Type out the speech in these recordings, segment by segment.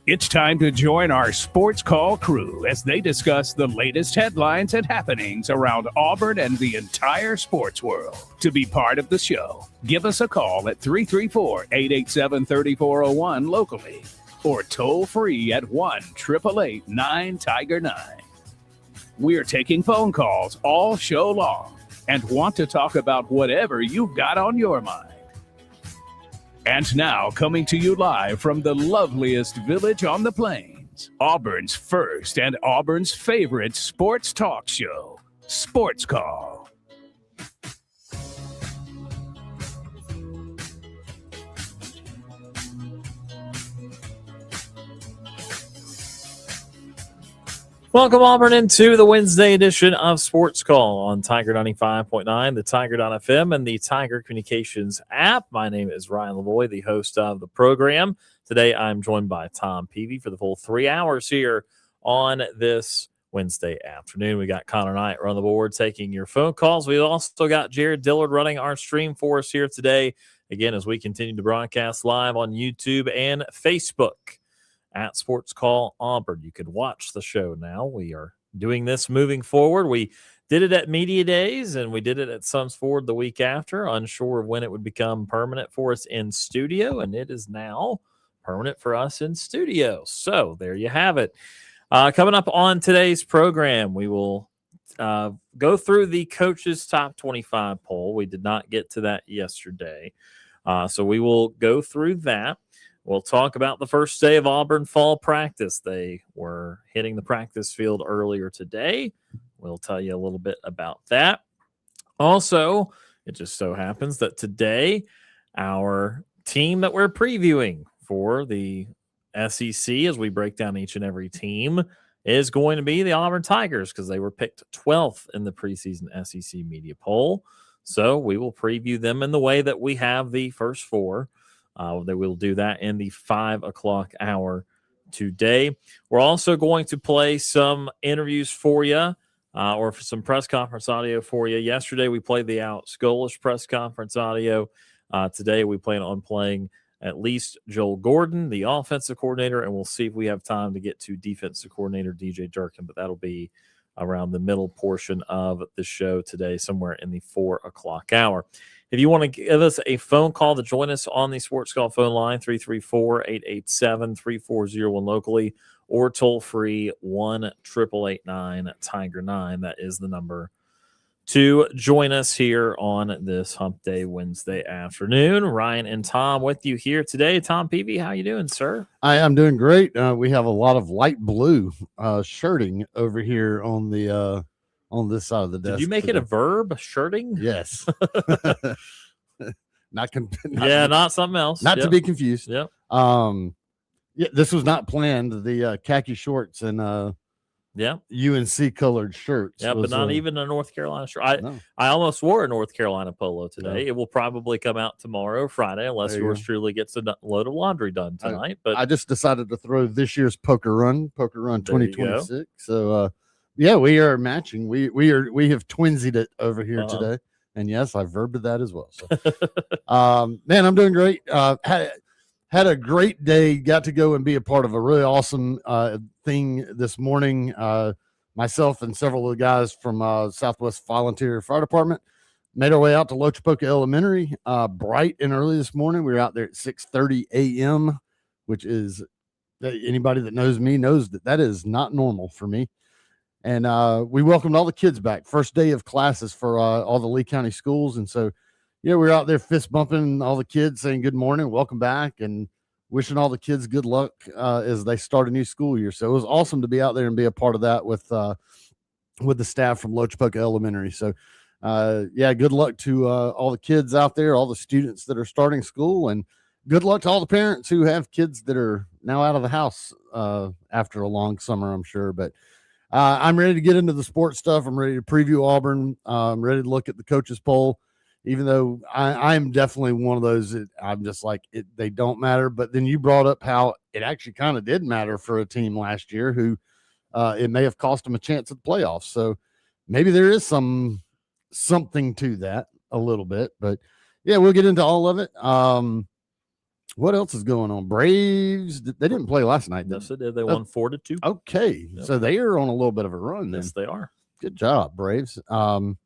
It's time to join our Sports Call crew as they discuss the latest headlines and happenings around Auburn and the entire sports world. To be part of the show, give us a call at 334-887-3401 locally or toll free at 1-888-9-TIGER-9. We're taking phone calls all show long and want to talk about whatever you've got on your mind. And now, coming to you live from the loveliest village on the plains, Auburn's first and Auburn's favorite sports talk show, Sports Call. Welcome, Auburn, into the Wednesday edition of Sports Call on Tiger 95.9, the Tiger.fm, and the Tiger Communications app. My name is Ryan Lavoie, the host of the program. Today, I'm joined by Tom Peavy for the full 3 hours here on this Wednesday afternoon. We got Connor Knight on the board taking your phone calls. We also got Jared Dillard running our stream for us here today, again, as we continue to broadcast live on YouTube and Facebook at Sports Call Auburn. You could watch the show now. We are doing this moving forward. We did it at Media Days, and we did it at Suns Ford the week after, unsure of when it would become permanent for us in studio, and it is now permanent for us in studio. So there you have it. Coming up on today's program, we will go through the coaches' top 25 poll. We did not get to that yesterday, so we will go through that. We'll talk about the first day of Auburn fall practice. They were hitting the practice field earlier today. We'll tell you a little bit about that. Also, it just so happens that today, our team that we're previewing for the SEC, as we break down each and every team, is going to be the Auburn Tigers, because they were picked 12th in the preseason SEC media poll. So we will preview them in the way that we have the first four. They will do that in the 5 o'clock hour today. We're also going to play some interviews for you, or for some press conference audio for you. Yesterday, we played the Out Scolish press conference audio. Today, we plan on playing at least Joel Gordon, the offensive coordinator, and we'll see if we have time to get to defensive coordinator DJ Durkin, but that'll be around the middle portion of the show today, somewhere in the 4 o'clock hour. If you want to give us a phone call to join us on the Sports Call phone line, 334-887-3401 locally, or toll free 1-888-9-TIGER-9. That is the number to join us here on this Hump Day Wednesday afternoon. Ryan and Tom with you here today. Tom Peavy, how you doing, sir? I am doing great. We have a lot of light blue shirting over here on the on this side of the desk. Did you make it a verb, shirting? Yes. not something else. Not to be confused. Yep. Yeah, this was not planned. The khaki shorts and UNC colored shirts. Yeah, but not even a North Carolina shirt. I almost wore a North Carolina polo today. It will probably come out tomorrow, Friday, unless yours truly gets a load of laundry done tonight. But I just decided to throw this year's Poker Run 2026. So yeah, we are matching. We have twinsied it over here today. And yes, I verbed that as well. So man, I'm doing great. Had a great day. Got to go and be a part of a really awesome thing this morning. Myself and several of the guys from Southwest Volunteer Fire Department made our way out to Lochapoka Elementary bright and early this morning. We were out there at 6:30 a.m., which is, anybody that knows me knows that is not normal for me. And we welcomed all the kids back. First day of classes for all the Lee County schools. And so, we were out there fist bumping all the kids, saying good morning, welcome back, and wishing all the kids good luck as they start a new school year. So it was awesome to be out there and be a part of that with the staff from Lochapoka Elementary. So, good luck to all the kids out there, all the students that are starting school, and good luck to all the parents who have kids that are now out of the house after a long summer, I'm sure. But I'm ready to get into the sports stuff. I'm ready to preview Auburn. I'm ready to look at the coaches poll, even though I'm definitely one of those that I'm just like, they don't matter. But then you brought up how it actually kind of did matter for a team last year who it may have cost them a chance at the playoffs. So maybe there is something to that a little bit. But, yeah, we'll get into all of it. What else is going on? Braves, they didn't play last night. Yes, they did. They won 4-2. Okay. Yep. So they are on a little bit of a run then. Yes, they are. Good job, Braves. Tariq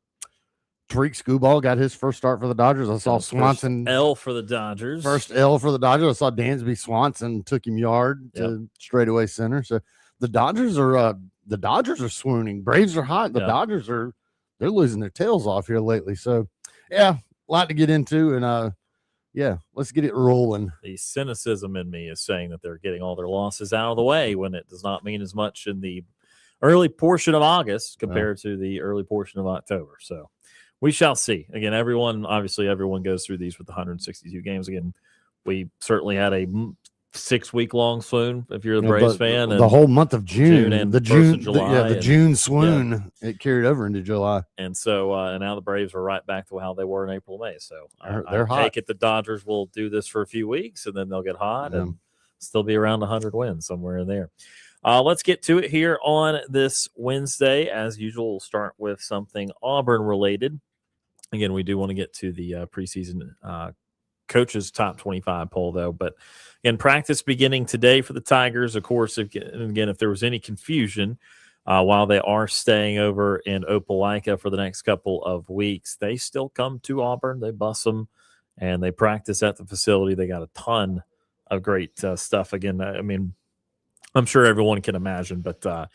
Skubal got his first start for the Dodgers. I saw Swanson. First L for the Dodgers. First L for the Dodgers. I saw Dansby Swanson took him yard to straightaway center. So the Dodgers are swooning. Braves are hot. The Dodgers they're losing their tails off here lately. So yeah, a lot to get into, and let's get it rolling. The cynicism in me is saying that they're getting all their losses out of the way when it does not mean as much in the early portion of August compared to the early portion of October. So we shall see. Again, everyone goes through these with 162 games. Again, we certainly had a 6-week-long swoon if you're a Braves fan. The whole month of June and the July, June swoon, it carried over into July. And so and now the Braves are right back to how they were in April, May. So they're hot. Take it the Dodgers will do this for a few weeks, and then they'll get hot and still be around 100 wins somewhere in there. Let's get to it here on this Wednesday. As usual, we'll start with something Auburn-related. Again, we do want to get to the preseason coaches top 25 poll, though. But in practice beginning today for the Tigers, of course, if there was any confusion, while they are staying over in Opelika for the next couple of weeks, they still come to Auburn. They bus them, and they practice at the facility. They got a ton of great stuff. Again, I mean, I'm sure everyone can imagine, but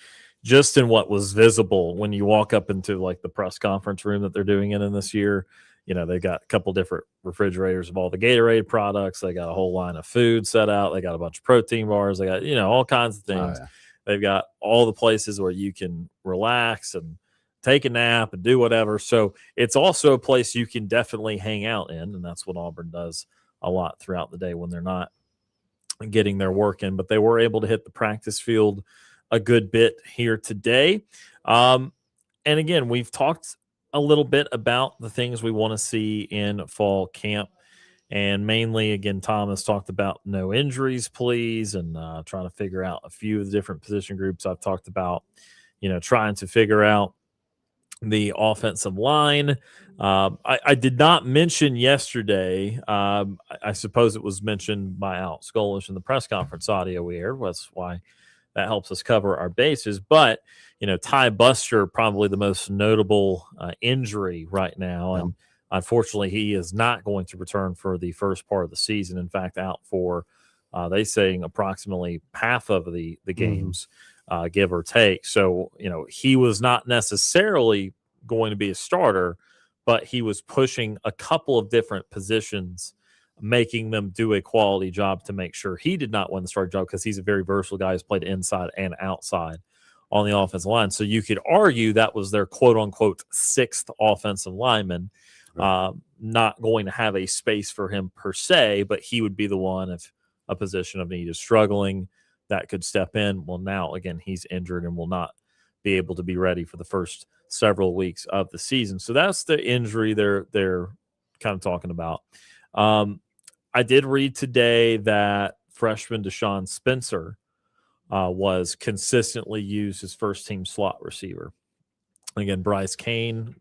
just in what was visible when you walk up into like the press conference room that they're doing it in this year, they got a couple different refrigerators of all the Gatorade products. They got a whole line of food set out. They got a bunch of protein bars. They got, all kinds of things. Oh, yeah. They've got all the places where you can relax and take a nap and do whatever. So it's also a place you can definitely hang out in. And that's what Auburn does a lot throughout the day when they're not getting their work in. But they were able to hit the practice field a good bit here today. And again, we've talked a little bit about the things we want to see in fall camp. And mainly, again, Thomas talked about no injuries, please, and trying to figure out a few of the different position groups. I've talked about, trying to figure out the offensive line. I did not mention yesterday. I suppose it was mentioned by Alex Golish in the press conference audio we aired. That's why that helps us cover our bases. But, Ty Buster, probably the most notable injury right now. And unfortunately, he is not going to return for the first part of the season. In fact, out for, they saying approximately half of the games, give or take. So, he was not necessarily going to be a starter, but he was pushing a couple of different positions, making them do a quality job to make sure he did not win the starting job, because he's a very versatile guy who's played inside and outside on the offensive line. So you could argue that was their quote-unquote sixth offensive lineman. Right. Not going to have a space for him per se, but he would be the one if a position of need is struggling that could step in. Well, now, again, he's injured and will not be able to be ready for the first several weeks of the season. So that's the injury they're kind of talking about. I did read today that freshman Deshaun Spencer was consistently used as first-team slot receiver. Again, Bryce Kane,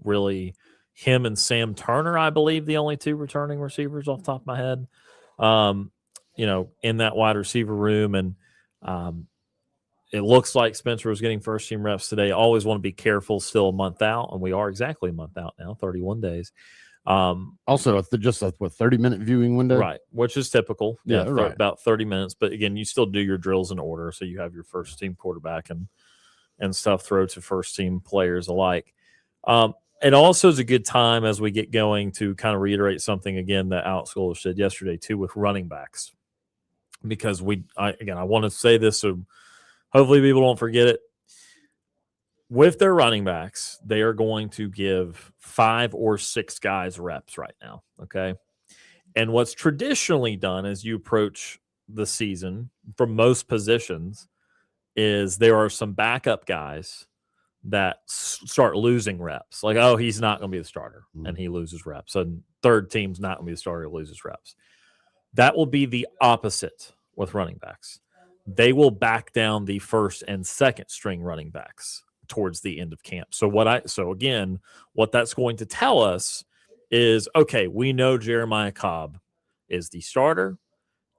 really him and Sam Turner, I believe, the only two returning receivers off the top of my head, in that wide receiver room. And it looks like Spencer was getting first-team reps today. Always want to be careful, still a month out, and we are exactly a month out now, 31 days. Also, just a 30-minute viewing window, right? Which is typical. Yeah, right. About 30 minutes. But again, you still do your drills in order, so you have your first team quarterback and stuff throw to first team players alike. It also is a good time as we get going to kind of reiterate something again that Alex Golish said yesterday too with running backs, because I want to say this so hopefully people don't forget it. With their running backs, they are going to give 5 or 6 guys reps right now, okay? And what's traditionally done as you approach the season for most positions is there are some backup guys that start losing reps. Like, oh, he's not going to be the starter, and he loses reps. And third team's not going to be the starter, loses reps. That will be the opposite with running backs. They will back down the first and second string running backs towards the end of camp. So again, what that's going to tell us is, okay, we know Jeremiah Cobb is the starter.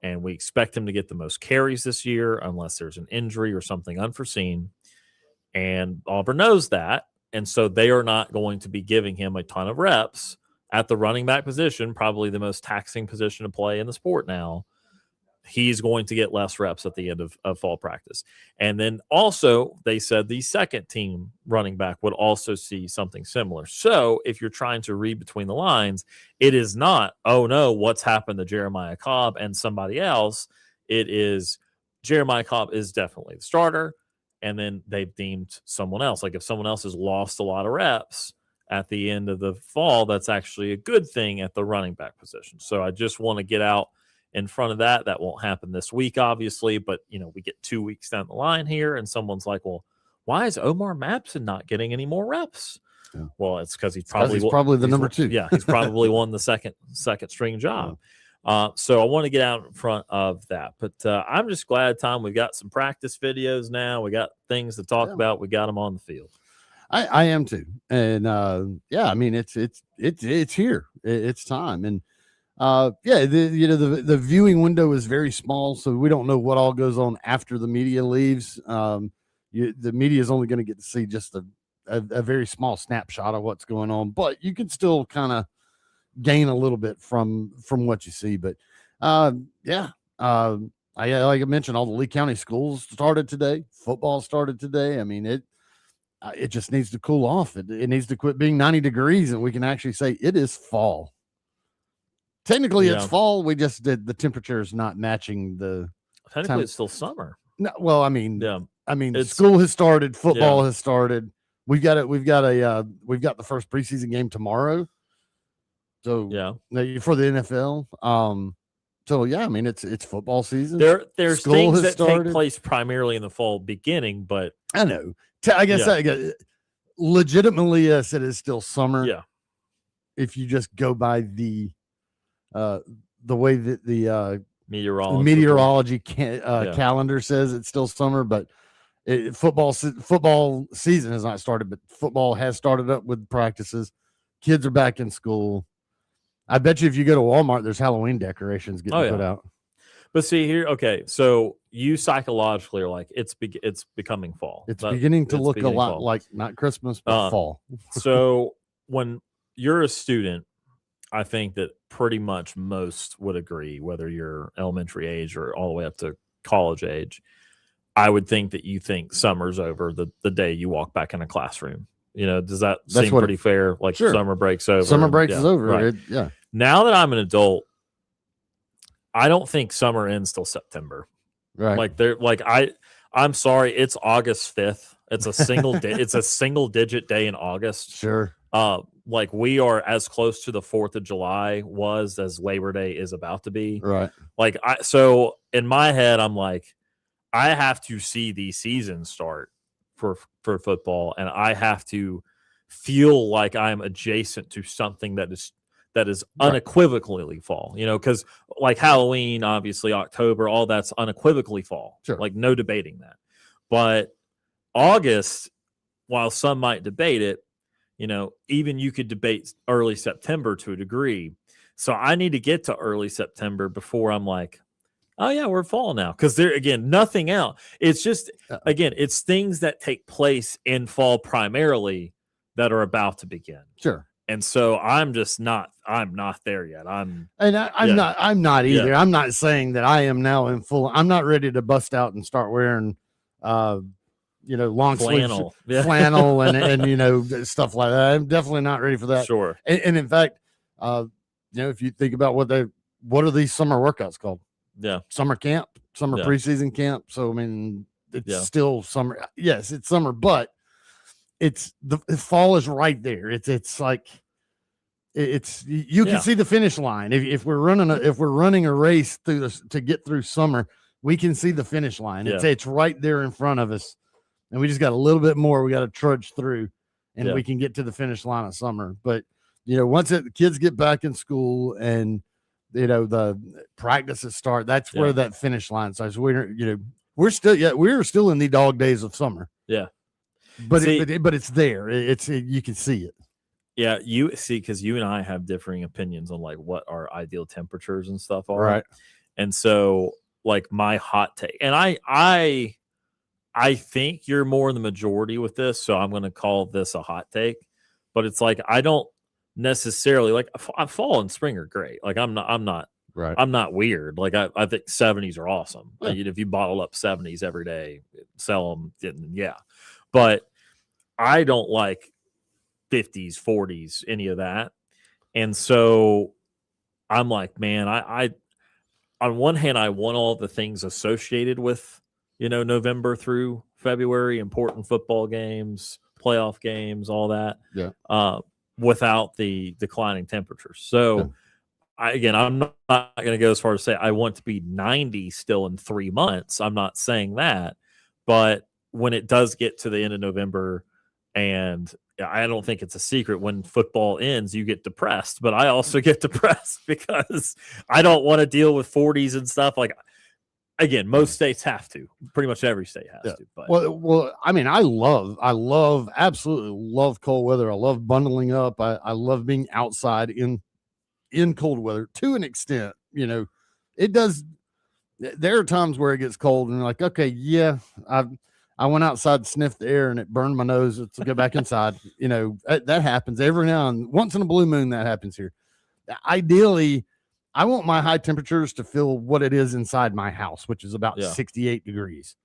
and we expect him to get the most carries this year unless there's an injury or something unforeseen. And Auburn knows that, and so they are not going to be giving him a ton of reps at the running back position, probably the most taxing position to play in the sport now. He's going to get less reps at the end of fall practice. And then also they said the second team running back would also see something similar. So if you're trying to read between the lines, it is not, oh no, what's happened to Jeremiah Cobb and somebody else. It is Jeremiah Cobb is definitely the starter. And then they've deemed someone else. Like if someone else has lost a lot of reps at the end of the fall, that's actually a good thing at the running back position. So I just want to get out in front of that. That won't happen this week, obviously, but we get 2 weeks down the line here and someone's like, well, why is Omar Mapson not getting any more reps? Yeah. Well, it's because he's probably the number 2. Yeah, he's probably won the second string job. Yeah. So I want to get out in front of that. But I'm just glad, Tom, we've got some practice videos now. We got things to talk about. We got them on the field. I am too. And I mean, it's here. It's time. And the viewing window is very small, so we don't know what all goes on after the media leaves. The media is only going to get to see just a very small snapshot of what's going on, but you can still kind of gain a little bit from what you see. But like I mentioned, all the Lee County schools started today. Football started today. I mean, it just needs to cool off. It needs to quit being 90 degrees, and we can actually say it is fall. Technically, it's fall. We just did the temperature is not matching the. Technically, it's still summer. No, well, I mean, school has started. Football has started. We've got the first preseason game tomorrow. So for the NFL. I mean, it's football season. There's school things that started. Take place primarily in the fall beginning, but I know. I guess legitimately, yes, it is still summer. Yeah. If you just go by the way that the meteorology calendar says it's still summer, but football season has not started, but football has started up with practices. Kids are back in school. I bet you if you go to Walmart, there's Halloween decorations getting put out. But see here, okay, so you psychologically are like, it's becoming fall. It's beginning to look a lot like not Christmas, but fall. So when you're a student, I think that pretty much most would agree, whether you're elementary age or all the way up to college age. I would think that you think summer's over the day you walk back in a classroom. Does that seem pretty fair? Like sure. Summer break's over. Summer break is over. Right. Now that I'm an adult, I don't think summer ends till September. Right. I'm sorry, it's August 5th. It's a single it's a single digit day in August. Sure. We are as close to the 4th of July was as Labor Day is about to be. Right. So in my head, I'm like, I have to see the season start for football, and I have to feel like I'm adjacent to something that is unequivocally fall, because like Halloween, obviously October, all that's unequivocally fall. Sure. Like no debating that. But August, while some might debate it, even you could debate early September to a degree. So I need to get to early September before I'm like, oh yeah, we're fall now. Because nothing else. It's just, it's things that take place in fall primarily that are about to begin. Sure. And so I'm not there yet. I'm not either. Yeah. I'm not saying that I am now in full. I'm not ready to bust out and start wearing, long flannel, flannel and stuff like that. I'm definitely not ready for that. Sure. And in fact, if you think about what are these summer workouts called? Yeah. Summer camp, preseason camp. So, I mean, it's still summer. Yes, it's summer, but it's the fall is right there. It's like, you can see the finish line. If we're running a race to get through summer, we can see the finish line. It's right there in front of us. And we just got a little bit more we got to trudge through, and we can get to the finish line of summer. But, once the kids get back in school and, the practices start, that's where that finish line starts. We're still in the dog days of summer. Yeah. But it's there. You can see it. Yeah. You see, because you and I have differing opinions on like what our ideal temperatures and stuff are. Right. And so, like, my hot take, and I think you're more in the majority with this, so I'm going to call this a hot take. But it's like, I don't necessarily like fall and spring are great. Like, I'm not Right. I'm not weird. Like, I think 70s are awesome. Yeah. If you bottle up 70s every day, sell them, yeah. But I don't like 50s, 40s, any of that. And so I'm like, man, I on one hand, I want all the things associated with, November through February, important football games, playoff games, all that. Yeah. Without the declining temperatures. So, Yeah. I'm not going to go as far as say I want to be 90 still in 3 months. I'm not saying that. But when it does get to the end of November, and I don't think it's a secret, when football ends, you get depressed. But I also get depressed because I don't want to deal with 40s and stuff. Like, again, most states have to. Pretty much every state has to. But well, I mean, I absolutely love cold weather. I love bundling up. I love being outside in cold weather to an extent. It does. There are times where it gets cold and like, okay, yeah, I went outside to sniff the air and it burned my nose. Let's go back inside. That happens every now and once in a blue moon. That happens here. Ideally, I want my high temperatures to feel what it is inside my house, which is about 68 degrees.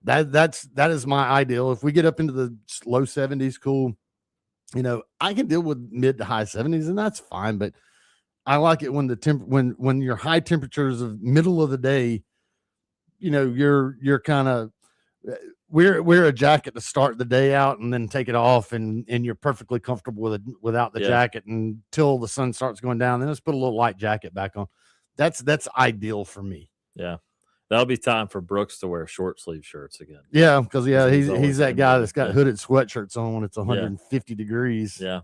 That is my ideal. If we get up into the low 70s, cool. I can deal with mid to high 70s, and that's fine. But I like it when when your high temperatures of middle of the day, you're kind of wear a jacket to start the day out and then take it off, and you're perfectly comfortable with it without the jacket until the sun starts going down. Then let's put a little light jacket back on. That's ideal for me. Yeah. That'll be time for Brooks to wear short sleeve shirts again. Yeah, because he's that guy that's got hooded sweatshirts on when it's 150 degrees. Yeah.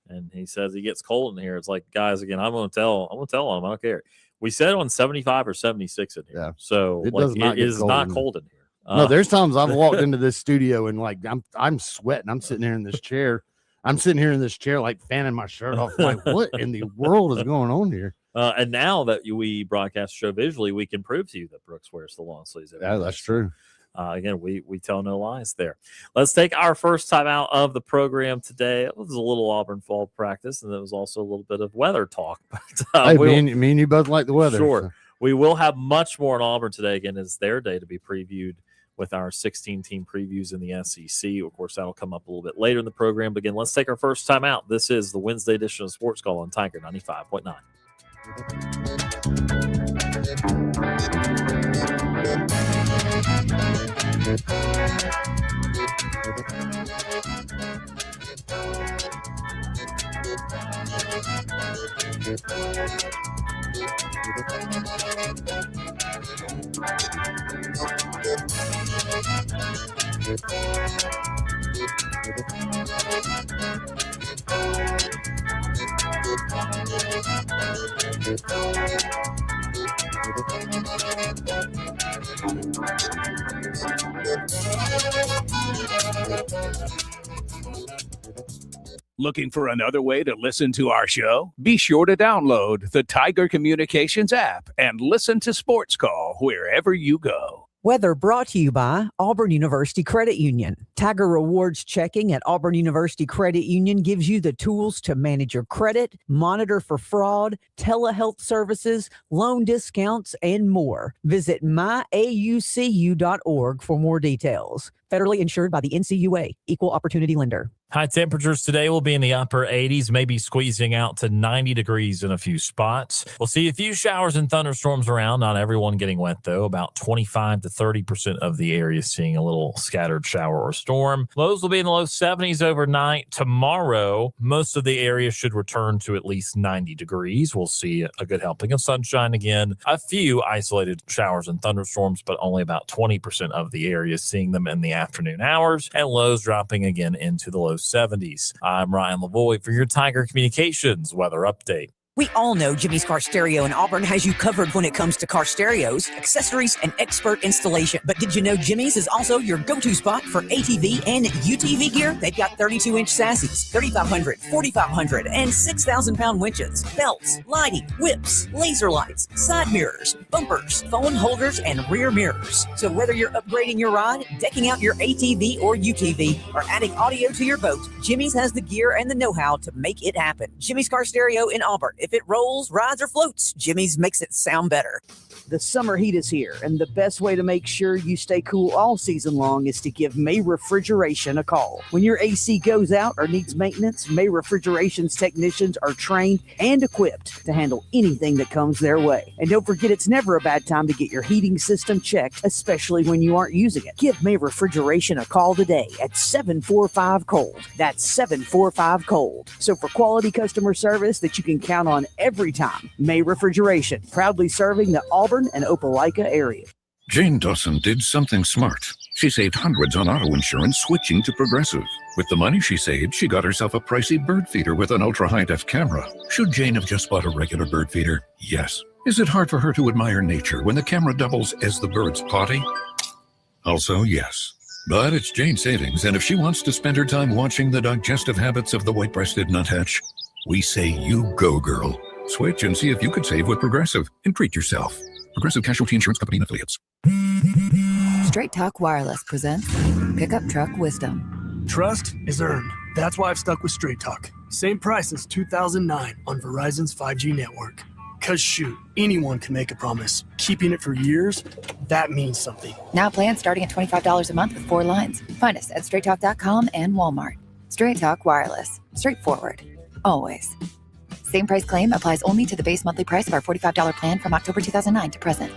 And he says he gets cold in here. It's like, guys, again, I'm gonna tell him, I don't care. We said on 75 or 76 in here. Yeah. So it is not cold in here. No, there's times I've walked into this studio and like I'm sweating. I'm sitting here in this chair. Like fanning my shirt off. Like, what in the world is going on here? And now that we broadcast the show visually, we can prove to you that Brooks wears the long sleeves. Yeah, that's true. Again, we tell no lies there. Let's take our first time out of the program today. It was a little Auburn fall practice, and there was also a little bit of weather talk. But, me and you both like the weather. Sure. So. We will have much more in Auburn today. Again, it's their day to be previewed with our 16-team previews in the SEC. Of course, that'll come up a little bit later in the program. But again, let's take our first time out. This is the Wednesday edition of Sports Call on Tiger 95.9. Looking for another way to listen to our show? Be sure to download the Tiger Communications app and listen to Sports Call wherever you go. Weather brought to you by Auburn University Credit Union. Tiger Rewards checking at Auburn University Credit Union gives you the tools to manage your credit, monitor for fraud, telehealth services, loan discounts, and more. Visit myaucu.org for more details. Federally insured by the NCUA, Equal Opportunity Lender. High temperatures today will be in the upper 80s, maybe squeezing out to 90 degrees in a few spots. We'll see a few showers and thunderstorms around. Not everyone getting wet, though. About 25 to 30% of the area seeing a little scattered shower or storm. Lows will be in the low 70s overnight. Tomorrow, most of the area should return to at least 90 degrees. We'll see a good helping of sunshine again. A few isolated showers and thunderstorms, but only about 20% of the area seeing them in the afternoon hours, and lows dropping again into the low 70s. I'm Ryan Lavoie for your Tiger Communications weather update. We all know Jimmy's Car Stereo in Auburn has you covered when it comes to car stereos, accessories, and expert installation. But did you know Jimmy's is also your go-to spot for ATV and UTV gear? They've got 32-inch sassies, 3,500, 4,500, and 6,000-pound winches, belts, lighting, whips, laser lights, side mirrors, bumpers, phone holders, and rear mirrors. So whether you're upgrading your ride, decking out your ATV or UTV, or adding audio to your boat, Jimmy's has the gear and the know-how to make it happen. Jimmy's Car Stereo in Auburn. If it rolls, rides, or floats, Jimmy's makes it sound better. The summer heat is here, and the best way to make sure you stay cool all season long is to give May Refrigeration a call. When your AC goes out or needs maintenance, May Refrigeration's technicians are trained and equipped to handle anything that comes their way. And don't forget, it's never a bad time to get your heating system checked, especially when you aren't using it. Give May Refrigeration a call today at 745-COLD. That's 745-COLD. So for quality customer service that you can count on every time, May Refrigeration, proudly serving the Auburn and Opelika area. Jane Dawson did something smart. She saved hundreds on auto insurance switching to Progressive. With the money she saved, she got herself a pricey bird feeder with an ultra-high-def camera. Should Jane have just bought a regular bird feeder? Yes. Is it hard for her to admire nature when the camera doubles as the bird's potty? Also, yes. But it's Jane's savings, and if she wants to spend her time watching the digestive habits of the white-breasted nuthatch, we say you go, girl. Switch and see if you could save with Progressive and treat yourself. Progressive Casualty Insurance Company and Affiliates. Straight Talk Wireless presents Pickup Truck Wisdom. Trust is earned. That's why I've stuck with Straight Talk. Same price since 2009 on Verizon's 5G network. Cause shoot, anyone can make a promise. Keeping it for years, that means something. Now plans starting at $25 a month with 4 lines. Find us at straighttalk.com and Walmart. Straight Talk Wireless. Straightforward. Always. Same price claim applies only to the base monthly price of our $45 plan from October 2009 to present.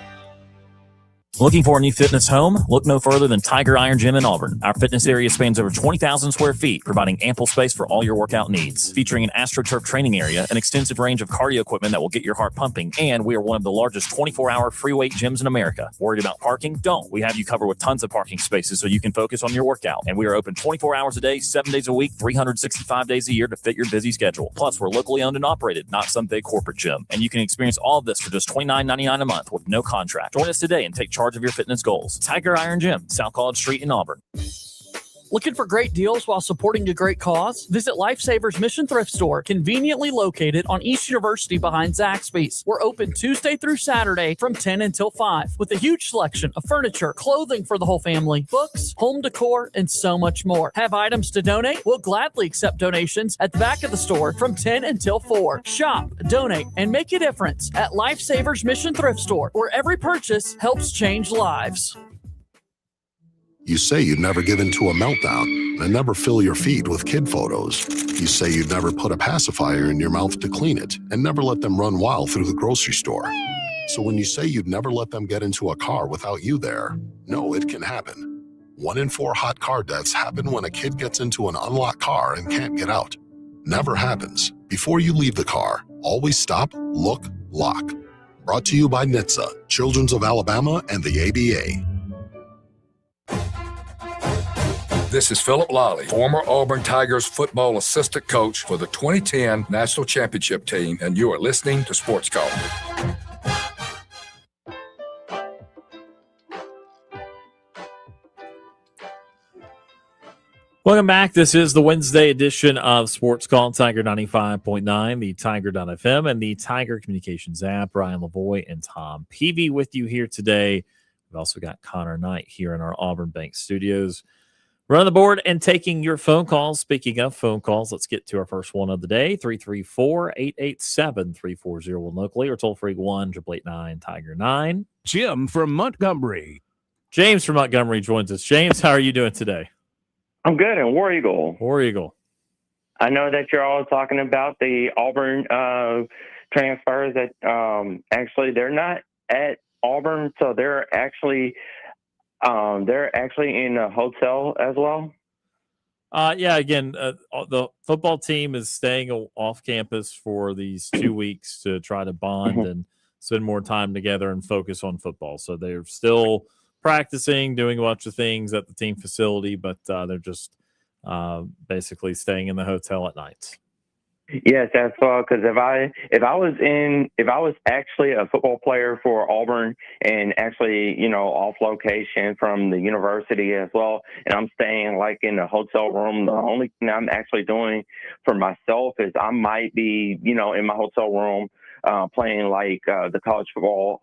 Looking for a new fitness home? Look no further than Tiger Iron Gym in Auburn. Our fitness area spans over 20,000 square feet, providing ample space for all your workout needs. Featuring an AstroTurf training area, an extensive range of cardio equipment that will get your heart pumping, and we are one of the largest 24-hour free weight gyms in America. Worried about parking? Don't. We have you covered with tons of parking spaces so you can focus on your workout. And we are open 24 hours a day, 7 days a week, 365 days a year to fit your busy schedule. Plus, we're locally owned and operated, not some big corporate gym. And you can experience all of this for just $29.99 a month with no contract. Join us today and take charge of your fitness goals. Tiger Iron Gym, South College Street in Auburn. Looking for great deals while supporting a great cause? Visit Lifesavers Mission Thrift Store, conveniently located on East University behind Zaxby's. We're open Tuesday through Saturday from 10 until 5 with a huge selection of furniture, clothing for the whole family, books, home decor, and so much more. Have items to donate? We'll gladly accept donations at the back of the store from 10 until 4. Shop, donate, and make a difference at Lifesavers Mission Thrift Store, where every purchase helps change lives. You say you'd never give in to a meltdown and never fill your feed with kid photos. You say you'd never put a pacifier in your mouth to clean it and never let them run wild through the grocery store. So when you say you'd never let them get into a car without you there, no, it can happen. 1 in 4 hot car deaths happen when a kid gets into an unlocked car and can't get out. Never happens. Before you leave the car, always stop, look, lock. Brought to you by NHTSA, Children's of Alabama, and the ABA. This is Philip Lally, former Auburn Tigers football assistant coach for the 2010 National Championship team, and you are listening to Sports Call. Welcome back. This is the Wednesday edition of Sports Call, Tiger 95.9, the Tiger.fm, and the Tiger Communications app. Brian Lavoie and Tom Peavy with you here today. We've also got Connor Knight here in our Auburn Bank studios. Running the board and taking your phone calls. Speaking of phone calls, let's get to our first one of the day, 334-887-3401 locally, or toll-free 1-888-9-TIGER-9. Jim from Montgomery. James from Montgomery joins us. James, how are you doing today? I'm good, and War Eagle. War Eagle. I know that you're all talking about the Auburn transfers that actually they're not at Auburn, so they're actually in a hotel as well. The football team is staying off campus for these 2 weeks to try to bond and spend more time together and focus on football. So they're still practicing, doing a bunch of things at the team facility, but they're just basically staying in the hotel at night. Yes, as well. Because if I was actually a football player for Auburn and actually off location from the university as well, and I'm staying like in a hotel room, the only thing I'm actually doing for myself is I might be in my hotel room playing like the college football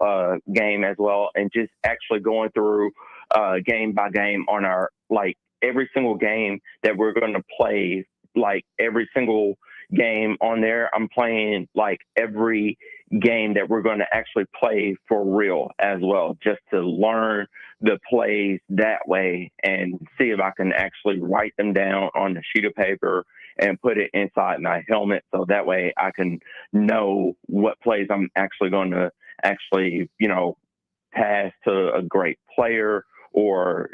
game as well, and just actually going through game by game on our like every single game that we're going to play, like every single game on there. I'm playing like every game that we're going to actually play for real as well, just to learn the plays that way and see if I can actually write them down on a sheet of paper and put it inside my helmet. So that way I can know what plays I'm actually going to actually, pass to a great player or,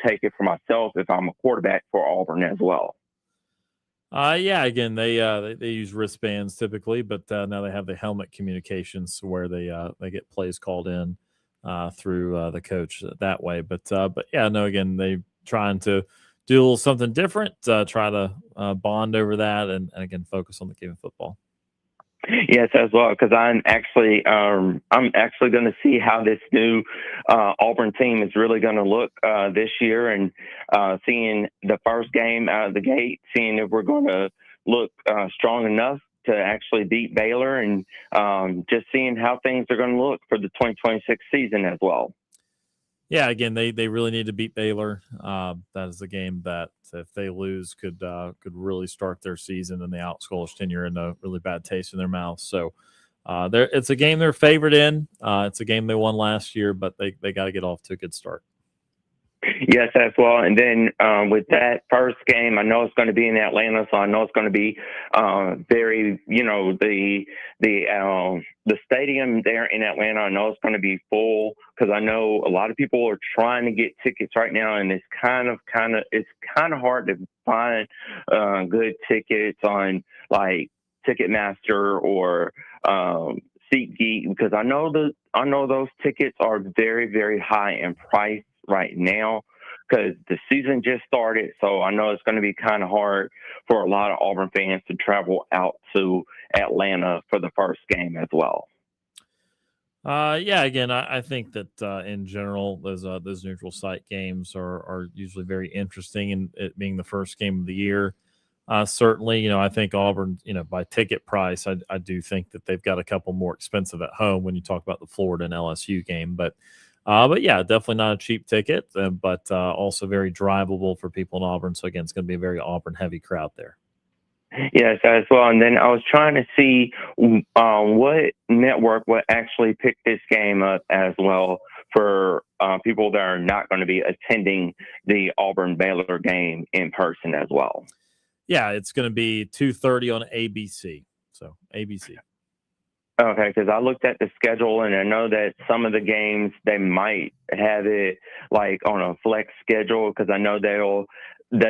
take it for myself if I'm a quarterback for Auburn as well. Yeah, again, they use wristbands typically, but now they have the helmet communications where they get plays called in through the coach that way. But yeah, no, again, they trying to do a little something different, try to bond over that, and again focus on the game of football. Yes, as well, because I'm actually going to see how this new Auburn team is really going to look this year, and seeing the first game out of the gate, seeing if we're going to look strong enough to actually beat Baylor, and just seeing how things are going to look for the 2026 season as well. Yeah, again, they really need to beat Baylor. That is a game that if they lose could really start their season and the out-scholars tenure in a really bad taste in their mouth. So it's a game they're favored in. It's a game they won last year, but they got to get off to a good start. Yes, as well. And then with that first game, I know it's going to be in Atlanta, so I know it's going to be very, the stadium there in Atlanta, I know it's going to be full because I know a lot of people are trying to get tickets right now, and it's kind of hard to find good tickets on like Ticketmaster or SeatGeek, because I know those tickets are very, very high in price right now because the season just started. So I know it's going to be kind of hard for a lot of Auburn fans to travel out to Atlanta for the first game as well. Yeah, again, I think that in general, those neutral site games are usually very interesting, and it being the first game of the year. Certainly, I think Auburn, by ticket price, I do think that they've got a couple more expensive at home when you talk about the Florida and LSU game. But yeah, definitely not a cheap ticket, but also very drivable for people in Auburn. So again, it's going to be a very Auburn heavy crowd there. Yes, as well. And then I was trying to see what network would actually pick this game up as well for people that are not going to be attending the Auburn-Baylor game in person as well. Yeah, it's going to be 2:30 on ABC. So ABC. Okay, because I looked at the schedule and I know that some of the games they might have it like on a flex schedule because I know they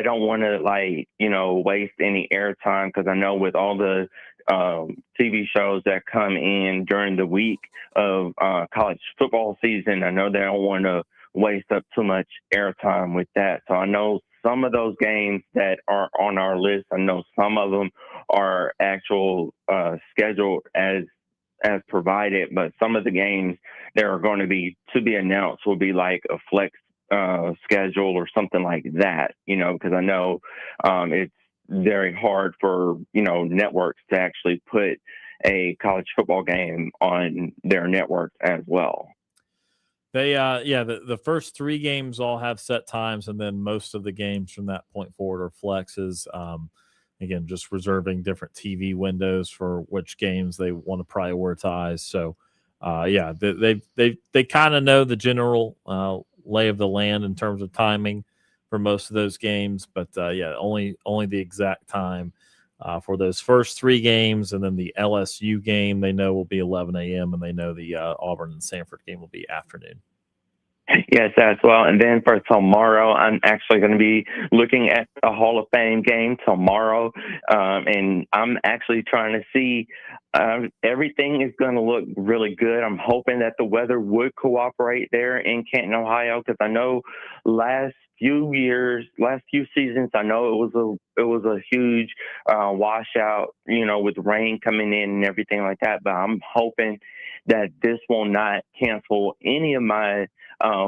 don't want to waste any airtime because I know with all the TV shows that come in during the week of college football season, I know they don't want to waste up too much airtime with that. So I know some of those games that are on our list, I know some of them are actual scheduled as provided, but some of the games that are going to be announced will be like a flex schedule or something like that, because I know it's very hard for, networks to actually put a college football game on their network as well. They, the first three games all have set times, and then most of the games from that point forward are flexes. Again, just reserving different TV windows for which games they want to prioritize. So, they kind of know the general lay of the land in terms of timing for most of those games. But only the exact time for those first three games, and then the LSU game they know will be 11 a.m. and they know the Auburn and Sanford game will be afternoon. Yes, as well. And then for tomorrow, I'm actually going to be looking at the Hall of Fame game tomorrow. And I'm actually trying to see everything is going to look really good. I'm hoping that the weather would cooperate there in Canton, Ohio, because I know last few seasons, I know it was a huge washout, with rain coming in and everything like that. But I'm hoping that this will not cancel any of my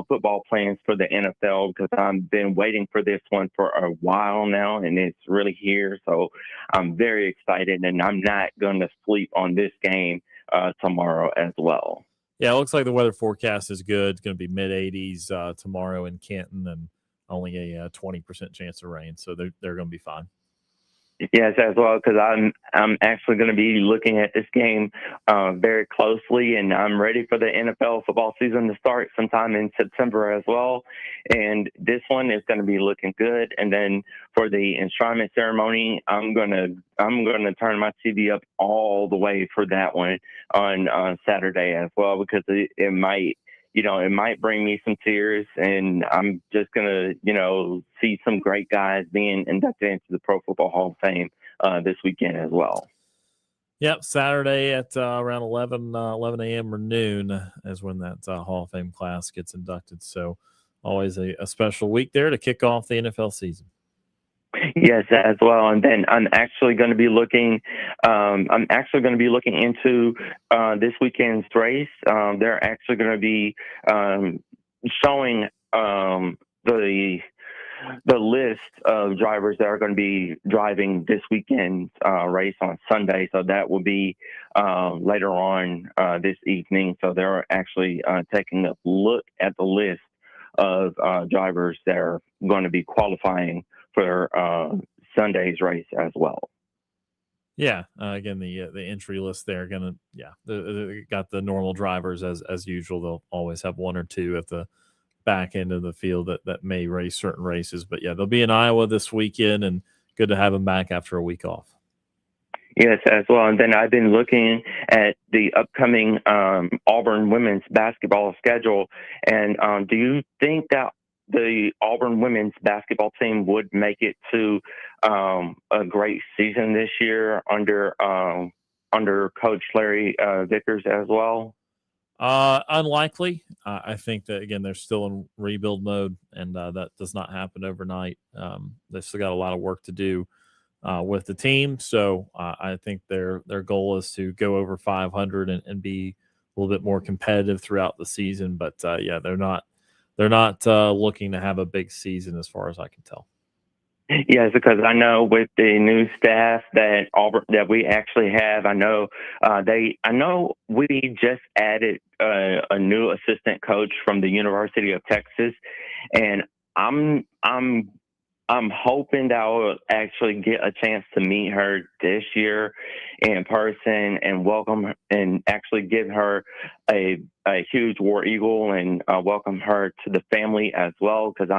football plans for the NFL, because I've been waiting for this one for a while now, and it's really here. So I'm very excited, and I'm not going to sleep on this game tomorrow as well. Yeah, it looks like the weather forecast is good. It's going to be mid-80s tomorrow in Canton, and only a 20% chance of rain. So they're going to be fine. Yes, as well, because I'm actually going to be looking at this game very closely, and I'm ready for the NFL football season to start sometime in September as well. And this one is going to be looking good. And then for the enshrinement ceremony, I'm gonna turn my TV up all the way for that one on Saturday as well, because it might. It might bring me some tears, and I'm just going to, see some great guys being inducted into the Pro Football Hall of Fame this weekend as well. Yep, Saturday at around 11 a.m. or noon is when that Hall of Fame class gets inducted. So always a special week there to kick off the NFL season. Yes, as well. And then I'm actually going to be looking. Into this weekend's race. They're actually going to be showing the list of drivers that are going to be driving this weekend's race on Sunday. So that will be later on this evening. So they're actually taking a look at the list of drivers that are going to be qualifying for Sunday's race as well. Yeah, again, the entry list there they got the normal drivers as usual. They'll always have one or two at the back end of the field that may race certain races. But yeah, they'll be in Iowa this weekend, and good to have them back after a week off. Yes, as well. And then I've been looking at the upcoming Auburn women's basketball schedule. And do you think that the Auburn women's basketball team would make it to a great season this year under Coach Larry Vickers as well? Unlikely. I think that, again, they're still in rebuild mode, and that does not happen overnight. They've still got a lot of work to do with the team. So I think their goal is to go over 500 and be a little bit more competitive throughout the season. But yeah, they're not looking to have a big season as far as I can tell. Yes, because I know with the new staff that we actually have, I know we just added a new assistant coach from the University of Texas, and I'm hoping that I'll actually get a chance to meet her this year in person and welcome her and actually give her a huge War Eagle and welcome her to the family as well, because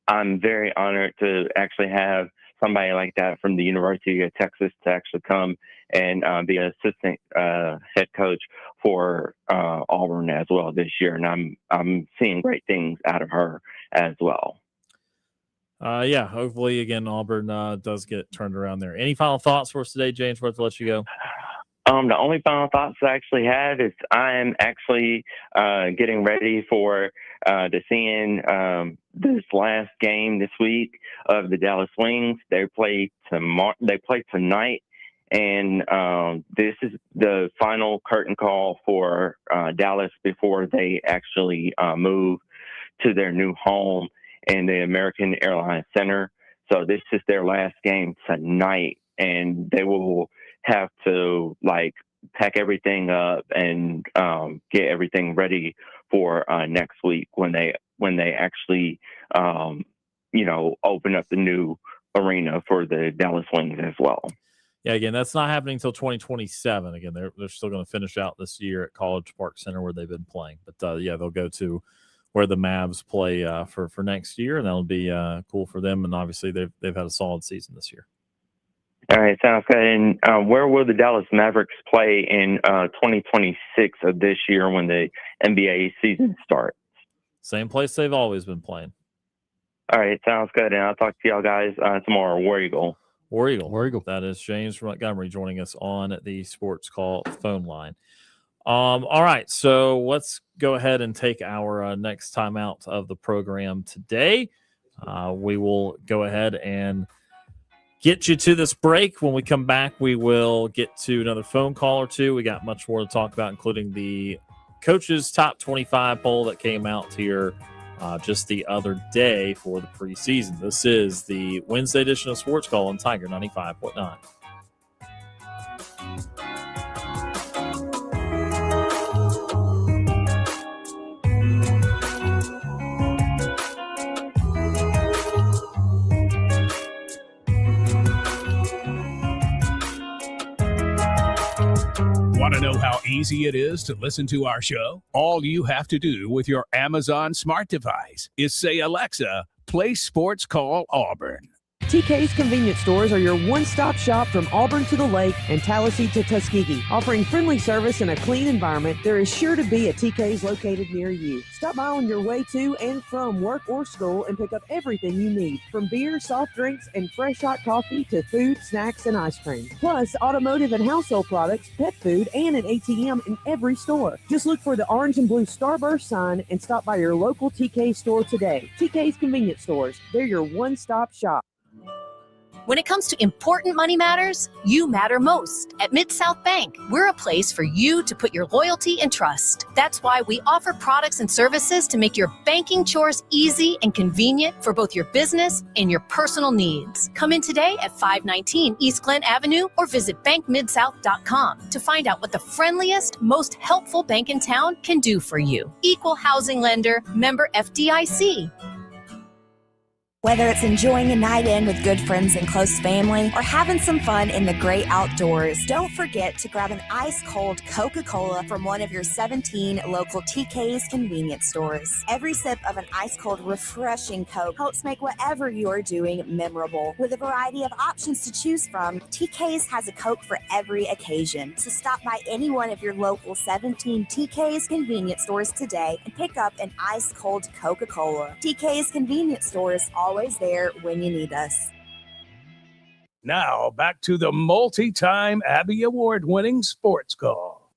I'm very honored to actually have somebody like that from the University of Texas to actually come and be an assistant head coach for Auburn as well this year. And I'm seeing great things out of her as well. Yeah, hopefully, again, Auburn does get turned around there. Any final thoughts for us today, James, before I let you go? The only final thoughts I actually have is I am actually getting ready for seeing this last game this week of the Dallas Wings. They play tonight, and this is the final curtain call for Dallas before they actually move to their new home in the American Airlines Center. So this is their last game tonight, and they will have to pack everything up and get everything ready for next week when they actually open up the new arena for the Dallas Wings as well. Yeah, again, that's not happening until 2027. Again, they're still going to finish out this year at College Park Center where they've been playing. But yeah, they'll go to where the Mavs play for next year, and that'll be cool for them. And obviously, they've had a solid season this year. All right, sounds good. And where will the Dallas Mavericks play in 2026 of this year when the NBA season starts? Same place they've always been playing. All right, sounds good. And I'll talk to y'all guys tomorrow. War Eagle. War Eagle. War Eagle. That is James Montgomery joining us on the Sports Call phone line. All right, so let's go ahead and take our next time out of the program today. We will go ahead and get you to this break. When we come back, we will get to another phone call or two. We got much more to talk about, including the coaches' top 25 poll that came out here just the other day for the preseason. This is the Wednesday edition of Sports Call on Tiger 95.9. Want to know how easy it is to listen to our show? All you have to do with your Amazon smart device is say, Alexa, play Sports Call Auburn. TK's Convenience Stores are your one-stop shop from Auburn to the Lake and Tallahassee to Tuskegee. Offering friendly service and a clean environment, there is sure to be a TK's located near you. Stop by on your way to and from work or school and pick up everything you need, from beer, soft drinks, and fresh hot coffee to food, snacks, and ice cream. Plus, automotive and household products, pet food, and an ATM in every store. Just look for the orange and blue Starburst sign and stop by your local TK store today. TK's Convenience Stores, they're your one-stop shop. When it comes to important money matters, you matter most. At Mid-South Bank, we're a place for you to put your loyalty and trust. That's why we offer products and services to make your banking chores easy and convenient for both your business and your personal needs. Come in today at 519 East Glen Avenue or visit bankmidsouth.com to find out what the friendliest, most helpful bank in town can do for you. Equal housing lender, member FDIC. Whether it's enjoying a night in with good friends and close family or having some fun in the great outdoors, don't forget to grab an ice-cold Coca-Cola from one of your 17 local TK's convenience stores. Every sip of an ice-cold, refreshing Coke helps make whatever you are doing memorable. With a variety of options to choose from, TK's has a Coke for every occasion. So stop by any one of your local 17 TK's convenience stores today and pick up an ice-cold Coca-Cola. TK's convenience stores, always there when you need us. Now, back to the multi-time Abby Award-winning Sports Call.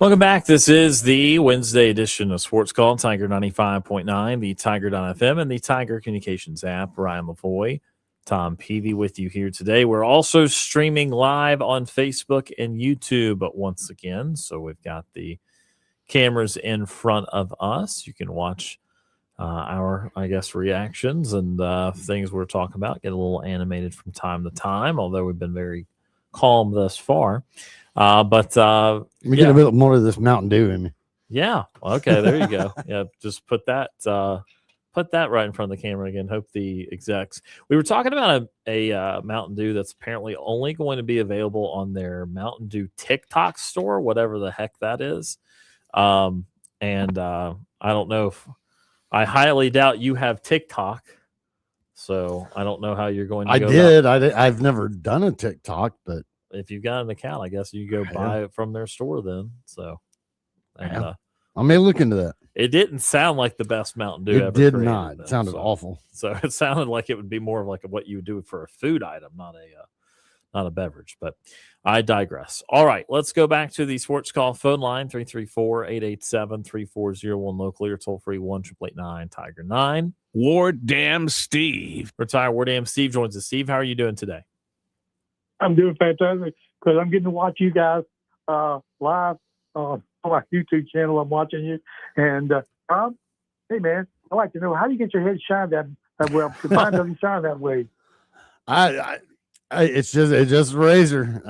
Welcome back. This is the Wednesday edition of Sports Call, Tiger 95.9, the Tiger.fm, and the Tiger Communications app. Ryan Lavoie, Tom Peavy with you here today. We're also streaming live on Facebook and YouTube once again. So we've got the cameras in front of us. You can watch our, reactions and things we're talking about. Get a little animated from time to time, although we've been very calm thus far. But we get a bit more of this Mountain Dew in me. Yeah. Okay. There you go. Yeah. Just put that right in front of the camera again. Hope the execs. We were talking about a Mountain Dew that's apparently only going to be available on their Mountain Dew TikTok store, whatever the heck that is. I don't know if I highly doubt you have TikTok. So I don't know how you're going to go. I've never done a TikTok, but if you've got an account, I guess you go buy it from their store then. So, I may look into that. It didn't sound like the best Mountain Dew ever. It did created, not. though, It sounded awful. So it sounded like it would be more of like what you would do for a food item, not a beverage. But I digress. All right, let's go back to the Sports Call phone line 334-887-3401 locally or toll free 1-888-9-TIGER-9. Ward Dam Steve. Retired Ward Dam Steve joins us. Steve, how are you doing today? I'm doing fantastic because I'm getting to watch you guys live on my YouTube channel. I'm watching you. And, Tom, hey, man, I'd like to know, how do you get your head shined that well? Because mine doesn't shine that way. It's just razor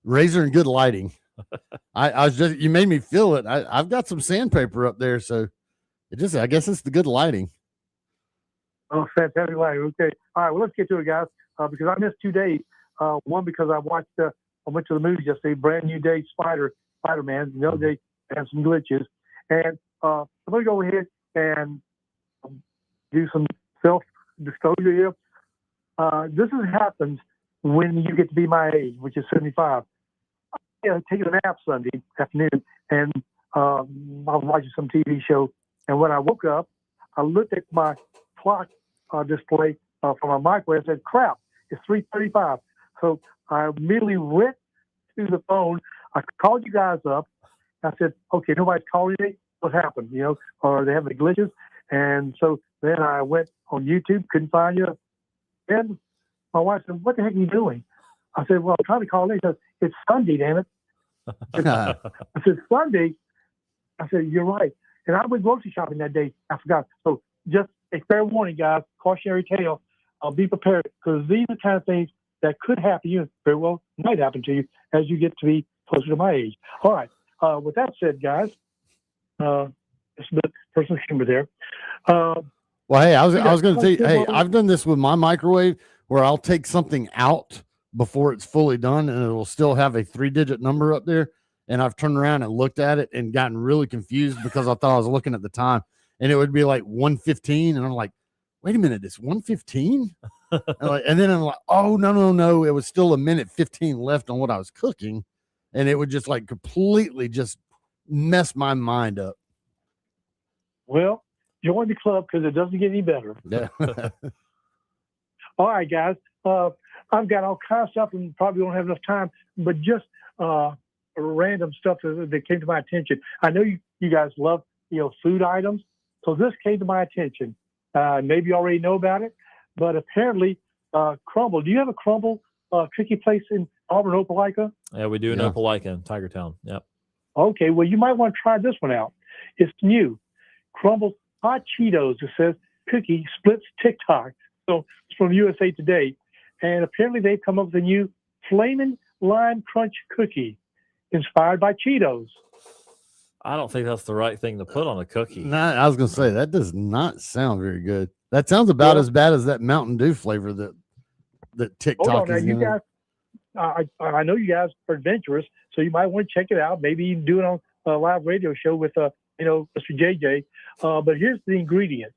and good lighting. You made me feel it. I've got some sandpaper up there, so I guess it's the good lighting. Oh, fantastic lighting. Okay. All right. Well, let's get to it, guys, because I missed 2 days. One, because I went to the movies yesterday, brand new day Spider-Man. The other day, and some glitches. And I'm going to go ahead and do some self-disclosure here. This happens when you get to be my age, which is 75. I taking a nap Sunday afternoon, and I was watching some TV show. And when I woke up, I looked at my clock display from my microwave and said, crap, it's 3:35. So I immediately went to the phone. I called you guys up. I said, okay, nobody's calling me. What happened? Are they having glitches? And so then I went on YouTube, couldn't find you. And my wife said, what the heck are you doing? I said, well, I'm trying to call in. She said, it's Sunday, damn it. I said, Sunday? I said, you're right. And I went grocery shopping that day. I forgot. So just a fair warning, guys, cautionary tale. Be prepared, because these are the kind of things that could happen to you, very well might happen to you as you get to be closer to my age. All right. With that said, guys, it's a bit personal humor there. Well, hey, I was going to say, hey, I've done this with my microwave where I'll take something out before it's fully done, and it will still have a 3-digit number up there. And I've turned around and looked at it and gotten really confused because I thought I was looking at the time, and it would be like 1:15, and I'm like, wait a minute, it's 1:15? And then I'm like, oh, no. It was still 1:15 left on what I was cooking. And it would just like completely just mess my mind up. Well, join the club because it doesn't get any better. Yeah. All right, guys. I've got all kinds of stuff and probably don't have enough time, but just random stuff that came to my attention. I know you guys love, food items. So this came to my attention. Maybe you already know about it, but apparently Crumble. Do you have a Crumble cookie place in Auburn, Opelika? Yeah, we do in Opelika, in Tigertown. Yep. Okay, well, you might want to try this one out. It's new. Crumble Hot Cheetos. It says cookie splits TikTok. So it's from USA Today. And apparently they've come up with a new Flamin' Lime Crunch cookie inspired by Cheetos. I don't think that's the right thing to put on a cookie. Nah, I was going to say, that does not sound very good. That sounds about as bad as that Mountain Dew flavor that TikTok Hold on, is. now, you guys, I know you guys are adventurous, so you might want to check it out. Maybe even do it on a live radio show with, Mr. JJ. But here's the ingredients.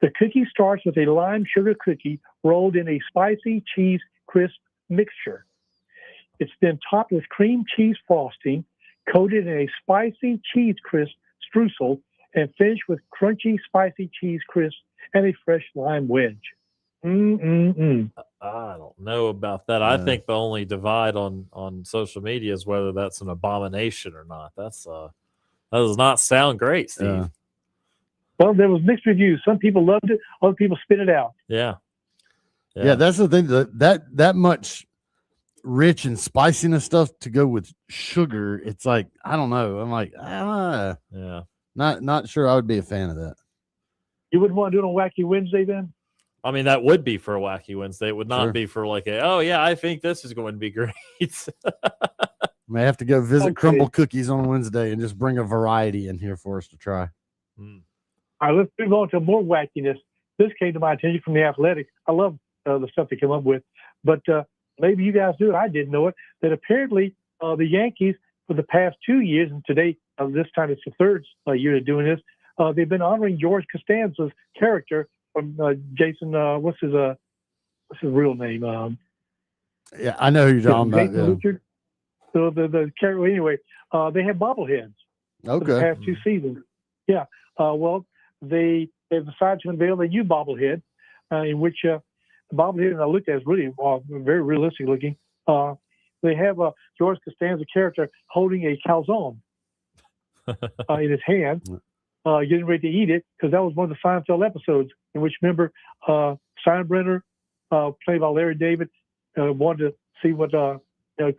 The cookie starts with a lime sugar cookie rolled in a spicy cheese crisp mixture. It's then topped with cream cheese frosting, coated in a spicy cheese crisp streusel, and finished with crunchy spicy cheese crisp and a fresh lime wedge. I don't know about that. I think the only divide on social media is whether that's an abomination or not. That does not sound great, Steve. Yeah. Well, there was mixed reviews. Some people loved it. Other people spit it out. Yeah. Yeah, that's the thing. That much rich and spiciness stuff to go with sugar, it's like, I don't know. I'm like, yeah, not sure I would be a fan of that. You wouldn't want to do it on Wacky Wednesday then? I mean, that would be for a Wacky Wednesday. It would not be for like I think this is going to be great. May have to go visit Crumble Cookies on Wednesday and just bring a variety in here for us to try. All right, let's move on to more wackiness. This came to my attention from the Athletic. I love the stuff they come up with, but maybe you guys do it. I didn't know it. That apparently the Yankees for the past 2 years, and today this time it's the third year they're doing this. They've been honoring George Costanza's character from Jason. What's his real name? Yeah, I know who you're talking about. Yeah. Richard. So the character. Anyway, they have bobbleheads. Okay. For the past 2 seasons. Yeah. Well, they've decided to unveil a new bobblehead, in which the bobblehead, and I looked at, is really very realistic looking. They have George Costanza character holding a calzone in his hand, getting ready to eat it, because that was one of the Seinfeld episodes in which, remember, Steinbrenner, played by Larry David, wanted to see what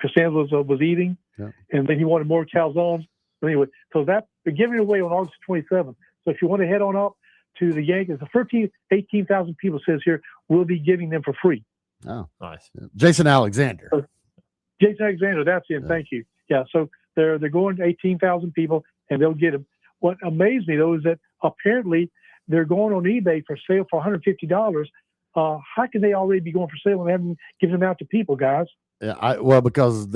Costanza was eating, and then he wanted more calzones. Anyway, so they're giving it away on August 27th. So if you want to head on up to the Yankees, the first 18,000 people, says here, we'll be giving them for free. Oh, nice. Jason Alexander. Jason Alexander, that's him. Thank you. Yeah, so they're going to 18,000 people, and they'll get them. What amazed me, though, is that apparently they're going on eBay for sale for $150. how can they already be going for sale and they haven't given them out to people, guys? Yeah, because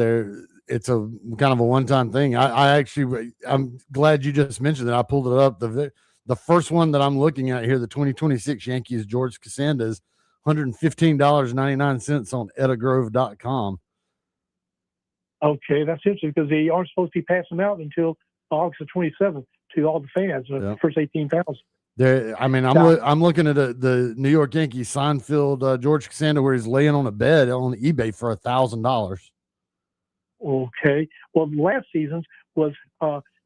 it's a kind of a one-time thing. I'm glad you just mentioned that. I pulled it up. The first one that I'm looking at here, the 2026 Yankees George Costanza, is $115.99 on etagrove.com. Okay, that's interesting because they aren't supposed to be passing out until August the 27th to all the fans, the first 18,000. I'm looking at the New York Yankees Seinfeld George Costanza where he's laying on a bed on eBay for $1,000. Okay. Well, last season's was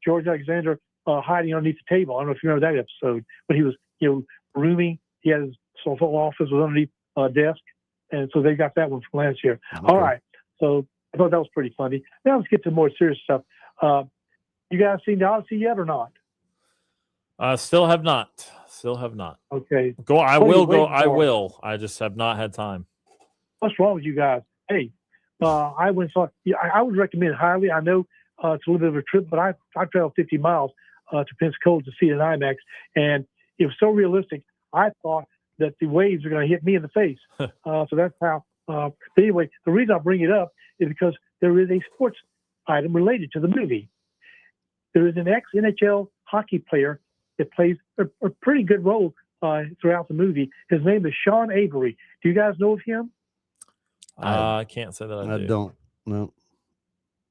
George Alexander hiding underneath the table. I don't know if you remember that episode, but he was, rooming. He had his whole office was underneath a desk, and so they got that one from last year. Okay. All right. So I thought that was pretty funny. Now let's get to more serious stuff. You guys seen the Odyssey yet or not? Still have not. Okay. I will. I just have not had time. What's wrong with you guys? Hey, I went saw. I would recommend highly. I know it's a little bit of a trip, but I traveled 50 miles to Pensacola to see it in IMAX, and it was so realistic. I thought that the waves are going to hit me in the face. So that's how. But anyway, the reason I bring it up is because there is a sports item related to the movie. There is an ex-NHL hockey player that plays a pretty good role throughout the movie. His name is Sean Avery. Do you guys know of him? I can't say that I do. Don't. No.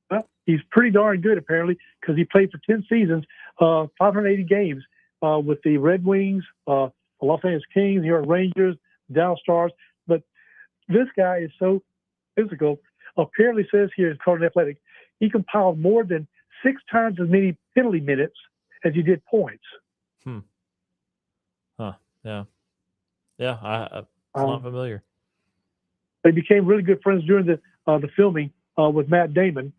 Well, he's pretty darn good, apparently, because he played for 10 seasons, 580 games with the Red Wings, the Los Angeles Kings, New York Rangers, Dallas Stars. But this guy is so physical. Apparently says here in Cardinal Athletic, he compiled more than 6 times as many penalty minutes as he did points. Yeah. I'm not familiar. They became really good friends during the filming with Matt Damon,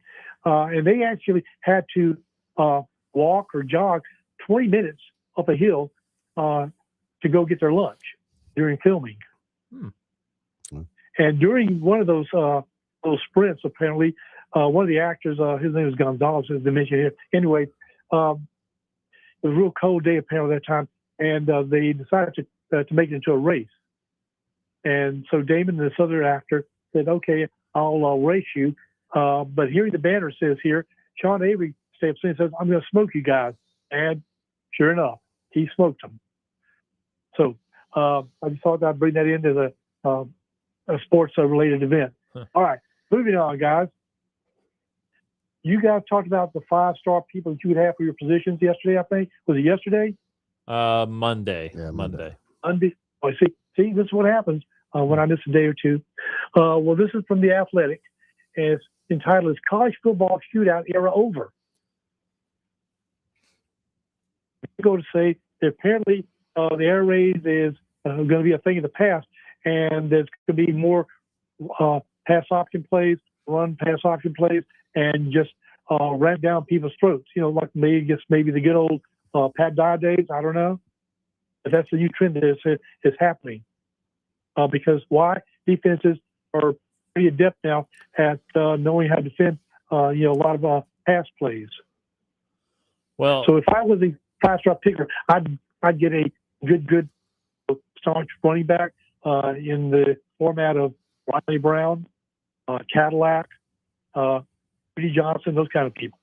and they actually had to walk or jog 20 minutes up a hill to go get their lunch during filming. And during one of those sprints, apparently, one of the actors, his name is Gonzalez, as they mentioned here. Anyway, it was a real cold day apparently that time, and they decided to make it into a race. And so Damon and this other actor said, "Okay, I'll race you." But here the banner says here, Sean Avery steps in and says, "I'm going to smoke you guys." And sure enough, he smoked them. So I just thought I'd bring that into a sports-related event. All right, moving on, guys. You guys talked about the 5-star people that you would have for your positions yesterday, I think. Was it yesterday? Monday. Yeah, Monday. Oh, see, this is what happens when I miss a day or two. Well, this is from The Athletic, and it's entitled, "Is College Football Shootout Era Over?" I go to say that apparently the air raid is going to be a thing of the past, and there's going to be more pass option plays, run pass option plays, and just ram down people's throats. Like maybe the good old Pat Dye days. I don't know. But that's the new trend that is happening. Because why? Defenses are pretty adept now at knowing how to defend, a lot of pass plays. Well, so if I was a 5-star picker, I'd get a good staunch running back in the format of Riley Brown, Cadillac, Rudy Johnson, those kind of people.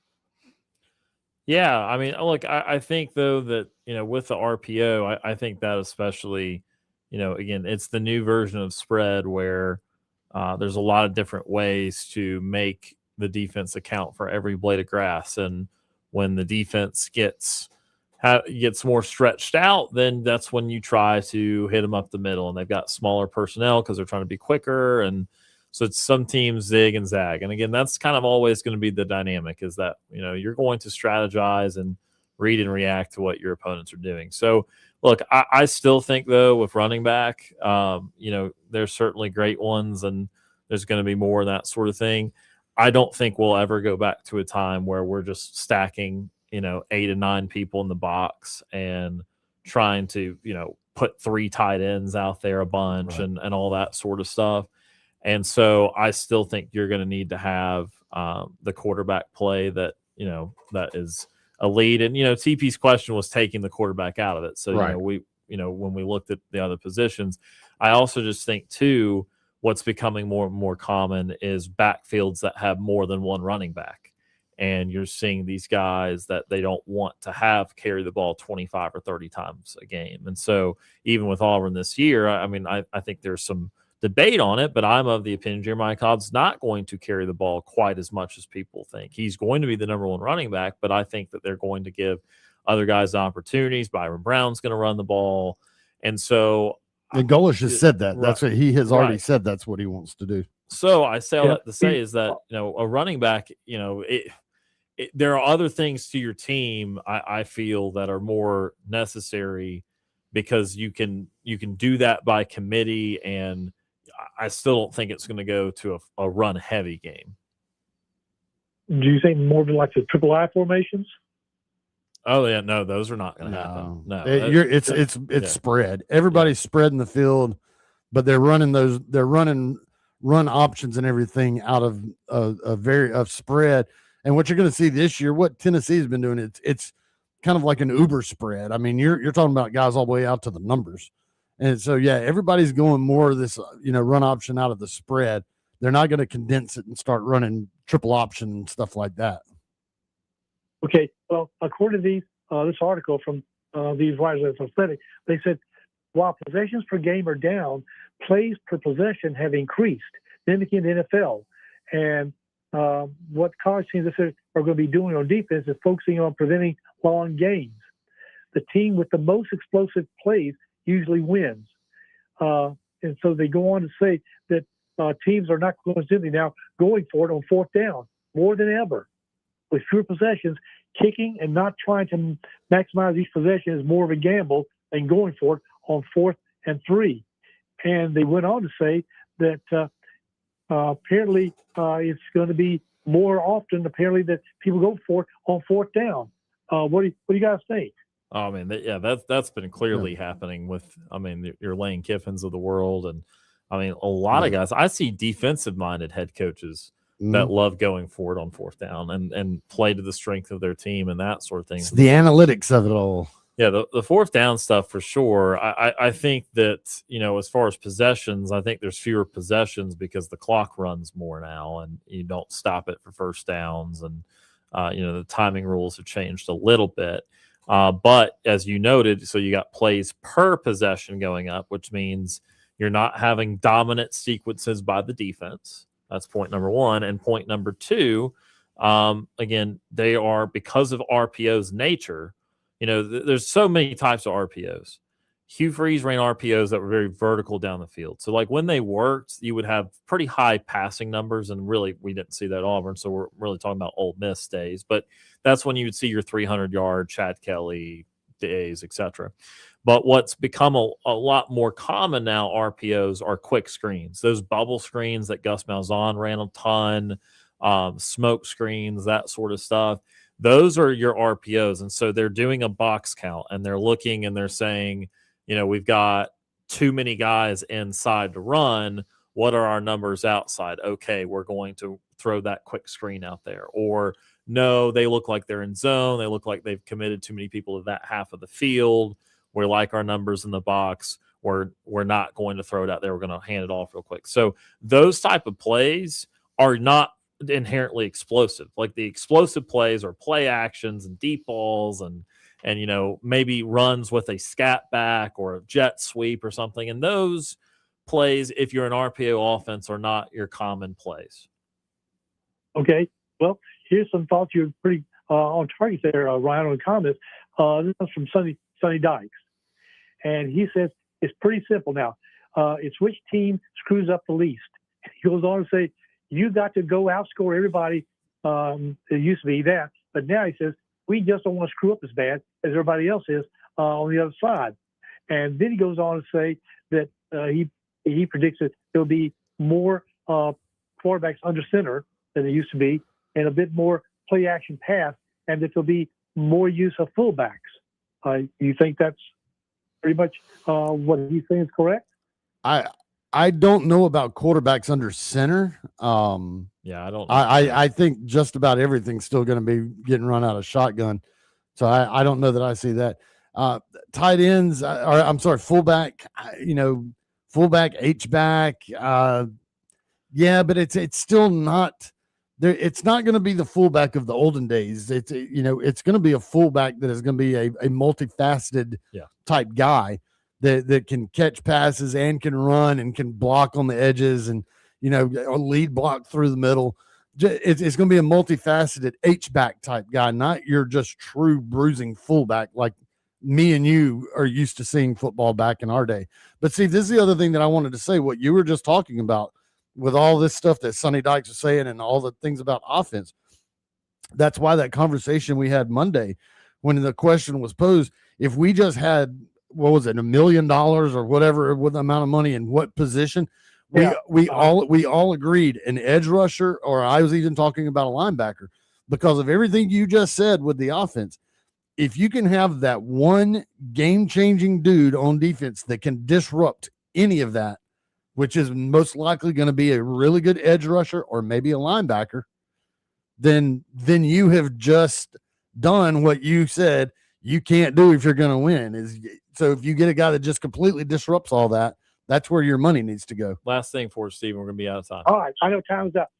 Yeah, I mean, look, I think though that with the RPO, I think that especially, again, it's the new version of spread where there's a lot of different ways to make the defense account for every blade of grass, and when the defense gets more stretched out, then that's when you try to hit them up the middle, and they've got smaller personnel because they're trying to be quicker, and so it's some teams zig and zag. And again, that's kind of always going to be the dynamic, is that, you're going to strategize and read and react to what your opponents are doing. So look, I still think though, with running back, there's certainly great ones, and there's going to be more of that sort of thing. I don't think we'll ever go back to a time where we're just stacking, 8 and 9 people in the box and trying to, put 3 tight ends out there a bunch, right, and all that sort of stuff. And so I still think you're going to need to have the quarterback play that, that is elite. And, TP's question was taking the quarterback out of it. So, right, when we looked at the other positions. I also just think too, what's becoming more and more common is backfields that have more than one running back. And you're seeing these guys that they don't want to have carry the ball 25 or 30 times a game. And so even with Auburn this year, I think there's some debate on it, but I'm of the opinion Jeremiah Cobb's not going to carry the ball quite as much as people think. He's going to be the number one running back, but I think that they're going to give other guys opportunities. Byron Brown's going to run the ball. And so and Golish has said that. Right. That's what he has already Right. said. That's what he wants to do. So I say all that to say is that, a running back, there are other things to your team, I feel, that are more necessary because you can do that by committee, and I still don't think it's going to go to a run heavy game. Do you think more of like the triple I formations? Oh yeah, no, those are not going to happen. No, It's spread. Everybody's spreading the field, but they're running run options and everything out of a spread. And what you're going to see this year, what Tennessee's been doing, it's kind of like an Uber spread. I mean, you're talking about guys all the way out to the numbers. And so, yeah, everybody's going more of this, run option out of the spread. They're not going to condense it and start running triple option and stuff like that. Okay. Well, according to this article from these writers at Athletic, they said, while possessions per game are down, plays per possession have increased, mimicking the NFL. And what college teams are going to be doing on defense is focusing on preventing long gains. The team with the most explosive plays usually wins. And so they go on to say that teams are not constantly now going for it on fourth down more than ever. With fewer possessions, kicking and not trying to maximize each possession is more of a gamble than going for it on 4th and 3. And they went on to say that apparently it's going to be more often apparently that people go for it on fourth down. What do you guys think? Oh man, that's been clearly happening with your Lane Kiffins of the world, and a lot of guys. I see defensive minded head coaches that love going for it on fourth down and play to the strength of their team and that sort of thing. It's the analytics of it all. Yeah, the fourth down stuff for sure. I think that, as far as possessions, I think there's fewer possessions because the clock runs more now and you don't stop it for first downs. And, the timing rules have changed a little bit. But as you noted, so you got plays per possession going up, which means you're not having dominant sequences by the defense. That's point number one. And point number two, again, they are, because of RPO's nature, there's so many types of RPOs. Hugh Freeze ran RPOs that were very vertical down the field. So like when they worked, you would have pretty high passing numbers, and really we didn't see that at Auburn. So we're really talking about Ole Miss days, but that's when you would see your 300-yard Chad Kelly days, etc. But what's become a lot more common now, RPOs, are quick screens. Those bubble screens that Gus Malzahn ran a ton, smoke screens, that sort of stuff. Those are your RPOs. And so they're doing a box count and they're looking and they're saying, we've got too many guys inside to run. What are our numbers outside? Okay, we're going to throw that quick screen out there. Or no, they look like they're in zone. They look like they've committed too many people to that half of the field. We like our numbers in the box. We're not going to throw it out there. We're going to hand it off real quick. So those type of plays are not inherently explosive. Like the explosive plays are play actions and deep balls and maybe runs with a scat back or a jet sweep or something. And those plays, if you're an RPO offense, are not your common plays. Okay. Well, here's some thoughts. You're pretty on target there, Ryan, on comments. This is from Sonny Dykes. And he says, it's pretty simple now. It's which team screws up the least. He goes on to say, you got to go outscore everybody. It used to be that. But now he says, we just don't want to screw up as bad as everybody else is on the other side. And then he goes on to say that he predicts that there'll be more quarterbacks under center than there used to be, and a bit more play action pass, and that there'll be more use of fullbacks. You think that's pretty much what he's saying is correct? I don't know about quarterbacks under center. Yeah, I don't. I think just about everything's still going to be getting run out of shotgun. So I don't know that I see that. Tight ends, fullback, fullback, H-back. Yeah, but it's still not there. It's not going to be the fullback of the olden days. It's going to be a fullback that is going to be a multifaceted type guy that can catch passes and can run and can block on the edges and, a lead block through the middle. It's going to be a multifaceted H-back type guy, not your just true bruising fullback like me and you are used to seeing football back in our day. But see, this is the other thing that I wanted to say, what you were just talking about with all this stuff that Sonny Dykes was saying and all the things about offense. That's why that conversation we had Monday when the question was posed, if we just had, what was it, $1 million or whatever, what amount of money in what position, we all agreed an edge rusher, or I was even talking about a linebacker, because of everything you just said with the offense. If you can have that one game-changing dude on defense that can disrupt any of that, which is most likely going to be a really good edge rusher or maybe a linebacker, then you have just done what you said you can't do if you're going to win. So if you get a guy that just completely disrupts all that, that's where your money needs to go. Last thing for Stephen, we're going to be out of time. All right, I know time's up.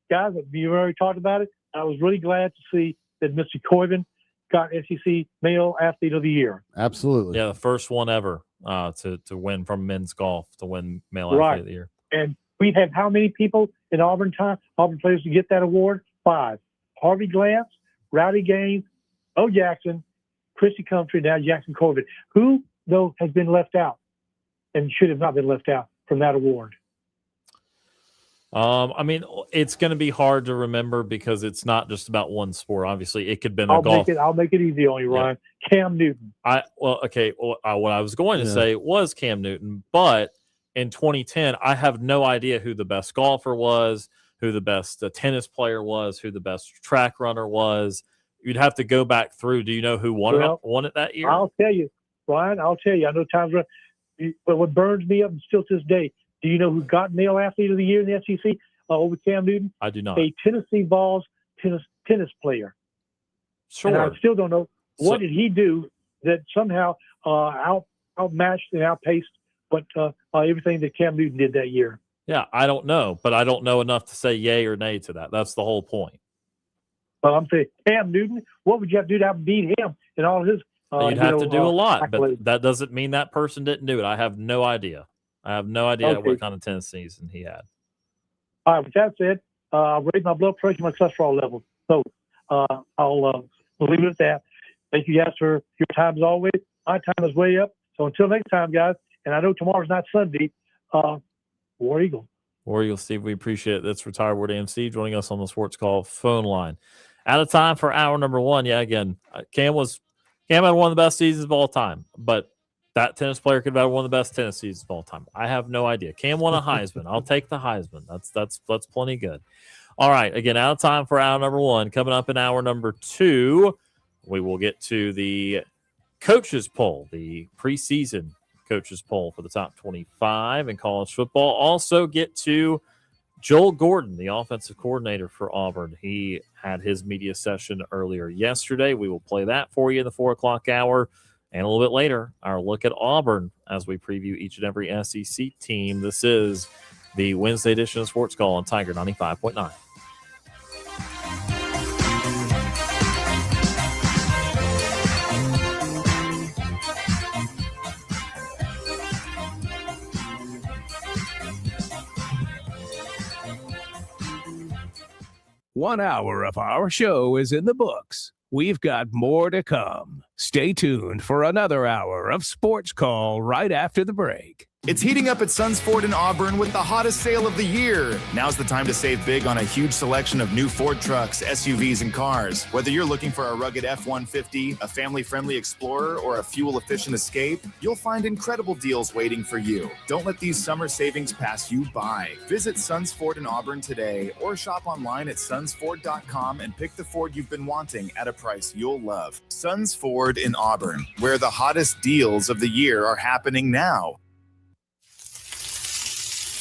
Guys, you've already talked about it. I was really glad to see that Mr. Coyven got SEC Male Athlete of the Year. Absolutely. Yeah, the first one ever to win from men's golf, to win Male Athlete of the Year. And we have how many people in Auburn players to get that award? 5. Harvey Glance, Rowdy Gaines, Bo Jackson, Christy Comfrey, now Jackson Corbett. Who, though, has been left out and should have not been left out from that award? I mean, it's going to be hard to remember because it's not just about one sport. Obviously, it could have been a golf. I'll make it easy on you, Ryan. Yeah. Cam Newton. What I was going to say was Cam Newton, but in 2010, I have no idea who the best golfer was, who the best tennis player was, who the best track runner was. You'd have to go back through. Do you know who won it that year? I'll tell you, Ryan. I know times run, but what burns me up still to this day. Do you know who got Male Athlete of the Year in the SEC over Cam Newton? I do not. A Tennessee Vols tennis player. Sure. And I still don't know what did he do that somehow outmatched and outpaced everything that Cam Newton did that year. Yeah, I don't know, but I don't know enough to say yay or nay to that. That's the whole point. Well, I'm saying Cam Newton, what would you have to do to beat him in all his? You'd have to do a lot, accolades. but that doesn't mean that person didn't do it. I have no idea. What kind of tennis season he had. All right, with that said, I've raised my blood pressure, my cholesterol level. So I'll leave it at that. Thank you guys for your time as always. My time is way up. So until next time, guys, and I know tomorrow's not Sunday, War Eagle. War Eagle, Steve, we appreciate it. That's retired Ward AMC joining us on the Sports Call phone line. Out of time for hour number 1. Yeah, again, Cam had one of the best seasons of all time, but that tennis player could have had one of the best tennis seasons of all time. I have no idea. Cam won a Heisman. I'll take the Heisman. That's plenty good. All right. Again, out of time for hour number 1. Coming up in hour number 2, we will get to the coaches poll, the preseason coaches poll for the top 25 in college football. Also get to Joel Gordon, the offensive coordinator for Auburn. He had his media session earlier yesterday. We will play that for you in the 4 o'clock hour. And a little bit later, our look at Auburn as we preview each and every SEC team. This is the Wednesday edition of Sports Call on Tiger 95.9. One hour of our show is in the books. We've got more to come. Stay tuned for another hour of Sports Call right after the break. It's heating up at Suns Ford in Auburn with the hottest sale of the year. Now's the time to save big on a huge selection of new Ford trucks, SUVs, and cars. Whether you're looking for a rugged F-150, a family-friendly Explorer, or a fuel-efficient Escape, you'll find incredible deals waiting for you. Don't let these summer savings pass you by. Visit Suns Ford in Auburn today or shop online at sunsford.com and pick the Ford you've been wanting at a price you'll love. Suns Ford in Auburn, where the hottest deals of the year are happening now.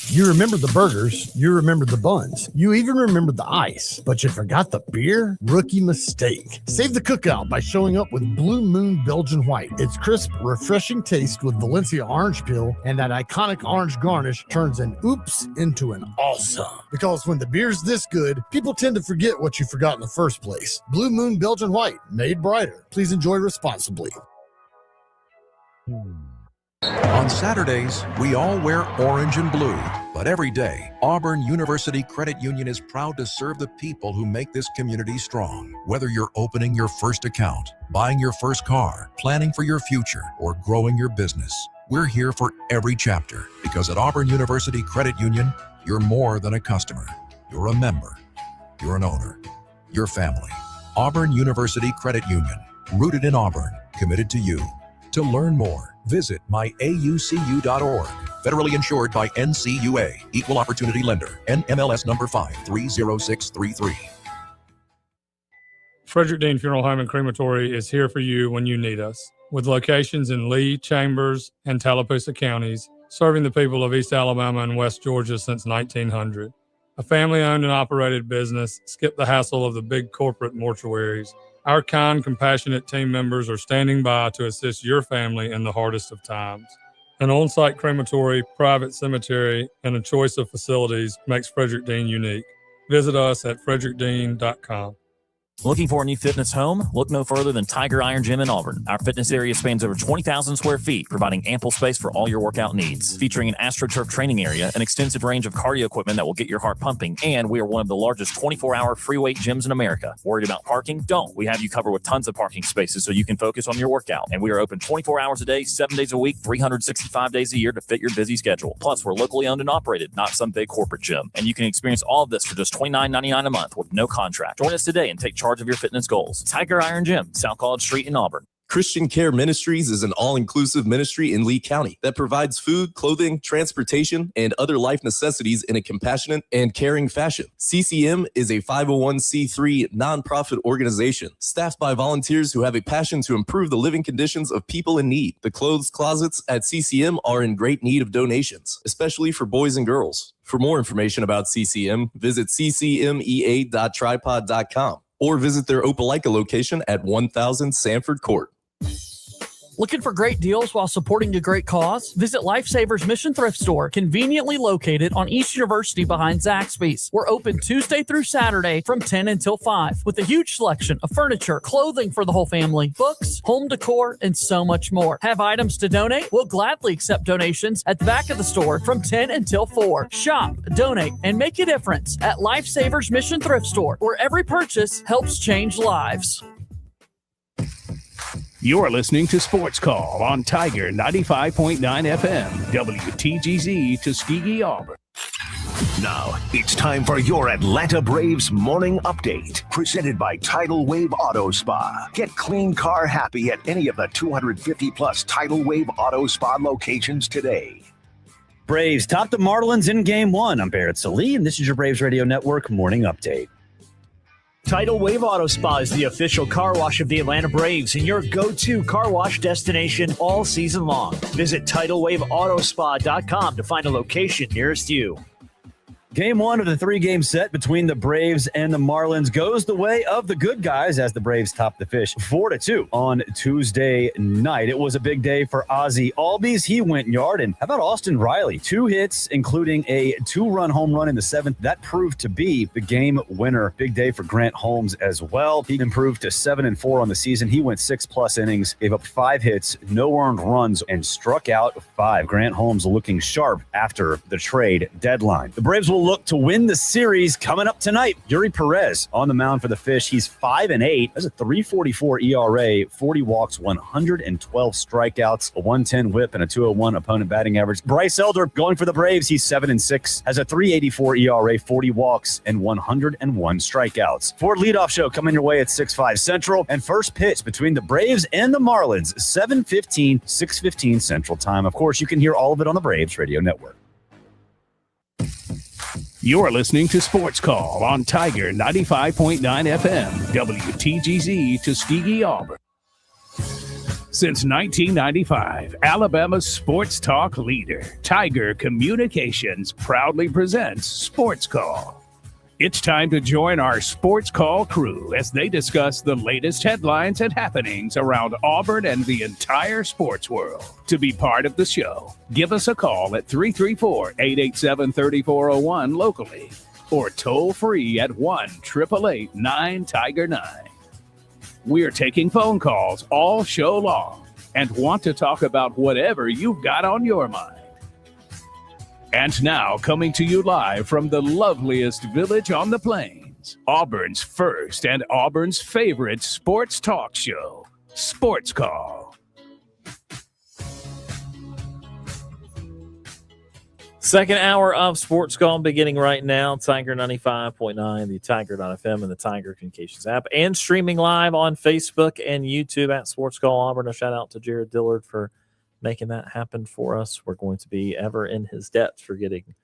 You remember the burgers, you remember the buns, you even remember the ice, but you forgot the beer? Rookie mistake. Save the cookout by showing up with Blue Moon Belgian White. Its crisp, refreshing taste with Valencia orange peel and that iconic orange garnish turns an oops into an awesome. Because when the beer's this good, people tend to forget what you forgot in the first place. Blue Moon Belgian White, made brighter. Please enjoy responsibly. On Saturdays, we all wear orange and blue, but every day, Auburn University Credit Union is proud to serve the people who make this community strong. Whether you're opening your first account, buying your first car, planning for your future, or growing your business, we're here for every chapter because at Auburn University Credit Union, you're more than a customer. You're a member. You're an owner. Your family. Auburn University Credit Union, rooted in Auburn, committed to you. To learn more, visit myaucu.org. Federally insured by NCUA. Equal Opportunity Lender. NMLS number 530633. Frederick Dean Funeral Home and Crematory is here for you when you need us. With locations in Lee, Chambers, and Tallapoosa counties, serving the people of East Alabama and West Georgia since 1900. A family-owned and operated business, skip the hassle of the big corporate mortuaries. Our kind, compassionate team members are standing by to assist your family in the hardest of times. An on-site crematory, private cemetery, and a choice of facilities makes Frederick Dean unique. Visit us at frederickdean.com. Looking for a new fitness home? Look no further than Tiger Iron Gym in Auburn. Our fitness area spans over 20,000 square feet, providing ample space for all your workout needs. Featuring an AstroTurf training area, an extensive range of cardio equipment that will get your heart pumping, and we are one of the largest 24-hour free weight gyms in America. Worried about parking? Don't. We have you covered with tons of parking spaces so you can focus on your workout. And we are open 24 hours a day, 7 days a week, 365 days a year to fit your busy schedule. Plus, we're locally owned and operated, not some big corporate gym. And you can experience all of this for just $29.99 a month with no contract. Join us today and take charge of your fitness goals. Tiger Iron Gym, South College Street in Auburn. Christian Care Ministries is an all-inclusive ministry in Lee County that provides food, clothing, transportation, and other life necessities in a compassionate and caring fashion. CCM is a 501c3 nonprofit organization staffed by volunteers who have a passion to improve the living conditions of people in need. The clothes closets at CCM are in great need of donations, especially for boys and girls. For more information about CCM, visit ccmea.tripod.com or visit their Opelika location at 1000 Sanford Court. Looking for great deals while supporting a great cause? Visit Lifesavers Mission Thrift Store, conveniently located on East University behind Zaxby's. We're open Tuesday through Saturday from 10 until 5 with a huge selection of furniture, clothing for the whole family, books, home decor, and so much more. Have items to donate? We'll gladly accept donations at the back of the store from 10 until 4. Shop, donate, and make a difference at Lifesavers Mission Thrift Store, where every purchase helps change lives. You're listening to Sports Call on Tiger 95.9 FM, WTGZ Tuskegee, Auburn. Now, it's time for your Atlanta Braves morning update, presented by Tidal Wave Auto Spa. Get clean car happy at any of the 250-plus Tidal Wave Auto Spa locations today. Braves topped the Marlins in Game 1. I'm Barrett Salee, and this is your Braves Radio Network morning update. Tidal Wave Auto Spa is the official car wash of the Atlanta Braves and your go-to car wash destination all season long. Visit TidalWaveAutoSpa.com to find a location nearest you. Game 1 of the 3-game set between the Braves and the Marlins goes the way of the good guys as the Braves top the fish 4-2 on Tuesday night. It was a big day for Ozzie Albies. He went yard. And how about Austin Riley? 2 hits, including a 2-run home run in the 7th. That proved to be the game winner. Big day for Grant Holmes as well. He improved to 7-4 on the season. He went 6+ innings, gave up 5 hits, no earned runs, and struck out 5. Grant Holmes looking sharp after the trade deadline. The Braves will look to win the series coming up tonight. Yuri Perez on the mound for the Fish. He's 5-8. That's a 3.44 ERA, 40 walks, 112 strikeouts, a 110 whip, and a 201 opponent batting average. Bryce Elder going for the Braves. He's 7-6, has a 3.84 ERA, 40 walks, and 101 strikeouts. Ford leadoff show coming your way at 6:05 Central, and first pitch between the Braves and the Marlins, 7:15, 6:15 Central Time. Of course, you can hear all of it on the Braves Radio Network. You're listening to Sports Call on Tiger 95.9 FM, WTGZ Tuskegee, Auburn. Since 1995, Alabama's sports talk leader, Tiger Communications, proudly presents SportsCall. It's time to join our SportsCall crew as they discuss the latest headlines and happenings around Auburn and the entire sports world. To be part of the show, give us a call at 334-887-3401 locally or toll free at 1-888-9-TIGER-9. We're taking phone calls all show long and want to talk about whatever you've got on your mind. And now, coming to you live from the loveliest village on the plains, Auburn's first and Auburn's favorite sports talk show, SportsCall. Second hour of Sports Call beginning right now. Tiger 95.9, the Tiger.fm, and the Tiger Communications app, and streaming live on Facebook and YouTube at Sports Call Auburn. A shout out to Jared Dillard for making that happen for us. We're going to be ever in his debt for getting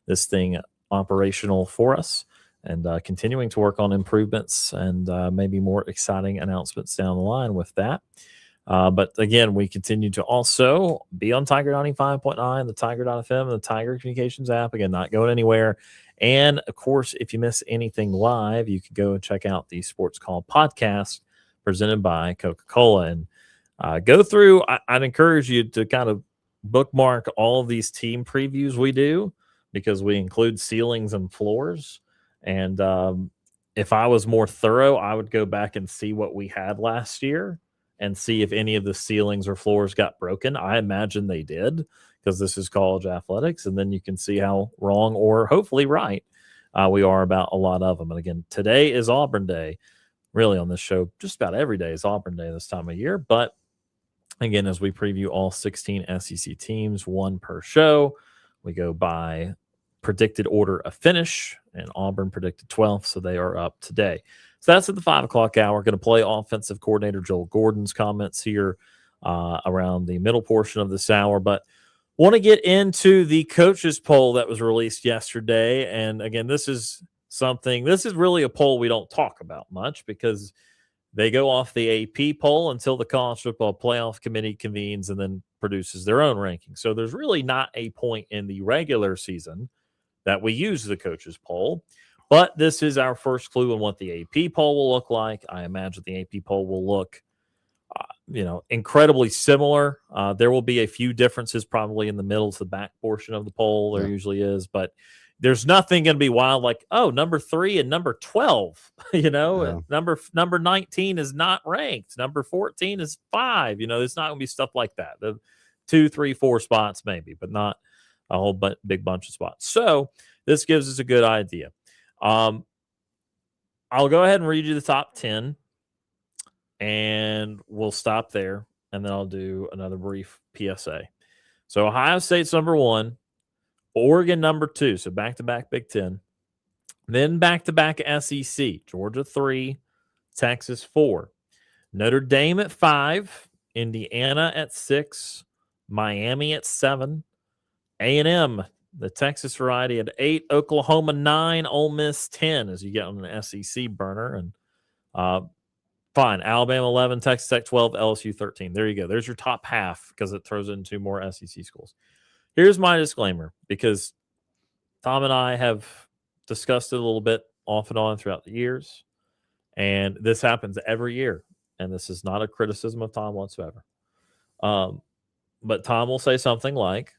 this thing operational for us and continuing to work on improvements and maybe more exciting announcements down the line with that. But again, we continue to also be on Tiger 95.9, the Tiger.fm, and the Tiger Communications app. Again, not going anywhere. And of course, if you miss anything live, you can go and check out the Sports Call podcast presented by Coca-Cola and go through. I'd encourage you to kind of bookmark all of these team previews we do because we include ceilings and floors. And if I was more thorough, I would go back and see what we had last year and see if any of the ceilings or floors got broken. I imagine they did because this is college athletics. And then you can see how wrong or hopefully right we are about a lot of them. And again, today is Auburn Day. Really on this show, just about every day is Auburn Day this time of year. But again, as we preview all 16 SEC teams, one per show, we go by predicted order of finish, and Auburn predicted 12th, so they are up today. So that's at the 5 o'clock hour. Going to play offensive coordinator Joel Gordon's comments here around the middle portion of this hour. But want to get into the coaches poll that was released yesterday. And again, this is really a poll we don't talk about much because they go off the AP poll until the College Football Playoff Committee convenes and then produces their own ranking. So there's really not a point in the regular season that we use the coaches poll. But this is our first clue on what the AP poll will look like. I imagine the AP poll will look, incredibly similar. There will be a few differences probably in the middle to the back portion of the poll. There usually is, but there's nothing going to be wild like, oh, number 3 and number 12, number 19 is not ranked. Number 14 is 5. It's not going to be stuff like that. The 2, 3, 4 spots maybe, but not a whole big bunch of spots. So this gives us a good idea. I'll go ahead and read you the top 10 and we'll stop there. And then I'll do another brief PSA. So Ohio State's number 1, Oregon number 2. So back-to-back Big Ten, then back-to-back SEC, Georgia 3, Texas 4, Notre Dame at 5, Indiana at 6, Miami at 7, A&M, the Texas variety at 8, Oklahoma 9, Ole Miss 10 as you get on an SEC burner. And fine, Alabama 11, Texas Tech 12, LSU 13. There you go. There's your top half because it throws in 2 more SEC schools. Here's my disclaimer because Tom and I have discussed it a little bit off and on throughout the years. And this happens every year. And this is not a criticism of Tom whatsoever. But Tom will say something like,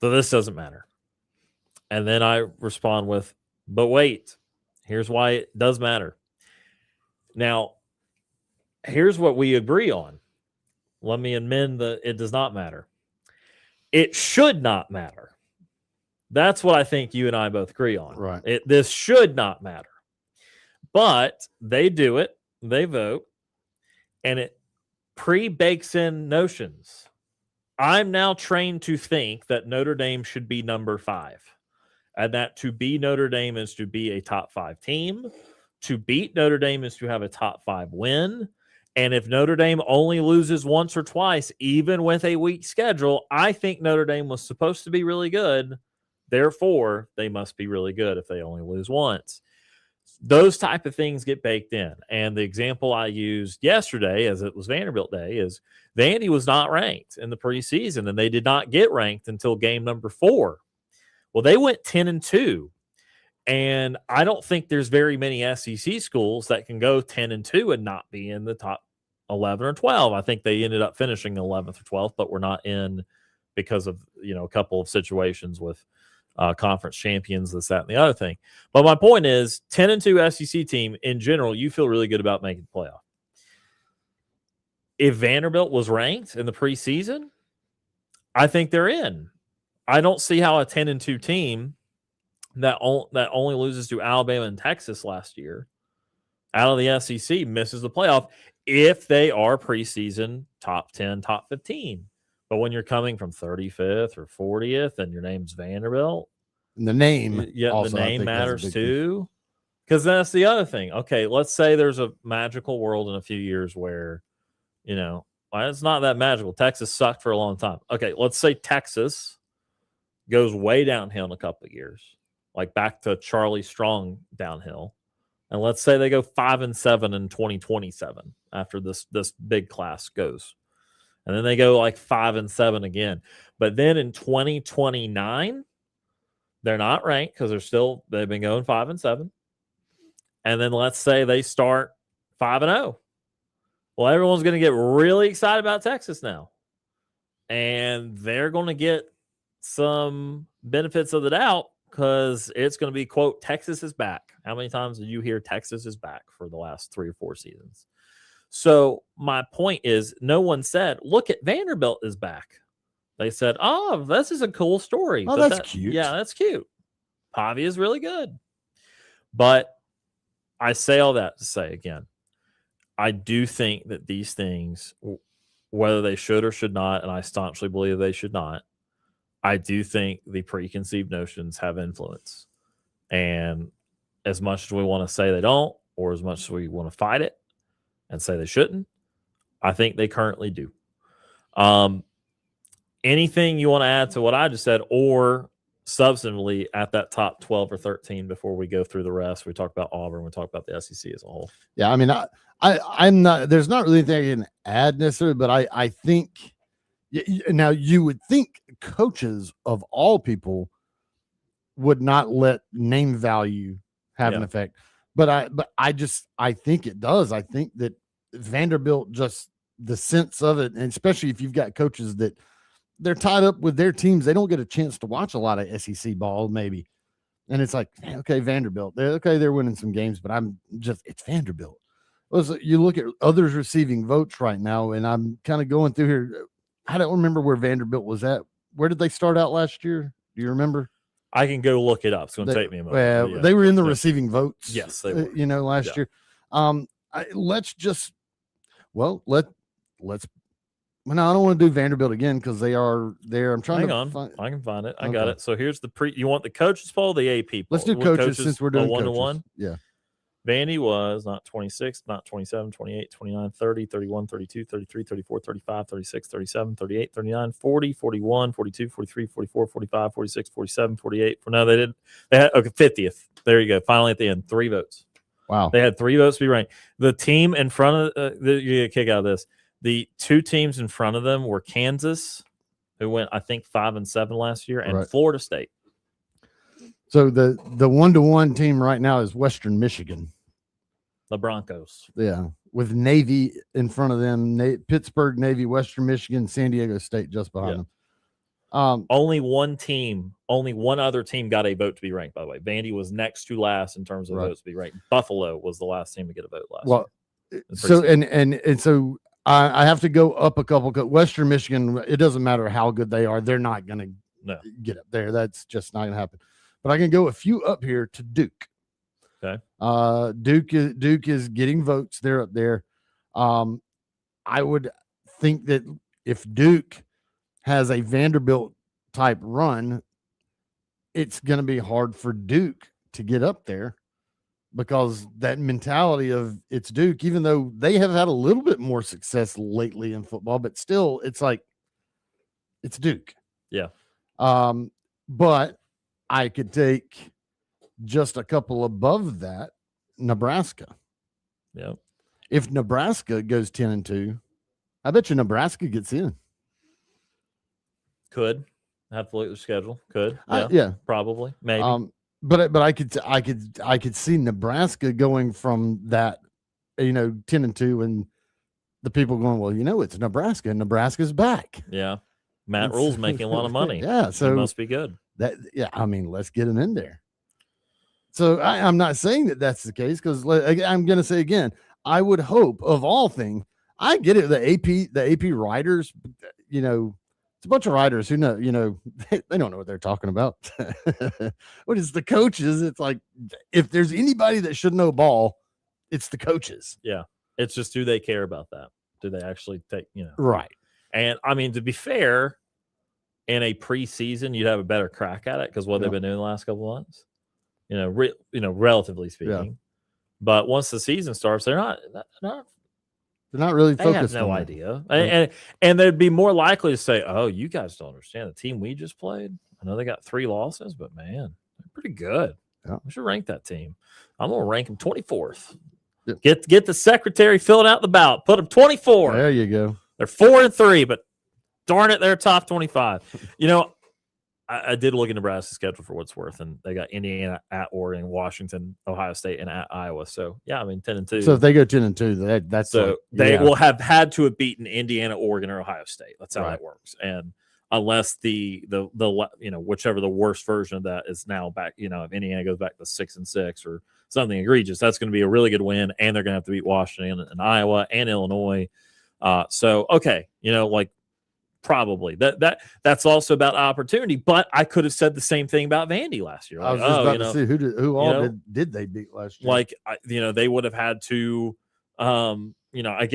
so this doesn't matter. And then I respond with, but wait, here's why it does matter. Now, here's what we agree on. Let me amend it does not matter. It should not matter. That's what I think you and I both agree on. Right. This should not matter. But they do it. They vote. And it pre-bakes in notions. I'm now trained to think that Notre Dame should be number 5. And that to be Notre Dame is to be a top 5 team. To beat Notre Dame is to have a top 5 win. And if Notre Dame only loses once or twice, even with a weak schedule, I think Notre Dame was supposed to be really good. Therefore, they must be really good if they only lose once. Those type of things get baked in. And the example I used yesterday, as it was Vanderbilt Day, is Vandy was not ranked in the preseason, and they did not get ranked until game number 4. Well, they went 10-2, and I don't think there's very many SEC schools that can go 10-2 and not be in the top 11 or 12. I think they ended up finishing 11th or 12th, but we're not in because of a couple of situations with conference champions, this, that, and the other thing. But my point is, 10-2 SEC team in general, you feel really good about making the playoff. If Vanderbilt was ranked in the preseason, I think they're in. I don't see how a 10-2 team that only loses to Alabama and Texas last year out of the SEC misses the playoff if they are preseason top 10, top 15. But when you're coming from 35th or 40th and your name's Vanderbilt, the name, the name matters too. Because that's the other thing. Okay, let's say there's a magical world in a few years where, it's not that magical. Texas sucked for a long time. Okay, let's say Texas goes way downhill in a couple of years, like back to Charlie Strong downhill. And let's say they go 5-7 in 2027 after this big class goes. And then they go like 5-7 again. But then in 2029, they're not ranked because they've been going 5-7. And then let's say they start 5-0. Well, everyone's going to get really excited about Texas now. And they're going to get some benefits of the doubt because it's going to be, quote, Texas is back. How many times did you hear Texas is back for the last 3 or 4 seasons? So my point is, no one said, look at Vanderbilt is back. They said, oh, this is a cool story. Oh, that's cute. Yeah, that's cute. Pavia is really good. But I say all that to say, again, I do think that these things, whether they should or should not, and I staunchly believe they should not, I do think the preconceived notions have influence. And as much as we want to say they don't, or as much as we want to fight it and say they shouldn't, I think they currently do. Anything you want to add to what I just said, or substantively at that top 12 or 13 before we go through the rest? We talk about Auburn, we talk about the SEC as a whole. Yeah, I mean, I'm not, there's not really anything I can add necessarily, but I think, now you would think coaches of all people would not let name value have an effect, but I think it does. I think that Vanderbilt, just the sense of it, and especially if you've got coaches that they're tied up with their teams, they don't get a chance to watch a lot of SEC ball, maybe. And it's like, okay, Vanderbilt, they're winning some games, but it's Vanderbilt. You look at others receiving votes right now, and I'm kind of going through here. I don't remember where Vanderbilt was at. Where did they start out last year? Do you remember? I can go look it up. It's going to take me a moment. Well, they were in the receiving votes. Yes, they were. Last year. Well, no, I don't want to do Vanderbilt again because they are there. I'm trying I can find it. I got it. So here's you want the coaches poll, the AP poll? Let's do coaches since we're doing 1-to-1. Yeah. Vandy was not 26, not 27, 28, 29, 30, 31, 32, 33, 34, 35, 36, 37, 38, 39, 40, 41, 42, 43, 44, 45, 46, 47, 48. No, they didn't. They had 50th. There you go. Finally at the end, 3 votes. Wow. They had 3 votes to be ranked. The team in front of you get a kick out of this. The 2 teams in front of them were Kansas, who went, I think, 5-7 last year, and Florida State. So the 1-to-1 team right now is Western Michigan. The Broncos. Yeah. With Navy in front of them, Pittsburgh, Navy, Western Michigan, San Diego State just behind them. Only one other team got a vote to be ranked, by the way. Vandy was next to last in terms of votes to be ranked. Buffalo was the last team to get a vote last year. So and so I have to go up a couple. Western Michigan, it doesn't matter how good they are. They're not going to get up there. That's just not going to happen. But I can go a few up here to Duke. Okay. Duke is getting votes. They're up there. I would think that if Duke has a Vanderbilt type run, it's going to be hard for Duke to get up there because that mentality of it's Duke, even though they have had a little bit more success lately in football, but still it's like it's Duke. Yeah. But I could take just a couple above that Nebraska. Yep. If Nebraska goes 10-2, I bet you Nebraska gets in. Could have to look at the schedule. Could. Yeah. Probably. Maybe. But I could see Nebraska going from that, 10-2, and the people going, well, it's Nebraska, and Nebraska's back. Yeah. Matt Rule's making a lot of money. Yeah, so he must be good. Let's get him in there. So I'm not saying that that's the case, because I'm going to say again, I would hope, of all things, I get it. The AP writers, it's a bunch of writers who know, they don't know what they're talking about. What is the coaches? It's like, if there's anybody that should know ball, it's the coaches. Yeah. It's just, do they care about that? Do they actually take, Right. And I mean, to be fair, in a preseason, you'd have a better crack at it because what they've been doing the last couple of months, relatively speaking. Yeah. But once the season starts, they're not really they focused. Have no on idea, it. and they'd be more likely to say, "Oh, you guys don't understand the team we just played. I know they got 3 losses, but man, they're pretty good. Yeah. We should rank that team. I'm gonna rank them 24th. Yeah. Get the secretary filling out the ballot. Put them 24. There you go. They're 4-3, but darn it, they're top 25. I did look at Nebraska's schedule for what it's worth, and they got Indiana at Oregon, Washington, Ohio State, and at Iowa. So yeah, I mean 10-2. So if they go 10-2, that's so they will have had to have beaten Indiana, Oregon, or Ohio State. That's how that works. And unless the whichever the worst version of that is now back, if Indiana goes back to 6-6 or something egregious, that's going to be a really good win, and they're going to have to beat Washington and Iowa and Illinois. So okay, probably that's also about opportunity, but I could have said the same thing about Vandy last year. I was just about to see who all did they beat last year. Like, they would have had to, again,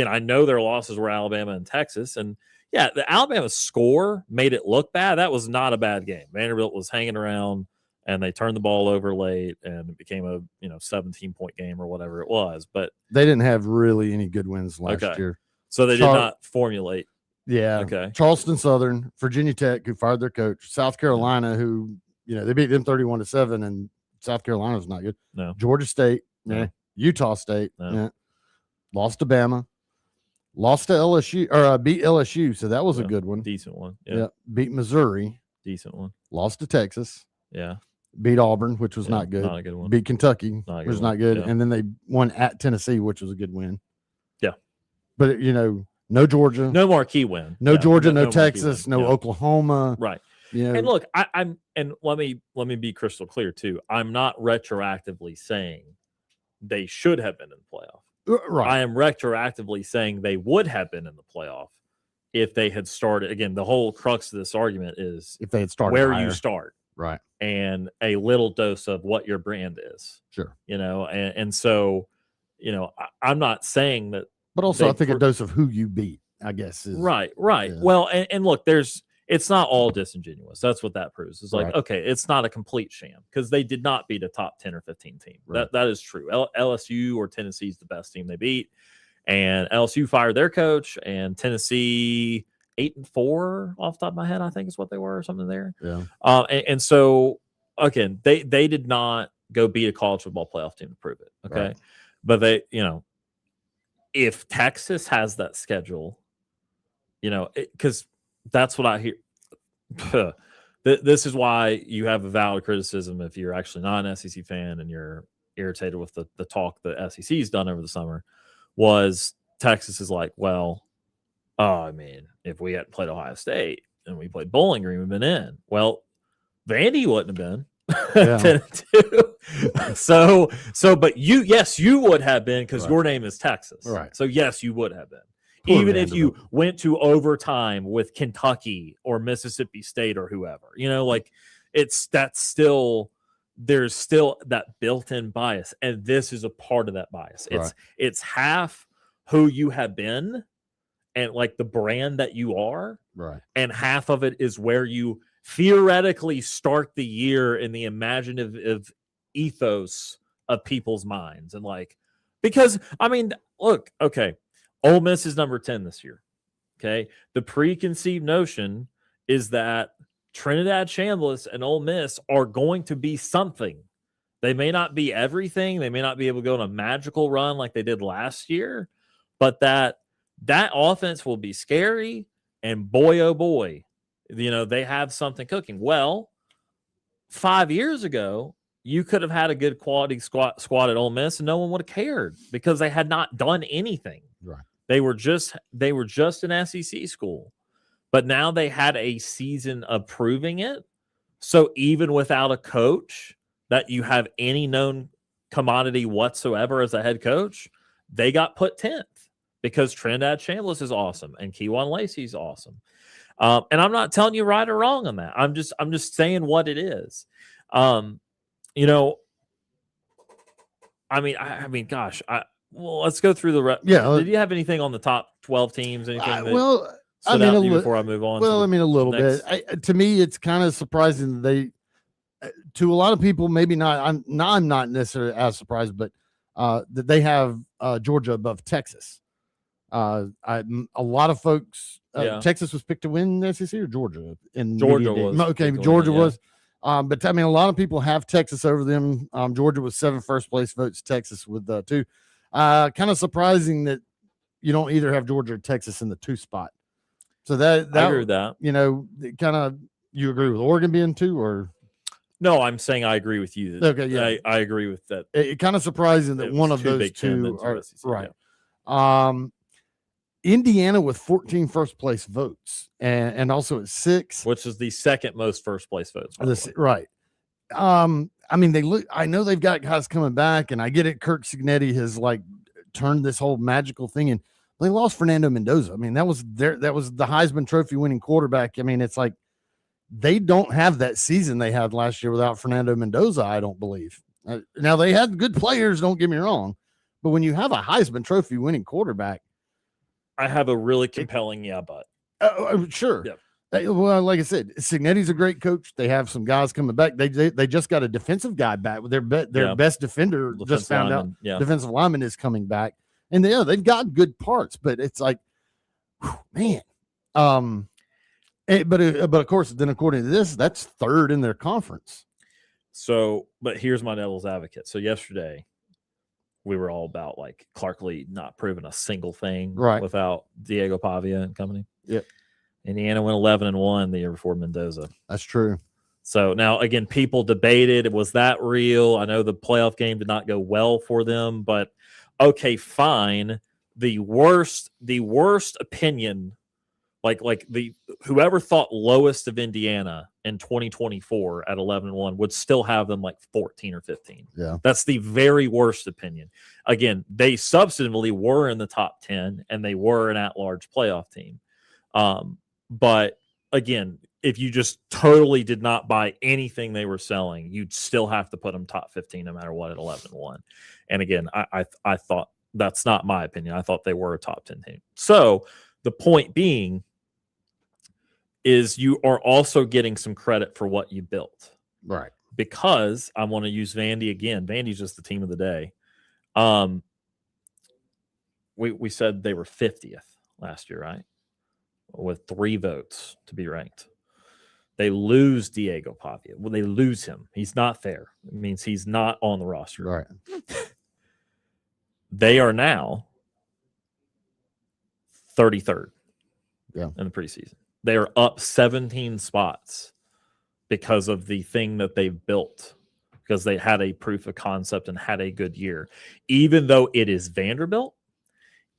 I know their losses were Alabama and Texas, and yeah, the Alabama score made it look bad. That was not a bad game. Vanderbilt was hanging around, and they turned the ball over late, and it became a 17-point game or whatever it was. But they didn't have really any good wins last year, so they did not formulate. Yeah. Okay. Charleston Southern, Virginia Tech, who fired their coach, South Carolina, who, they beat them 31-7, and South Carolina's not good. No. Georgia State, Utah State, lost to Bama, lost to LSU, or beat LSU, so that was a good one. Decent one. Yeah. Beat Missouri. Decent one. Lost to Texas. Yeah. Beat Auburn, which was not good. Not a good one. Beat Kentucky, which was not good. Yeah. And then they won at Tennessee, which was a good win. Yeah. But, no Georgia, no marquee win. No Georgia, no Texas, no Oklahoma. Right. Yeah. And look, let me be crystal clear too. I'm not retroactively saying they should have been in the playoff. Right. I am retroactively saying they would have been in the playoff if they had started. Again, the whole crux of this argument is if they had started where higher. you start. Right. And a little dose of what your brand is. Sure. And so, I'm not saying that. But also, I think a dose of who you beat, I guess. Is, right. Yeah. Well, and look, it's not all disingenuous. That's what that proves. It's like, okay, it's not a complete sham because they did not beat a top 10 or 15 team. Right. That is true. LSU or Tennessee is the best team they beat. And LSU fired their coach, and Tennessee 8-4 off the top of my head, I think is what they were, or something there. Yeah. And so, again, they did not go beat a college football playoff team to prove it. Okay. Right. But they, if Texas has that schedule, because that's what I hear. This is why you have a valid criticism if you're actually not an SEC fan and you're irritated with the talk the SEC's done over the summer, was Texas is like, well, if we hadn't played Ohio State and we played Bowling Green, we've been in. Well, Vandy wouldn't have been. Yeah. But you would have been because your name is Texas. Right. So yes, you would have been. Poor Even if you Vanderbilt. went to overtime with Kentucky or Mississippi State or whoever, there's still that built-in bias. And this is a part of that bias. It's half who you have been and like the brand that you are. Right. And half of it is where you theoretically start the year in the imaginative ethos of people's minds. And because look, okay, Ole Miss is number 10 this year. Okay. The preconceived notion is that Trinidad Chambliss and Ole Miss are going to be something They may not be everything. They may not be able to go on a magical run like they did last year, but that offense will be scary. And boy, oh boy, they have something cooking. Well, 5 years ago, you could have had a good quality squad at Ole Miss, and no one would have cared because they had not done anything. Right. They were just an SEC school, but now they had a season of proving it. So even without a coach that you have any known commodity whatsoever as a head coach, they got put 10th because Trinidad Chambliss is awesome and Kewan Lacey is awesome. And I'm not telling you right or wrong on that. I'm just saying what it is. Gosh, let's go through the did you have anything on the top 12 teams? Anything before I move on? Well, a little bit. To me, it's kind of surprising to a lot of people, maybe not. I'm not necessarily as surprised, but that they have Georgia above Texas. A lot of folks. Texas was picked to win the SEC or Georgia Georgia was. Okay, Georgia was. But a lot of people have Texas over them. Georgia with 7 first place votes, Texas with 2. Kind of surprising that you don't either have Georgia or Texas in the 2 spot. So that I agree with that. Kind of you agree with Oregon being 2 or no? I'm saying I agree with you. Okay, yeah, I agree with that. It kind of surprising that one of those 2 are right. Yeah. Indiana with 14 first place votes and also at 6, which is the second most first place votes. Right. They look. I know they've got guys coming back, and I get it. Kirk Cignetti has turned this whole magical thing, and they lost Fernando Mendoza. That was the Heisman Trophy winning quarterback. It's like they don't have that season they had last year without Fernando Mendoza. I don't believe. Now they had good players. Don't get me wrong, but when you have a Heisman Trophy winning quarterback. I have a really compelling but. Sure. Yeah. Well, like I said, Cignetti's a great coach. They have some guys coming back. They just got a defensive guy back. Their best defender just found out. Defensive lineman is coming back, and they've got good parts. But it's like, man. But of course, then according to this, that's 3rd in their conference. So, but here's my devil's advocate. So yesterday, we were all about Clark Lee not proving a single thing without Diego Pavia and company. Yep. Indiana went 11-1 the year before Mendoza. That's true. So now again, people debated, was that real? I know the playoff game did not go well for them, but okay, fine. The worst opinion, whoever thought lowest of Indiana in 2024 at 11-1 would still have them 14 or 15. Yeah. That's the very worst opinion. Again, they substantively were in the top 10 and they were an at-large playoff team. But again, if you just totally did not buy anything they were selling, you'd still have to put them top 15 no matter what at 11-1. And again, I thought that's not my opinion. I thought they were a top 10 team. So the point being is you are also getting some credit for what you built. Right. Because I want to use Vandy again. Vandy's just the team of the day. We said they were 50th last year, right? With 3 votes to be ranked. They lose Diego Pavia. Well, they lose him. He's not there. It means he's not on the roster. Right. They are now 33rd in the preseason. They are up 17 spots because of the thing that they've built, because they had a proof of concept and had a good year. Even though it is Vanderbilt,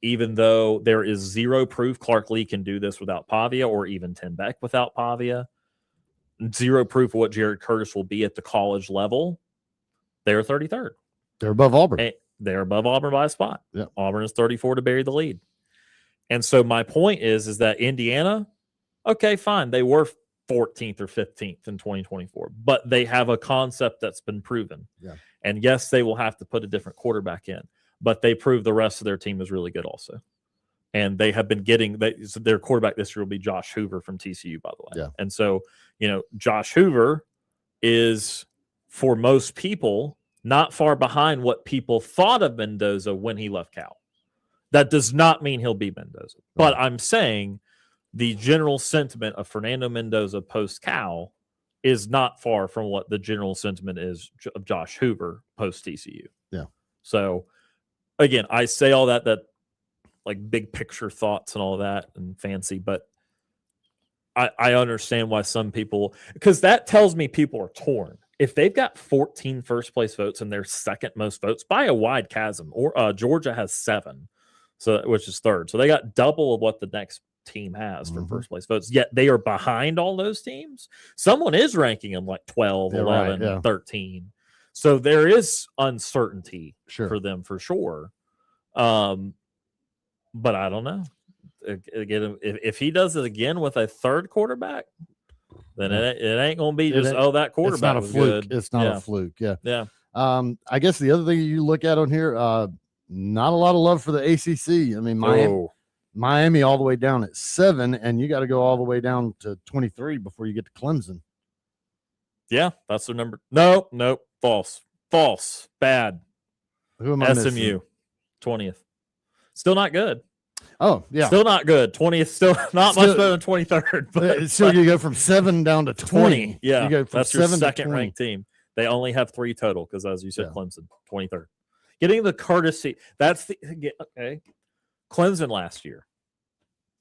even though there is zero proof Clark Lee can do this without Pavia or even Tim Beck without Pavia, zero proof of what Jared Curtis will be at the college level, they're 33rd. They're above Auburn. They're above Auburn by a spot. Yeah. Auburn is 34 to bury the lead. And so my point is that Indiana, okay, fine. They were 14th or 15th in 2024, but they have a concept that's been proven. Yeah. And yes, they will have to put a different quarterback in, but they proved the rest of their team is really good also. And they have been getting their quarterback this year will be Josh Hoover from TCU, by the way. Yeah. And so, Josh Hoover is, for most people, not far behind what people thought of Mendoza when he left Cal. That does not mean he'll be Mendoza. But I'm saying the general sentiment of Fernando Mendoza post-Cal is not far from what the general sentiment is of Josh Hoover post TCU. Yeah. So again, I say all that like big picture thoughts and all that and fancy, but I understand why some people, because that tells me people are torn. If they've got 14 first place votes and their second most votes by a wide chasm, or Georgia has 7, so which is third. So they got double of what the next team has for first place votes, yet they are behind all those teams. Someone is ranking them like 12, 11, 13. So there is uncertainty for them for sure. But I don't know. Again, if he does it again with a third quarterback, then it ain't going to be just, that quarterback it's not a was fluke. good. It's not a fluke. Yeah. Yeah. I guess the other thing you look at on here, not a lot of love for the ACC. I mean, Miami all the way down at 7, and you got to go all the way down to 23 before you get to Clemson. Yeah, that's their number. Nope. False. Bad. Who am I SMU, missing? 20th. Still not good. Oh, yeah. Still not good. 20th, still not much better than 23rd. But so you go from 7 down to 20. Yeah, you go from that's your 7 to second 20. ranked team. They only have 3 total because, as you said, Clemson, 23rd. Getting the courtesy. That's the okay. Clemson last year.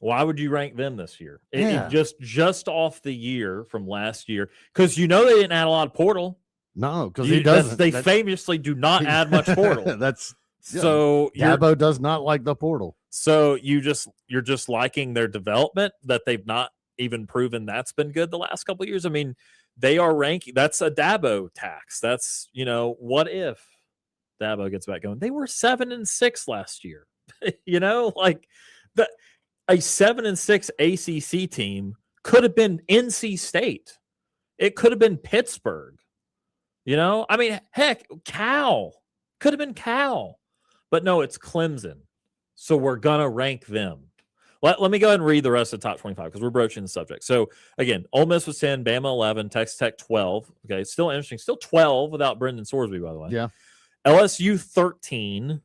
Why would you rank them this year? It just off the year from last year, because they didn't add a lot of portal. No, because he doesn't. They famously do not add much portal. So Dabo does not like the portal. So you're just liking their development that they've not even proven that's been good the last couple of years. I mean, they are ranking. That's a Dabo tax. That's what if Dabo gets back going? They were 7-6 last year. A 7-6 ACC team could have been NC State. It could have been Pittsburgh. I mean, heck, Cal could have been Cal, but no, it's Clemson. So we're going to rank them. Let me go ahead and read the rest of the top 25 because we're broaching the subject. So, again, Ole Miss was 10, Bama 11, Texas Tech 12. Okay, still interesting. Still 12 without Brendan Sorsby, by the way. Yeah. LSU 13,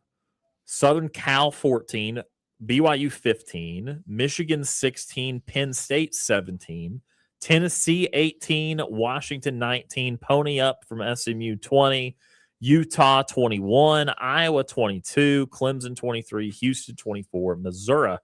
Southern Cal 14, BYU 15, Michigan 16, Penn State 17, Tennessee 18, Washington 19, pony up from SMU 20, Utah 21, Iowa 22, Clemson 23, Houston 24, Missouri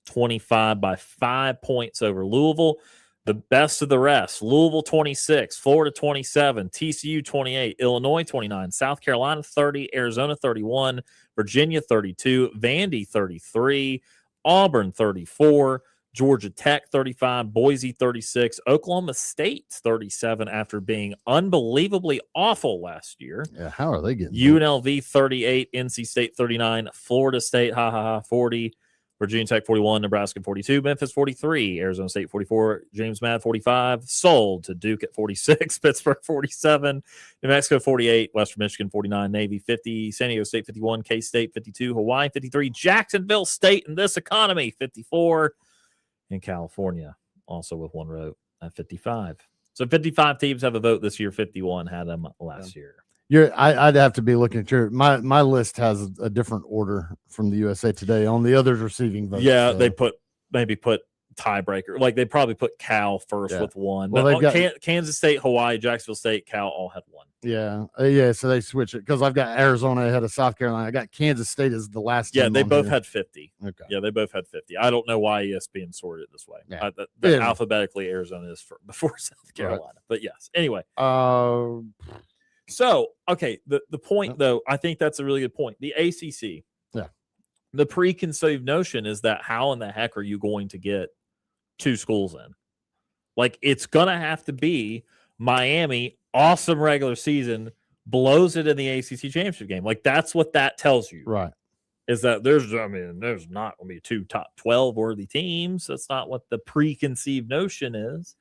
25 by 5 points over Louisville. The best of the rest: Louisville 26, Florida 27, TCU 28, Illinois 29, South Carolina 30, Arizona 31, Virginia 32, Vandy 33, Auburn 34, Georgia Tech 35, Boise 36, Oklahoma State 37 after being unbelievably awful last year. Yeah, how are they getting UNLV 38, NC State 39, Florida State 40, Virginia Tech 41, Nebraska 42, Memphis 43, Arizona State 44, James Madison 45, sold to Duke at 46, Pittsburgh 47, New Mexico 48, Western Michigan 49, Navy 50, San Diego State 51, K-State 52, Hawaii 53, Jacksonville State in this economy 54, and California also with one vote at 55. So 55 teams have a vote this year, 51 had them last year. I'd have to be looking at my list has a different order from the USA Today on the others receiving votes. Yeah, so. they maybe put tiebreaker. Like they probably put Cal first with one. Well, but Kansas State, Hawaii, Jacksonville State, Cal all had one. Yeah. So they switch it because I've got Arizona ahead of South Carolina. I got Kansas State as the last. Yeah, team they on both here. had 50. Okay. Yeah, they both had 50. I don't know why ESPN sorted it this way. Yeah. Alphabetically, Arizona is before South Carolina. Right. But yes. Anyway. So, okay, the point, though, I think that's a really good point. The ACC, the preconceived notion is that how in the heck are you going to get 2 schools in? Like, it's going to have to be Miami, awesome regular season, blows it in the ACC championship game. Like, that's what that tells you. Right. Is that there's not going to be 2 top 12 worthy teams. That's not what the preconceived notion is.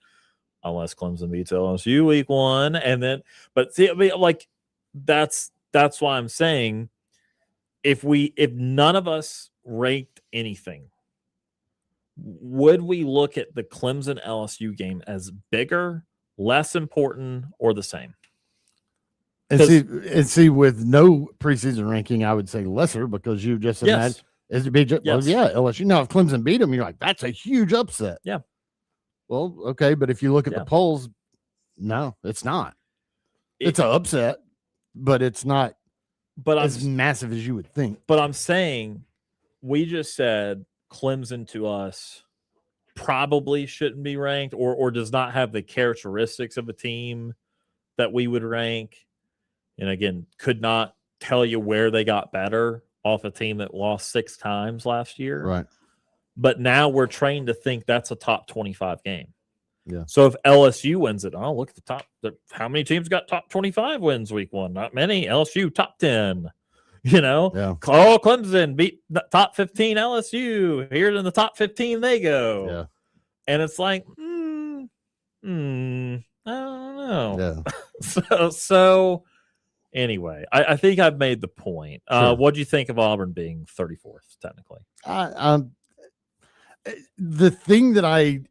Unless Clemson beats LSU week 1, and then, but see, I mean, like that's why I'm saying if none of us ranked anything, would we look at the Clemson LSU game as bigger, less important, or the same? And see, with no preseason ranking, I would say lesser because you just imagine it'd be just LSU. Now, if Clemson beat them, you're like, that's a huge upset. Yeah. Well, okay, but if you look at the polls, No, it's not. It's an upset, but it's not as massive as you would think. But I'm saying we just said Clemson to us probably shouldn't be ranked or does not have the characteristics of a team that we would rank. And again, could not tell you where they got better off a team that lost 6 times last year. Right. But now we're trained to think that's a top 25 game. Yeah. So if LSU wins it, oh, look at the top. How many teams got top 25 wins week 1? Not many. LSU top 10. Yeah. Oh, Clemson beat the top 15 LSU. Here in the top 15 they go. Yeah. And it's like, I don't know. Yeah. So anyway, I think I've made the point. Sure. What do you think of Auburn being 34th technically? The thing that I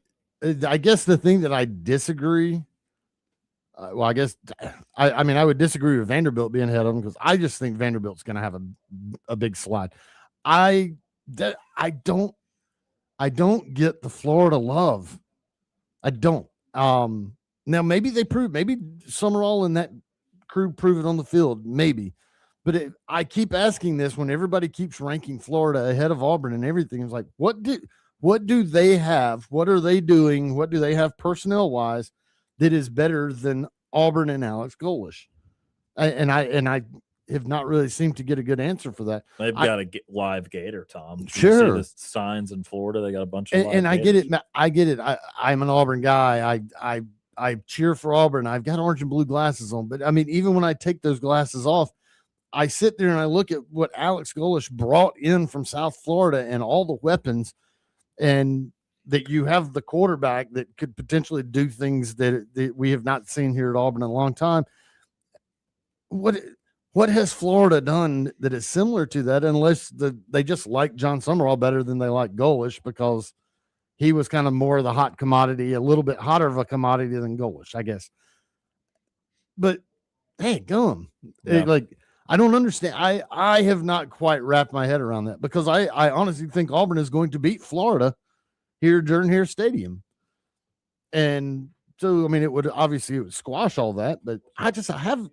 guess the thing that I disagree. Well, I guess I mean I would disagree with Vanderbilt being ahead of them because I just think Vanderbilt's going to have a big slide. I don't get the Florida love. I don't. Now maybe maybe Summerall and that crew prove it on the field, maybe. But I keep asking this when everybody keeps ranking Florida ahead of Auburn and everything. It's like, what do they have? What are they doing? What do they have personnel wise that is better than Auburn and Alex Golesh? And I have not really seemed to get a good answer for that. They've got a live gator, Tom. Sure. You see the signs in Florida. They got a bunch of and I get it. I get it. I'm an Auburn guy. I cheer for Auburn. I've got orange and blue glasses on. But I mean, even when I take those glasses off, I sit there and I look at what Alex Golesh brought in from South Florida and all the weapons, and that you have the quarterback that could potentially do things that we have not seen here at Auburn in a long time. What has Florida done that is similar to that, unless they just like John Summerall better than they like Golesh because he was kind of more of the hot commodity, a little bit hotter of a commodity than Golesh, I guess. But hey, gum. Yeah. I don't understand. I have not quite wrapped my head around that because I honestly think Auburn is going to beat Florida here at Jordan-Hare Stadium. And so, I mean, it would squash all that, but I have,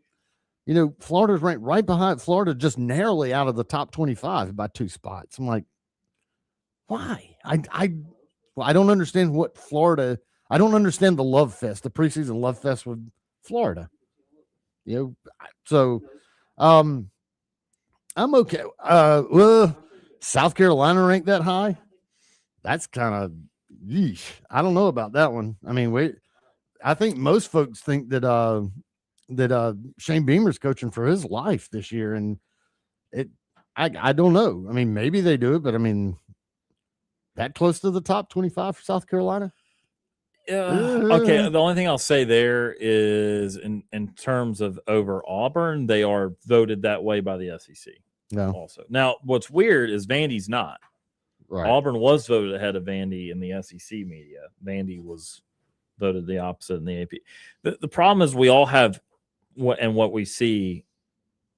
Florida's ranked right behind Florida, just narrowly out of the top 25 by 2 spots. I'm like, why? I don't understand what Florida, I don't understand the love fest, the preseason love fest with Florida. So I'm okay. Well, South Carolina ranked that high. That's kind of yeesh. I don't know about that one. I mean, I think most folks think that Shane Beamer's coaching for his life this year, and I don't know. I mean, maybe they do it, but I mean, that close to the top 25 for South Carolina. Okay. The only thing I'll say there is in terms of over Auburn, they are voted that way by the SEC. No. Also, now what's weird is Vandy's not. Right. Auburn was voted ahead of Vandy in the SEC media. Vandy was voted the opposite in the AP. The problem is we all have what we see,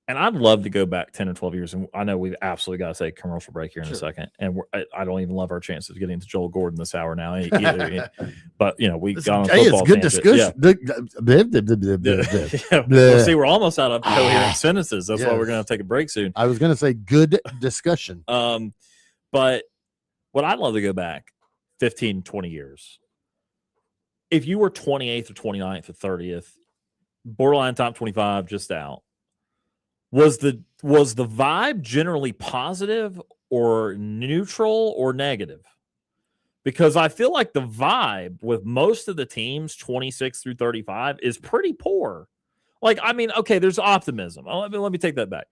and I'd love to go back 10 or 12 years, and I know we've absolutely got to say commercial break here in a second, and I don't even love our chances of getting to Joel Gordon this hour now either. But, we got on football. It's good discussion. Well, see, we're almost out of coherent sentences. That's why we're going to take a break soon. I was going to say good discussion. But what I'd love to go back 15, 20 years. If you were 28th or 29th or 30th, borderline top 25, just out, was the vibe generally positive or neutral or negative? Because I feel like the vibe with most of the teams 26 through 35 is pretty poor. Okay, there's optimism. Let me take that back.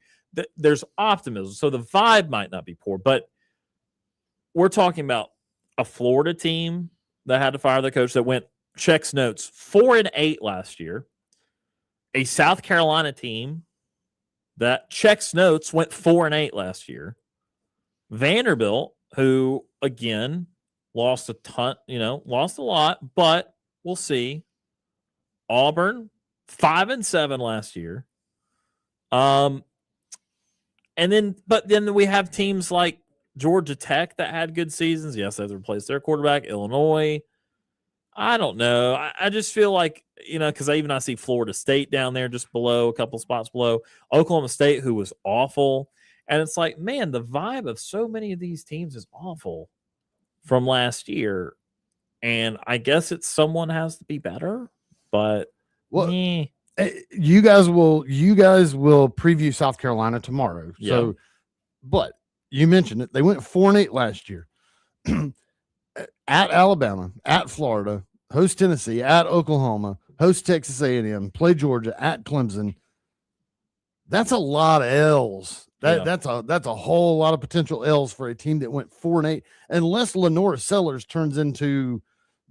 There's optimism. So the vibe might not be poor, but we're talking about a Florida team that had to fire the coach that went checks notes 4-8 last year. A South Carolina team that checks notes went 4-8 last year. Vanderbilt, who again lost a ton, lost a lot, but we'll see. Auburn, 5-7 last year. But then we have teams like Georgia Tech that had good seasons. Yes, they've replaced their quarterback. Illinois. I don't know. I just feel like, because I see Florida State down there just below, a couple spots below. Oklahoma State, who was awful. And it's like, man, the vibe of so many of these teams is awful from last year. And I guess someone has to be better. But, you guys will preview South Carolina tomorrow. Yeah. So, but you mentioned it. They went 4-8 last year. At Alabama, at Florida, host Tennessee, at Oklahoma, host Texas A&M, play Georgia, at Clemson. That's a lot of L's. That's a whole lot of potential L's for a team that went 4-8. Unless Lenore Sellers turns into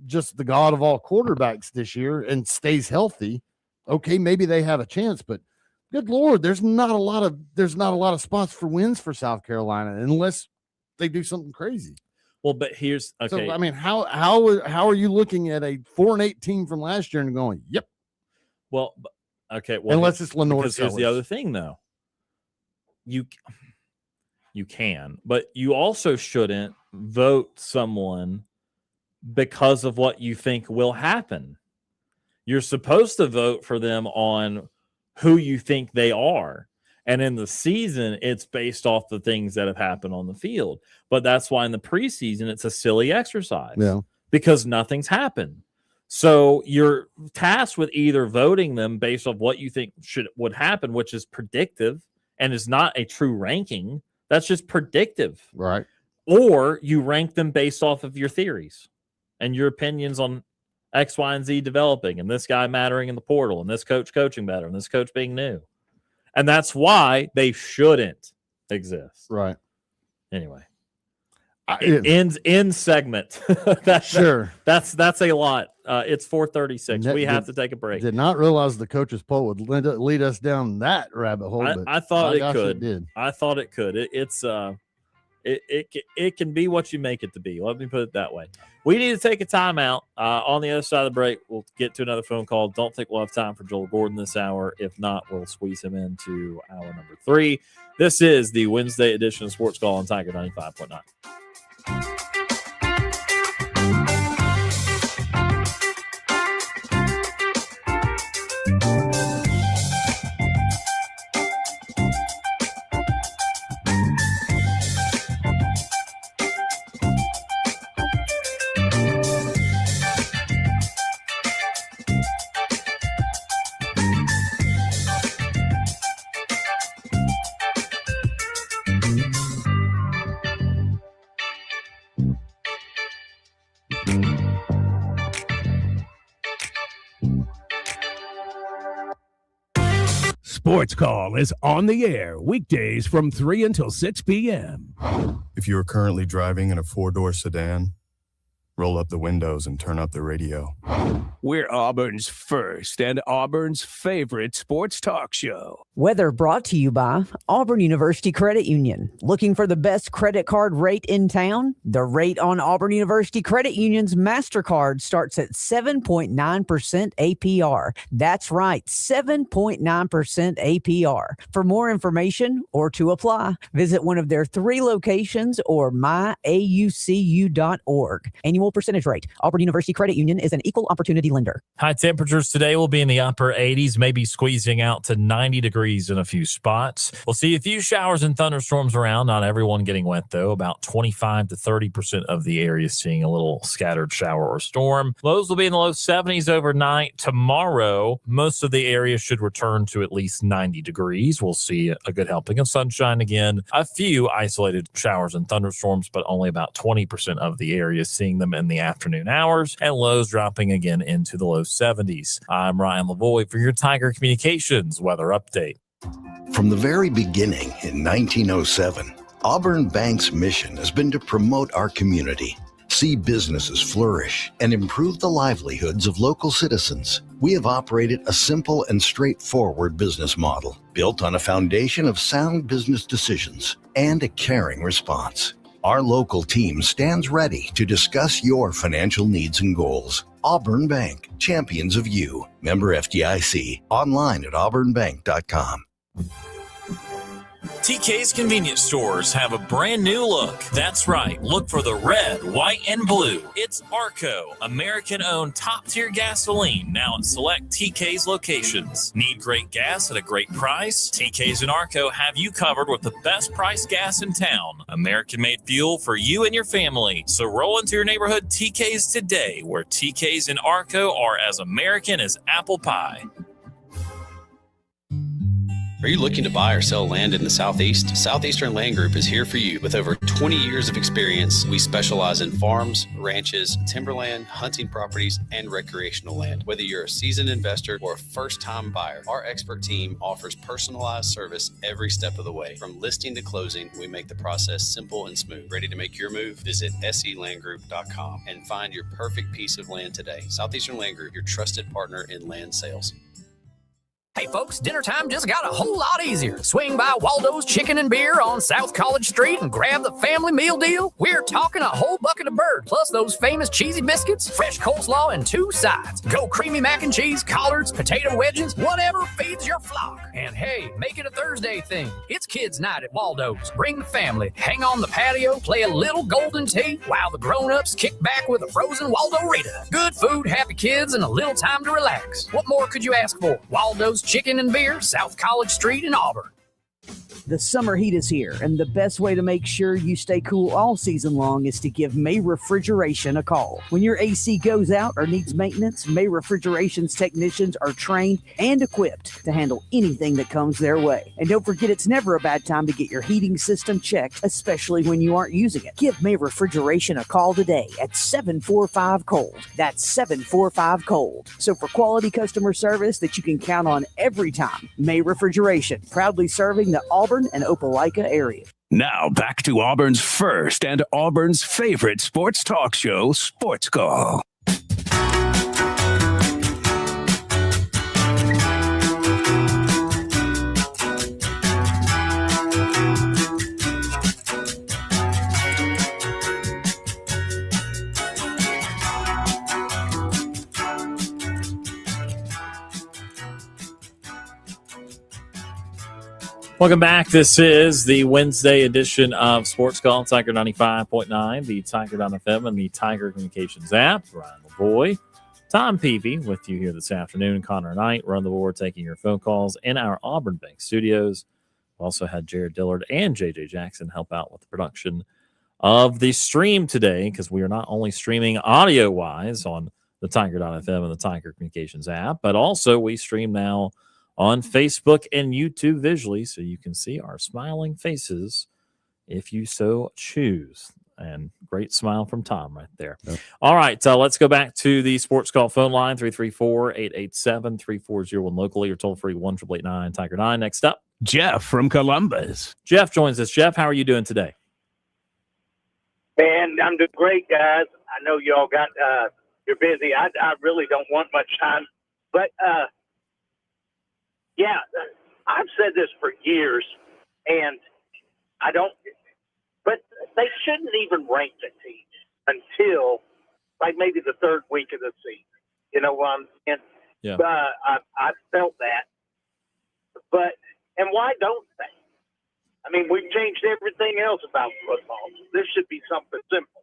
just the god of all quarterbacks this year and stays healthy, okay, maybe they have a chance. But good Lord, there's not a lot of spots for wins for South Carolina unless they do something crazy. Well, but here's okay. So, I mean, how are you looking at a 4-8 team from last year and going, yep? Well, okay. Well, unless it's Lenore because Sellers. Here's the other thing, though. You can, but you also shouldn't vote someone because of what you think will happen. You're supposed to vote for them on who you think they are. And in the season, it's based off the things that have happened on the field. But that's why in the preseason, it's a silly exercise. Yeah. Because nothing's happened. So you're tasked with either voting them based on what you think would happen, which is predictive and is not a true ranking. That's just predictive. Right. Or you rank them based off of your theories and your opinions on X, Y, and Z developing, and this guy mattering in the portal, and this coach coaching better, and this coach being new. And that's why they shouldn't exist. Right. Anyway. End segment. That's a lot. It's 4:36. We have to take a break. Did not realize the coach's poll would lead us down that rabbit hole. I thought it could. It did. I thought it could. It can be what you make it to be. Let me put it that way. We need to take a timeout. On the other side of the break, we'll get to another phone call. Don't think we'll have time for Joel Gordon this hour. If not, we'll squeeze him into hour number 3. This is the Wednesday edition of Sports Call on Tiger 95.9. Sports Call is on the air weekdays from 3 until 6 p.m. If you are currently driving in a 4-door sedan, roll up the windows and turn up the radio. We're Auburn's first and Auburn's favorite sports talk show. Weather brought to you by Auburn University Credit Union. Looking for the best credit card rate in town? The rate on Auburn University Credit Union's MasterCard starts at 7.9% APR. That's right, 7.9% APR. For more information or to apply, visit one of their 3 locations or myaucu.org. Annual percentage rate. Auburn University Credit Union is an equal opportunity lender. High temperatures today will be in the upper 80s, maybe squeezing out to 90 degrees in a few spots. We'll see a few showers and thunderstorms around. Not everyone getting wet, though. About 25 to 30% of the area seeing a little scattered shower or storm. Lows will be in the low 70s overnight. Tomorrow, most of the area should return to at least 90 degrees. We'll see a good helping of sunshine again. A few isolated showers and thunderstorms, but only about 20% of the area seeing them in the afternoon hours, and lows dropping again into the low 70s. I'm Ryan Lavoie for your Tiger Communications weather update. From the very beginning in 1907, Auburn Bank's mission has been to promote our community, see businesses flourish, and improve the livelihoods of local citizens. We have operated a simple and straightforward business model built on a foundation of sound business decisions and a caring response. Our local team stands ready to discuss your financial needs and goals. Auburn Bank, champions of you. Member FDIC. Online at auburnbank.com. TK's convenience stores have a brand new look. That's right. Look for the red, white, and blue. It's Arco, American-owned top-tier gasoline, now at select TK's locations. Need great gas at a great price? TK's and Arco have you covered with the best price gas in town. American-made fuel for you and your family. So roll into your neighborhood TK's today, where TK's and Arco are as American as apple pie. Are you looking to buy or sell land in the Southeast? Southeastern Land Group is here for you. With over 20 years of experience, we specialize in farms, ranches, timberland, hunting properties, and recreational land. Whether you're a seasoned investor or a first-time buyer, our expert team offers personalized service every step of the way. From listing to closing, we make the process simple and smooth. Ready to make your move? Visit selandgroup.com and find your perfect piece of land today. Southeastern Land Group, your trusted partner in land sales. Hey folks, dinner time just got a whole lot easier. Swing by Waldo's Chicken and Beer on South College Street and grab the family meal deal. We're talking a whole bucket of bird, plus those famous cheesy biscuits, fresh coleslaw, and 2 sides. Go creamy mac and cheese, collards, potato wedges, whatever feeds your flock. And hey, make it a Thursday thing. It's kids' night at Waldo's. Bring the family, hang on the patio, play a little golden tea, while the grown-ups kick back with a frozen Waldo Rita. Good food, happy kids, and a little time to relax. What more could you ask for? Waldo's Chicken and Beer, South College Street in Auburn. The summer heat is here, and the best way to make sure you stay cool all season long is to give May Refrigeration a call. When your AC goes out or needs maintenance, May Refrigeration's technicians are trained and equipped to handle anything that comes their way. And don't forget, it's never a bad time to get your heating system checked, especially when you aren't using it. Give May Refrigeration a call today at 745-COLD. That's 745-COLD. So for quality customer service that you can count on every time, May Refrigeration, proudly serving the Auburn and Opelika area. Now back to Auburn's first and Auburn's favorite sports talk show, Sports Call. Welcome back. This is the Wednesday edition of Sports Call, Tiger 95.9, the Tiger.fm, and the Tiger Communications app. Ryan LaVoy, Tom Peavy with you here this afternoon. Connor Knight, run the board, taking your phone calls in our Auburn Bank studios. We also had Jared Dillard and JJ Jackson help out with the production of the stream today, because we are not only streaming audio-wise on the Tiger.fm and the Tiger Communications app, but also we stream now on Facebook and YouTube visually, so you can see our smiling faces if you so choose. And great smile from Tom right there. Yep. All right, let's go back to the Sports Call phone line, 334-887-3401 locally, or toll-free 1-888-9-TIGER-9. Next up, Jeff from Columbus. Jeff joins us. Jeff, how are you doing today? Man, I'm doing great, guys. I know you all got you're busy. I really don't want much time, but yeah, I've said this for years, and I don't, but they shouldn't even rank the teams until like maybe the third week of the season. You know what I'm saying? Yeah. I felt that, but, and why don't they? I mean, we've changed everything else about football. This should be something simple.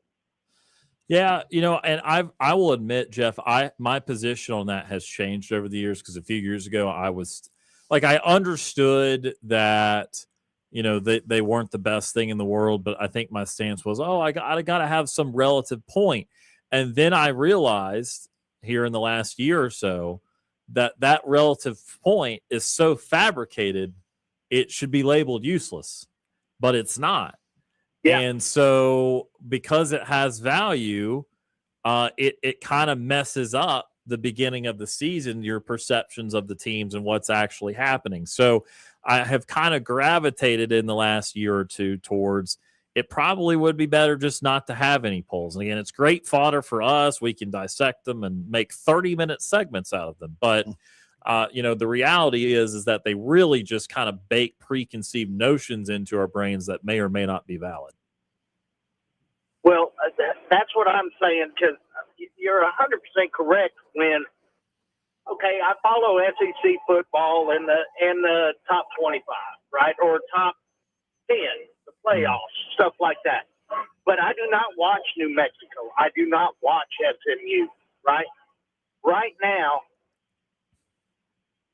Yeah, and I will admit, Jeff, my position on that has changed over the years, because a few years ago I was like, I understood that, they weren't the best thing in the world, but I think my stance was, I got to have some relative point. And then I realized here in the last year or so that relative point is so fabricated, it should be labeled useless, but it's not. Yeah. And so because it has value, it kind of messes up the beginning of the season, your perceptions of the teams and what's actually happening. So I have kind of gravitated in the last year or two towards it probably would be better just not to have any polls. And again, it's great fodder for us. We can dissect them and make 30-minute segments out of them. But, the reality is that they really just kind of bake preconceived notions into our brains that may or may not be valid. Well, that's what I'm saying, because you're 100% correct when, okay, I follow SEC football in the top 25, right, or top 10, the playoffs, stuff like that. But I do not watch New Mexico. I do not watch SMU, right? Right now,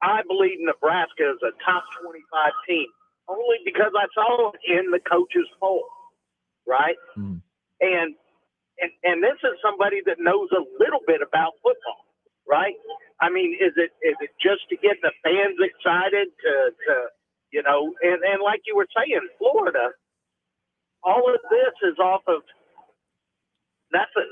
I believe Nebraska is a top 25 team, only because I saw it in the coaches' poll, right? Mm. And this is somebody that knows a little bit about football, right? I mean, is it just to get the fans excited to you know, and like you were saying, Florida, all of this is off of nothing,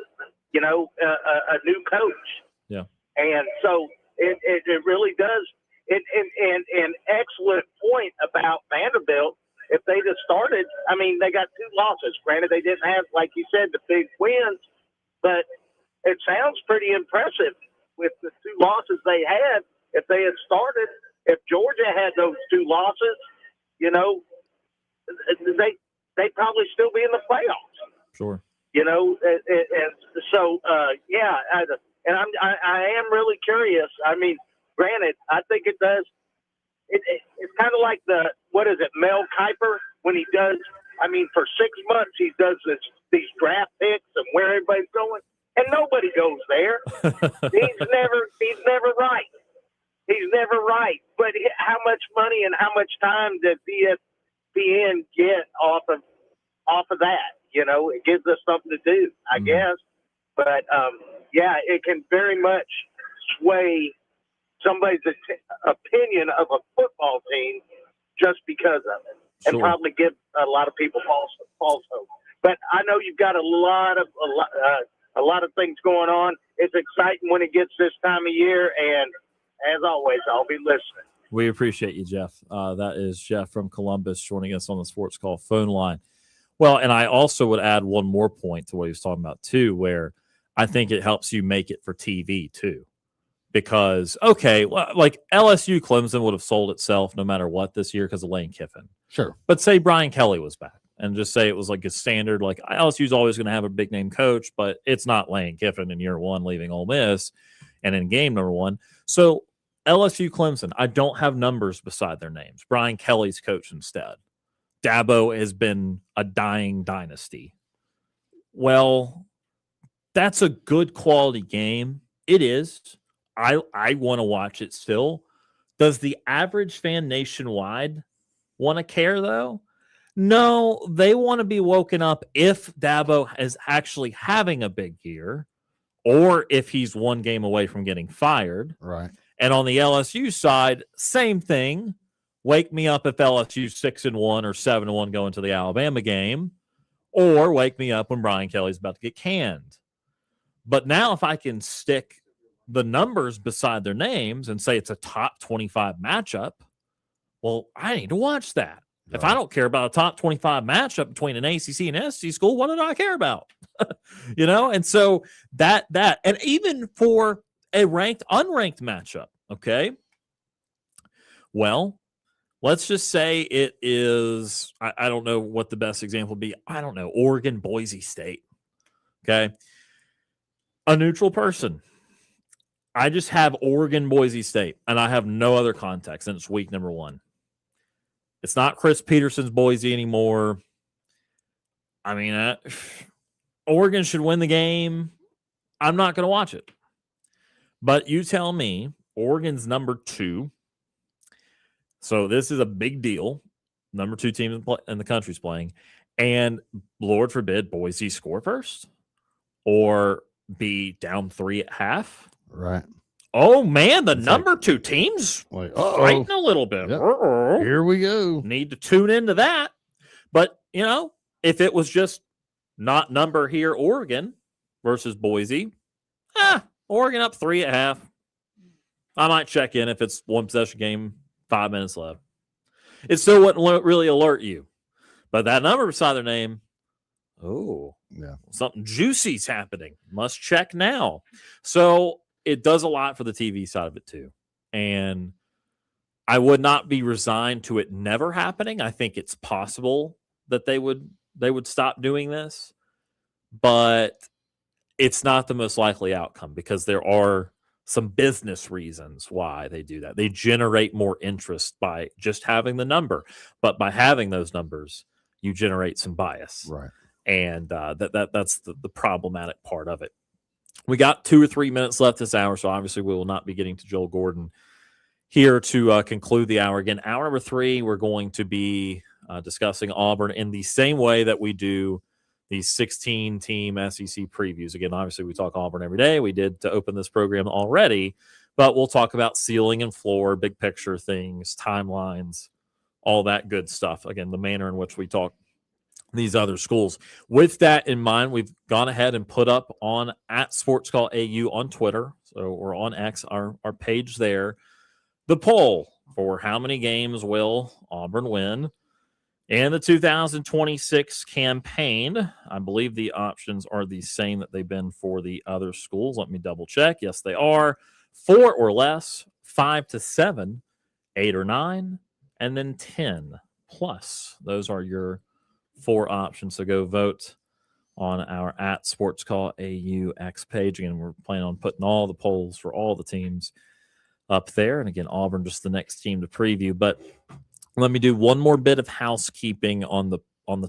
you know, a new coach. Yeah. And so it really does. An excellent point about Vanderbilt. If they just started, I mean, they got 2 losses. Granted, they didn't have, like you said, the big wins, but it sounds pretty impressive with the 2 losses they had. If they had started, if Georgia had those 2 losses, you know, they'd probably still be in the playoffs. Sure. You know, and so yeah, and I am really curious. I mean, granted, I think it does. It's kind of like what is it, Mel Kiper, when he does. I mean, for 6 months he does these draft picks and where everybody's going, and nobody goes there. He's never right. He's never right. But how much money and how much time does ESPN get off of that? You know, it gives us something to do, I guess. But yeah, it can very much sway somebody's opinion of a football team just because of it, and probably give a lot of people false hope. But I know you've got a lot of things going on. It's exciting when it gets this time of year, and as always, I'll be listening. We appreciate you, Jeff. That is Jeff from Columbus joining us on the Sports Call phone line. Well, and I also would add one more point to what he was talking about too, where I think it helps you make it for TV too. Because, okay, well, like LSU Clemson would have sold itself no matter what this year because of Lane Kiffin. Sure. But say Brian Kelly was back and just say it was like a standard, like LSU's always going to have a big name coach, but it's not Lane Kiffin in year 1 leaving Ole Miss and in game number 1. So LSU Clemson, I don't have numbers beside their names. Brian Kelly's coach instead. Dabo has been a dying dynasty. Well, that's a good quality game. It is. I want to watch it still. Does the average fan nationwide want to care, though? No, they want to be woken up if Dabo is actually having a big year or if he's 1 game away from getting fired. Right. And on the LSU side, same thing. Wake me up if LSU's 6-1 or 7-1 going to the Alabama game, or wake me up when Brian Kelly's about to get canned. But now if I can stick the numbers beside their names and say it's a top 25 matchup, well, I need to watch that. Right. If I don't care about a top 25 matchup between an ACC and SEC school, what do I care about? You know? And so that, and even for a ranked, unranked matchup, okay? Well, let's just say it is, I don't know what the best example would be. I don't know, Oregon, Boise State. Okay. A neutral person. I just have Oregon, Boise State, and I have no other context, and it's week number 1. It's not Chris Peterson's Boise anymore. I mean, Oregon should win the game. I'm not going to watch it. But you tell me, Oregon's number 2. So this is a big deal. Number 2 team in the country's playing. And Lord forbid Boise score first or be down 3 at half. Right. Oh, man, the number 2 team's fighting a little bit. Yep. Here we go. Need to tune into that. But, you know, if it was just not number here, Oregon versus Boise, Oregon up 3 at half. I might check in if it's 1 possession game, 5 minutes left. It still wouldn't really alert you. But that number beside their name, something juicy's happening. Must check now. So it does a lot for the TV side of it too. And I would not be resigned to it never happening. I think it's possible that they would stop doing this, but it's not the most likely outcome because there are some business reasons why they do that. They generate more interest by just having the number, but by having those numbers, you generate some bias. Right. And that's the problematic part of it. We got 2 or 3 minutes left this hour, so obviously we will not be getting to Joel Gordon here to conclude the hour. Again, hour number 3, we're going to be discussing Auburn in the same way that we do these 16-team SEC previews. Again, obviously we talk Auburn every day. We did to open this program already, but we'll talk about ceiling and floor, big picture things, timelines, all that good stuff. Again, the manner in which we talk these other schools. With that in mind, we've gone ahead and put up on at SportsCall AU on Twitter, so we're on X, our page there, the poll for how many games will Auburn win in the 2026 campaign. I believe the options are the same that they've been for the other schools. Let me double check. Yes, they are. 4 or less, 5 to 7, 8 or 9, and then 10 plus. Those are your 4 options. So go vote on our at SportsCall AU X page. Again, we're planning on putting all the polls for all the teams up there. And again, Auburn just the next team to preview. But let me do one more bit of housekeeping on the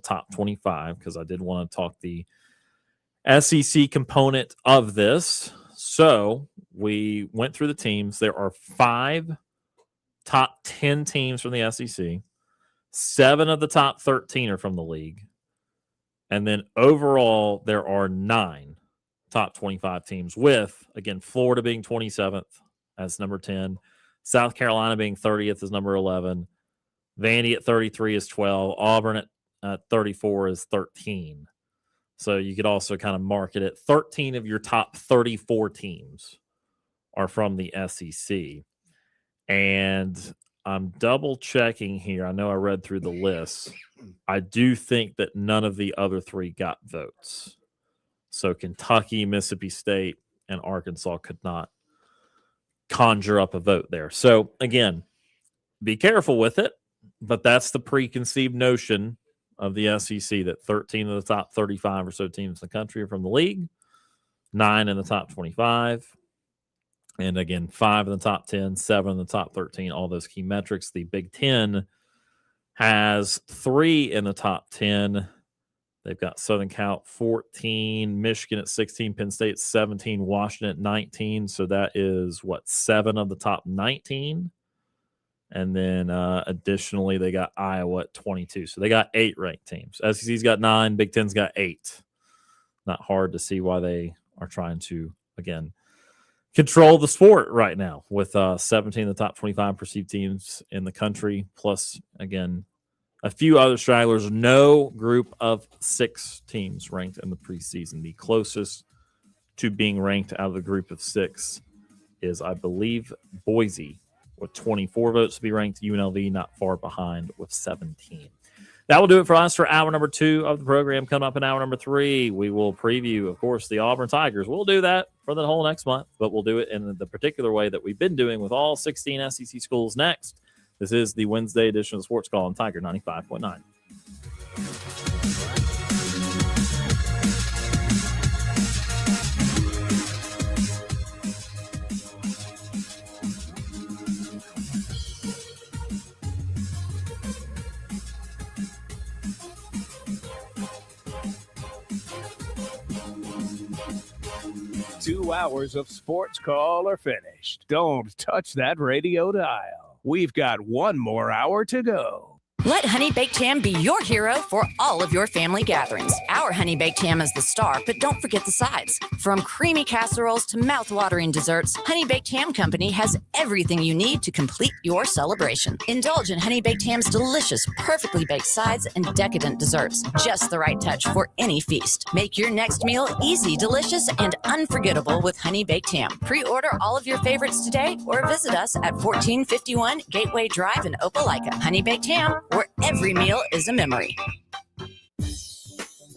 top 25, because I did want to talk the SEC component of this. So we went through the teams. There are 5 top 10 teams from the SEC. 7 of the top 13 are from the league. And then overall, there are 9 top 25 teams with, again, Florida being 27th as number 10, South Carolina being 30th as number 11, Vandy at 33 is 12, Auburn at 34 is 13. So you could also kind of market it. 13 of your top 34 teams are from the SEC. And I'm double checking here. I know I read through the list. I do think that none of the other 3 got votes. So Kentucky, Mississippi State, and Arkansas could not conjure up a vote there. So again, be careful with it, but that's the preconceived notion of the SEC, that 13 of the top 35 or so teams in the country are from the league, 9 in the top 25. And again, 5 in the top 10, 7 in the top 13, all those key metrics. The Big Ten has 3 in the top 10. They've got Southern Cal 14, Michigan at 16, Penn State 17, Washington at 19. So that is, 7 of the top 19. And then additionally, they got Iowa at 22. So they got 8 ranked teams. SEC's got 9, Big Ten's got 8. Not hard to see why they are trying to, again, control the sport right now with 17 of the top 25 perceived teams in the country, plus, again, a few other stragglers. No group of 6 teams ranked in the preseason. The closest to being ranked out of the group of 6 is, I believe, Boise, with 24 votes to be ranked. UNLV not far behind with 17. That will do it for us for hour number 2 of the program. Coming up in hour number 3, we will preview, of course, the Auburn Tigers. We'll do that for the whole next month, but we'll do it in the particular way that we've been doing with all 16 SEC schools next. This is the Wednesday edition of the Sports Call on Tiger 95.9. 2 hours of Sports Call are finished. Don't touch that radio dial. We've got 1 more hour to go. Let Honey Baked Ham be your hero for all of your family gatherings. Our Honey Baked Ham is the star, but don't forget the sides. From creamy casseroles to mouth-watering desserts, Honey Baked Ham Company has everything you need to complete your celebration. Indulge in Honey Baked Ham's delicious, perfectly baked sides and decadent desserts. Just the right touch for any feast. Make your next meal easy, delicious, and unforgettable with Honey Baked Ham. Pre-order all of your favorites today or visit us at 1451 Gateway Drive in Opelika. Honey Baked Ham, where every meal is a memory.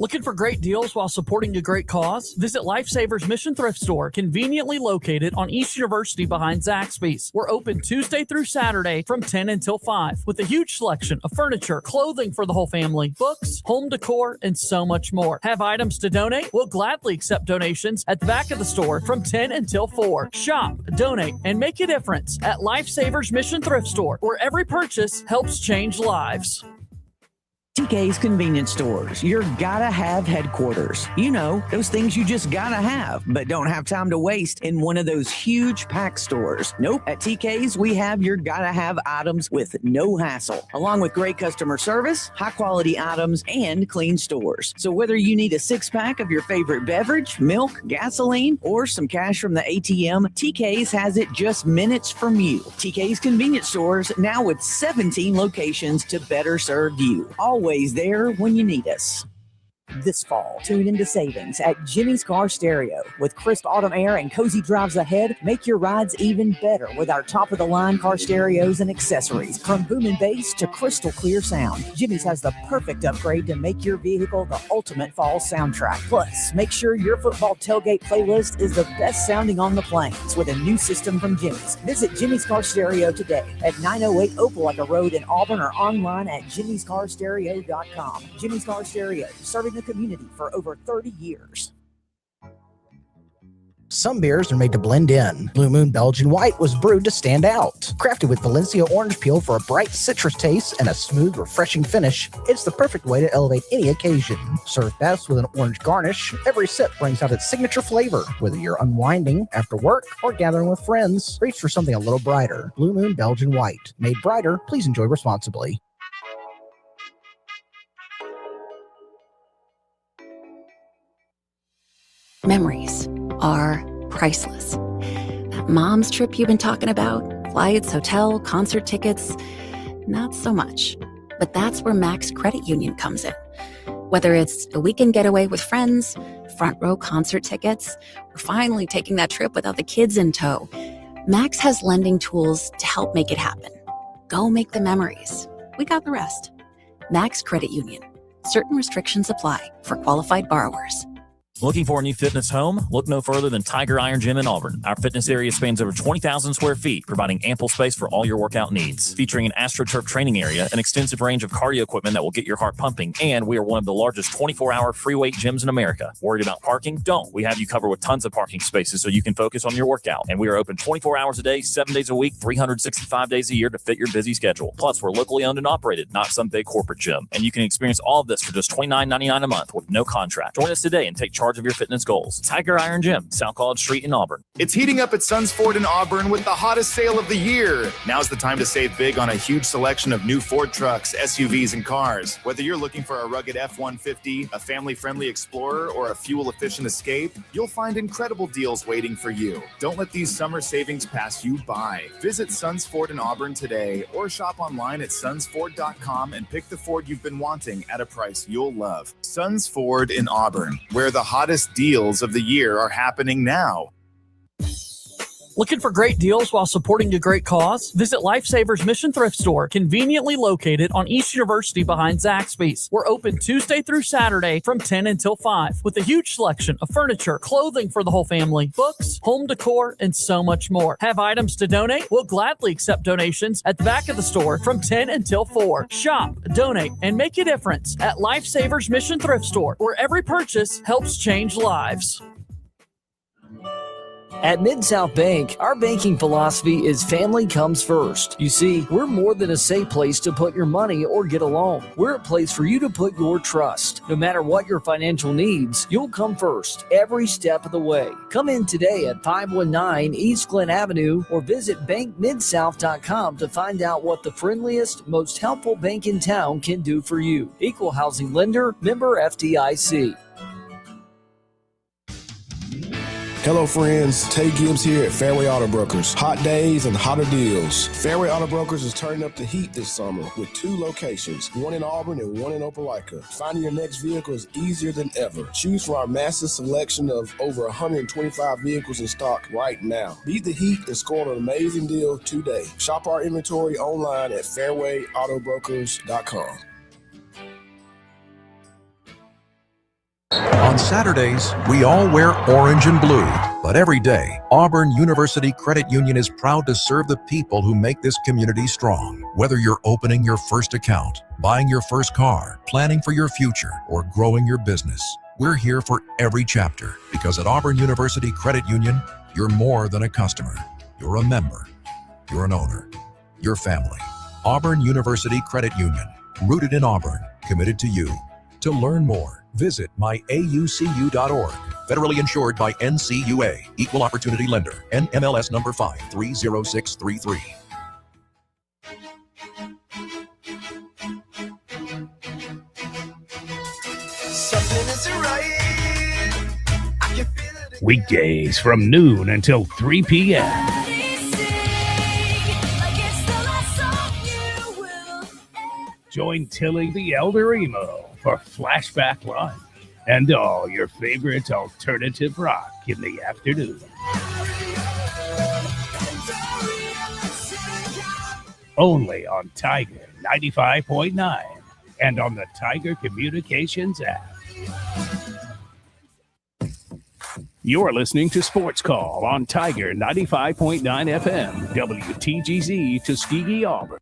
Looking for great deals while supporting a great cause? Visit Lifesavers Mission Thrift Store, conveniently located on East University behind Zaxby's. We're open Tuesday through Saturday from 10 until 5 with a huge selection of furniture, clothing for the whole family, books, home decor, and so much more. Have items to donate? We'll gladly accept donations at the back of the store from 10 until 4. Shop, donate, and make a difference at Lifesavers Mission Thrift Store, where every purchase helps change lives. TK's Convenience Stores, your gotta-have headquarters. You know, those things you just gotta have, but don't have time to waste in one of those huge pack stores. Nope, at TK's, we have your gotta-have items with no hassle, along with great customer service, high-quality items, and clean stores. So whether you need a six-pack of your favorite beverage, milk, gasoline, or some cash from the ATM, TK's has it just minutes from you. TK's Convenience Stores, now with 17 locations to better serve you. Always there when you need us. This fall, tune into savings at Jimmy's Car Stereo. With crisp autumn air and cozy drives ahead, make your rides even better with our top-of-the-line car stereos and accessories. From boom and bass to crystal clear sound, Jimmy's has the perfect upgrade to make your vehicle the ultimate fall soundtrack. Plus, make sure your football tailgate playlist is the best sounding on the plains with a new system from Jimmy's. Visit Jimmy's Car Stereo today at 908 Opelika Road in Auburn or online at jimmyscarstereo.com. Jimmy's Car Stereo, serving the community for over 30 years. Some beers are made to blend in. Blue Moon Belgian White was brewed to stand out. Crafted with Valencia orange peel for a bright citrus taste and a smooth, refreshing finish, it's the perfect way to elevate any occasion. Served best with an orange garnish, every sip brings out its signature flavor. Whether you're unwinding after work or gathering with friends, reach for something a little brighter. Blue Moon Belgian White. Made brighter, please enjoy responsibly. Memories are priceless. That mom's trip you've been talking about, flights, hotel, concert tickets, not so much. But that's where Max Credit Union comes in. Whether it's a weekend getaway with friends, front row concert tickets, or finally taking that trip without the kids in tow, Max has lending tools to help make it happen. Go make the memories. We got the rest. Max Credit Union. Certain restrictions apply for qualified borrowers. Looking for a new fitness home? Look no further than Tiger Iron Gym in Auburn. Our fitness area spans over 20,000 square feet, providing ample space for all your workout needs. Featuring an AstroTurf training area, an extensive range of cardio equipment that will get your heart pumping, and we are one of the largest 24-hour free weight gyms in America. Worried about parking? Don't. We have you covered with tons of parking spaces so you can focus on your workout. And we are open 24 hours a day, 7 days a week, 365 days a year to fit your busy schedule. Plus, we're locally owned and operated, not some big corporate gym. And you can experience all of this for just $29.99 a month with no contract. Join us today and take charge of your fitness goals. Tiger Iron Gym, South College Street in Auburn. It's heating up at Suns Ford in Auburn with the hottest sale of the year. Now's the time to save big on a huge selection of new Ford trucks, SUVs, and cars. Whether you're looking for a rugged F-150, a family-friendly Explorer, or a fuel-efficient Escape, you'll find incredible deals waiting for you. Don't let these summer savings pass you by. Visit Suns Ford in Auburn today or shop online at sunsford.com and pick the Ford you've been wanting at a price you'll love. Suns Ford in Auburn, where the hottest deals of the year are happening now. Looking for great deals while supporting a great cause? Visit Lifesavers Mission Thrift Store, conveniently located on East University behind Zaxby's. We're open Tuesday through Saturday from 10 until 5 with a huge selection of furniture, clothing for the whole family, books, home decor, and so much more. Have items to donate? We'll gladly accept donations at the back of the store from 10 until 4. Shop, donate, and make a difference at Lifesavers Mission Thrift Store, where every purchase helps change lives. At Mid-South Bank, our banking philosophy is family comes first. You see, we're more than a safe place to put your money or get a loan. We're a place for you to put your trust. No matter what your financial needs, you'll come first every step of the way. Come in today at 519 East Glen Avenue or visit bankmidsouth.com to find out what the friendliest, most helpful bank in town can do for you. Equal housing lender, member FDIC. Hello friends, Tay Gibbs here at Fairway Auto Brokers. Hot days and hotter deals. Fairway Auto Brokers is turning up the heat this summer with 2 locations, one in Auburn and one in Opelika. Finding your next vehicle is easier than ever. Choose from our massive selection of over 125 vehicles in stock right now. Beat the heat and score an amazing deal today. Shop our inventory online at fairwayautobrokers.com. On Saturdays, we all wear orange and blue, but every day, Auburn University Credit Union is proud to serve the people who make this community strong. Whether you're opening your first account, buying your first car, planning for your future, or growing your business, we're here for every chapter, because at Auburn University Credit Union, you're more than a customer. You're a member. You're an owner. Your family. Auburn University Credit Union, rooted in Auburn, committed to you. To learn more, visit myaucu.org. Federally insured by NCUA. Equal Opportunity Lender. NMLS number 530633. Weekdays from noon until 3 p.m. Join Tilly the Elder Emo for Flashback Lunch and all your favorite alternative rock in the afternoon. Only on Tiger 95.9 and on the Tiger Communications app. You're listening to Sports Call on Tiger 95.9 FM, WTGZ Tuskegee, Auburn.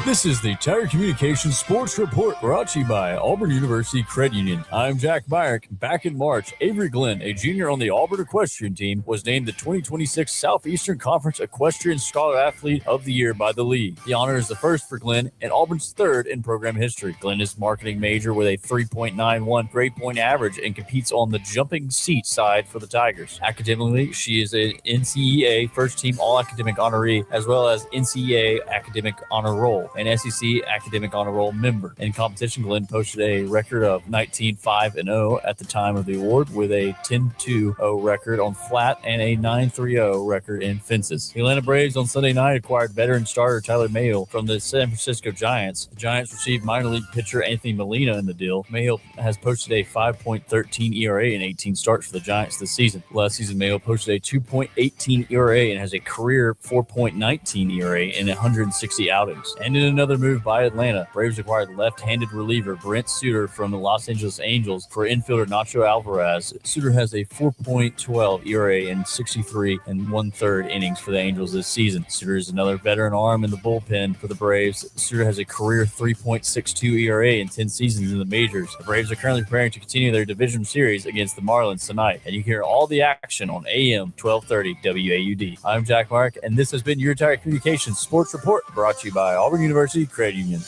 This is the Tiger Communications Sports Report brought to you by Auburn University Credit Union. I'm Jack Myrick. Back in March, Avery Glenn, a junior on the Auburn equestrian team, was named the 2026 Southeastern Conference Equestrian Scholar Athlete of the Year by the league. The honor is the first for Glenn and Auburn's third in program history. Glenn is marketing major with a 3.91 grade point average and competes on the jumping seat side for the Tigers. Academically, she is an NCEA first-team all-academic honoree as well as NCEA academic honor roll, an SEC Academic Honor Roll member. In competition, Glenn posted a record of 19-5-0 at the time of the award with a 10-2-0 record on flat and a 9-3-0 record in fences. The Atlanta Braves on Sunday night acquired veteran starter Tyler Mahill from the San Francisco Giants. The Giants received minor league pitcher Anthony Molina in the deal. Mahill has posted a 5.13 ERA in 18 starts for the Giants this season. Last season, Mahill posted a 2.18 ERA and has a career 4.19 ERA in 160 outings. And in another move by Atlanta, Braves acquired left-handed reliever Brent Suter from the Los Angeles Angels for infielder Nacho Alvarez. Suter has a 4.12 ERA in 63 and one-third innings for the Angels this season. Suter is another veteran arm in the bullpen for the Braves. Suter has a career 3.62 ERA in 10 seasons in the majors. The Braves are currently preparing to continue their division series against the Marlins tonight, and you hear all the action on AM 1230 WAUD. I'm Jack Mark, and this has been your Tiger Communications Sports Report brought to you by Auburn University Credit Union.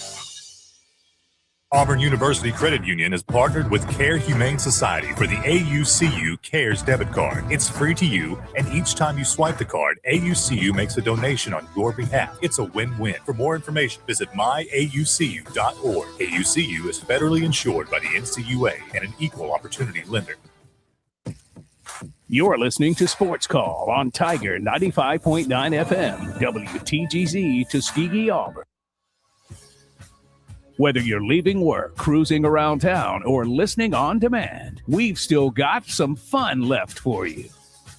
Auburn University Credit Union has partnered with Care Humane Society for the AUCU CARES debit card. It's free to you, and each time you swipe the card, AUCU makes a donation on your behalf. It's a win-win. For more information, visit myaucu.org. AUCU is federally insured by the NCUA and an equal opportunity lender. You're listening to Sports Call on Tiger 95.9 FM, WTGZ Tuskegee, Auburn. Whether you're leaving work, cruising around town, or listening on demand, we've still got some fun left for you.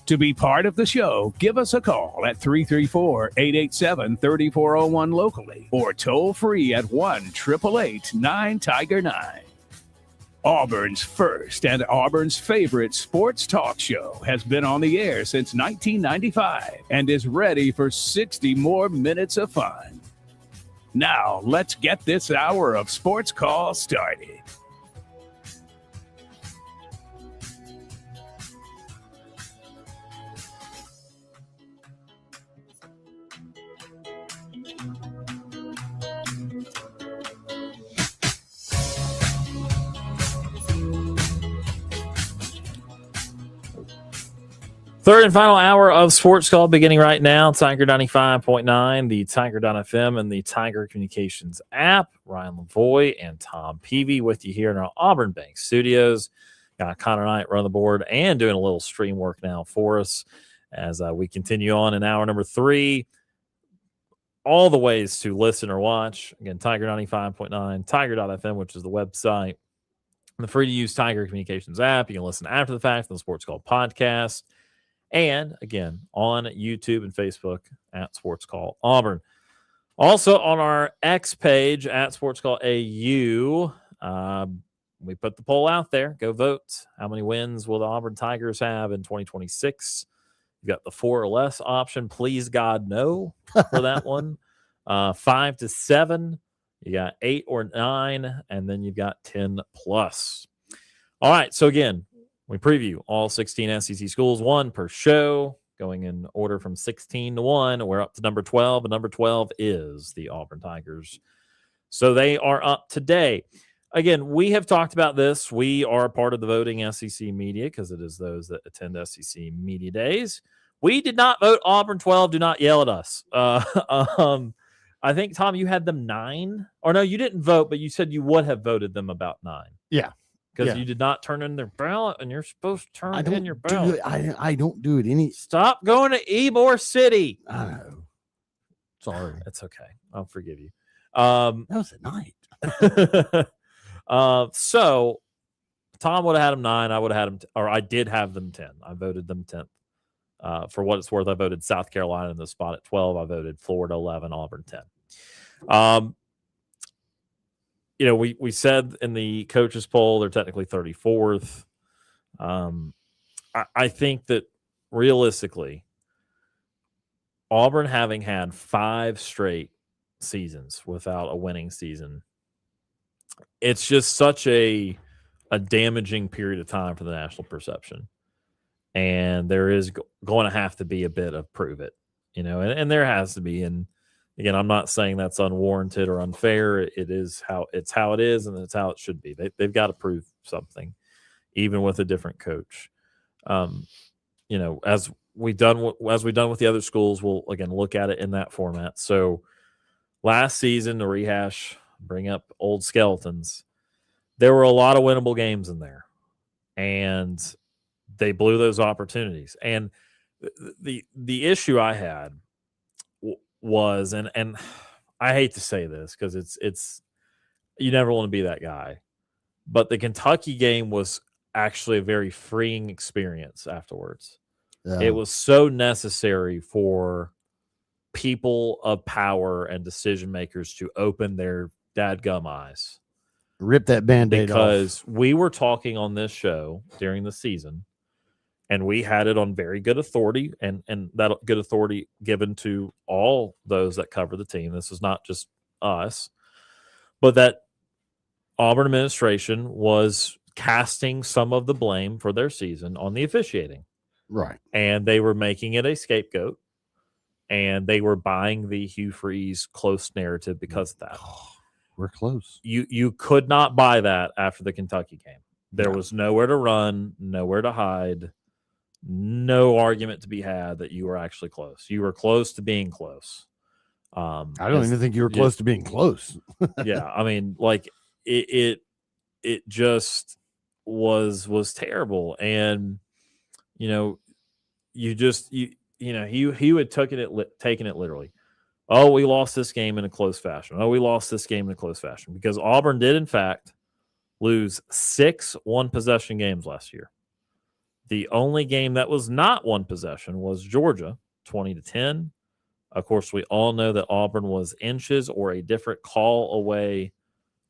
To be part of the show, give us a call at 334-887-3401 locally or toll free at 1-888-9-TIGER-9. Auburn's first and Auburn's favorite sports talk show has been on the air since 1995 and is ready for 60 more minutes of fun. Now, let's get this hour of Sports Call started. Third and final hour of Sports Call beginning right now. Tiger 95.9, the Tiger.fm, and the Tiger Communications app. Ryan Lavoie and Tom Peavy with you here in our Auburn Bank studios. Got Connor Knight running the board and doing a little stream work now for us as we continue on in hour number 3. All the ways to listen or watch. Again, Tiger 95.9, Tiger.fm, which is the website. And the free-to-use Tiger Communications app. You can listen after the fact on the Sports Call podcast. And, again, on YouTube and Facebook at Sports Call Auburn. Also on our X page at Sports Call AU, we put the poll out there. Go vote. How many wins will the Auburn Tigers have in 2026? You got the 4 or less option. Please, God, no for that one. 5 to 7. You got 8 or 9, and then you've got 10 plus. All right. So again, we preview all 16 SEC schools, one per show, going in order from 16 to 1. We're up to number 12, and number 12 is the Auburn Tigers. So they are up today. Again, we have talked about this. We are part of the voting SEC media because it is those that attend SEC media days. We did not vote Auburn 12. Do not yell at us. I think, Tom, you had them 9. Or no, you didn't vote, but you said you would have voted them about 9. Yeah. Because you did not turn in their ballot, and you're supposed to turn in your do ballot. it. I don't do it any. Stop going to Ybor City. I know. Sorry. That's okay. I'll forgive you. That was at night. So Tom would have had them 9. I would have had them, or I did have them 10. I voted them 10th. For what it's worth, I voted South Carolina in the spot at 12. I voted Florida 11, Auburn 10. We said in the coaches poll they're technically 34th. I think that realistically, Auburn having had 5 straight seasons without a winning season, it's just such a damaging period of time for the national perception. And there is going to have to be a bit of prove it, and there has to be. And again, I'm not saying that's unwarranted or unfair. It is how it is, and it's how it should be. They've got to prove something, even with a different coach. As we've done with the other schools, we'll again look at it in that format. So last season, to rehash, bring up old skeletons, there were a lot of winnable games in there, and they blew those opportunities. And the issue I had was, and I hate to say this because it's you never want to be that guy, but the Kentucky game was actually a very freeing experience afterwards. Yeah. It was so necessary for people of power and decision makers to open their dadgum eyes. Rip that Band-Aid because off. We were talking on this show during the season, and we had it on very good authority, and that good authority given to all those that cover the team. This is not just us, but that Auburn administration was casting some of the blame for their season on the officiating. Right. And they were making it a scapegoat, and they were buying the Hugh Freeze close narrative because of that. We're close. You could not buy that after the Kentucky game. There was nowhere to run, nowhere to hide, no argument to be had that you were actually close. You were close to being close. I don't even think you were close to being close. Yeah, I mean, like it just was terrible, and he had taken it literally. Oh, we lost this game in a close fashion. Oh, we lost this game in a close fashion because Auburn did in fact lose 6 one-possession games last year. The only game that was not one possession was Georgia, 20-10. Of course, we all know that Auburn was inches or a different call away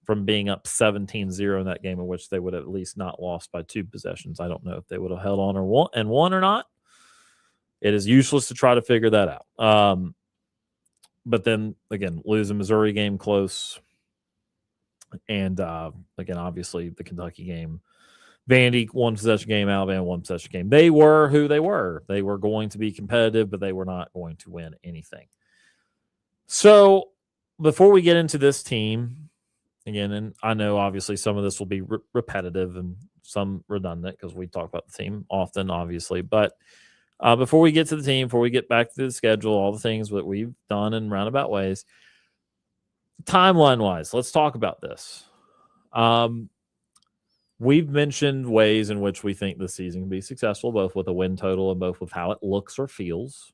from being up 17-0 in that game, in which they would have at least not lost by 2 possessions. I don't know if they would have held on or won or not. It is useless to try to figure that out. But then, again, lose a Missouri game close. And, again, obviously the Kentucky game. Vandy, one-possession game. Alabama, one-possession game. They were who they were. They were going to be competitive, but they were not going to win anything. So before we get into this team, again, and I know obviously some of this will be repetitive and some redundant because we talk about the team often, obviously. But before we get to the team, before we get back to the schedule, all the things that we've done in roundabout ways, timeline-wise, let's talk about this. We've mentioned ways in which we think this season can be successful, both with a win total and both with how it looks or feels.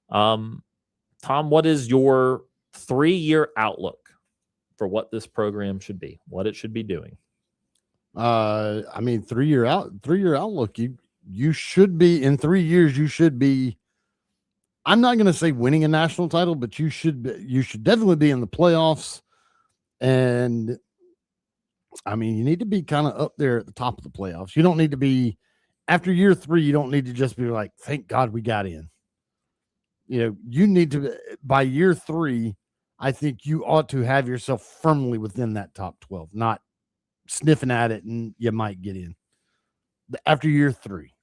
Tom, what is your 3-year outlook for what this program should be, what it should be doing? I mean, 3-year outlook. You should be in 3 years. You should be. I'm not going to say winning a national title, but you should definitely be in the playoffs. And I mean, you need to be kind of up there at the top of the playoffs. You don't need to be after year 3. You don't need to just be like, thank God we got in. You need to, by year 3, I think you ought to have yourself firmly within that top 12, not sniffing at it and you might get in after year 3.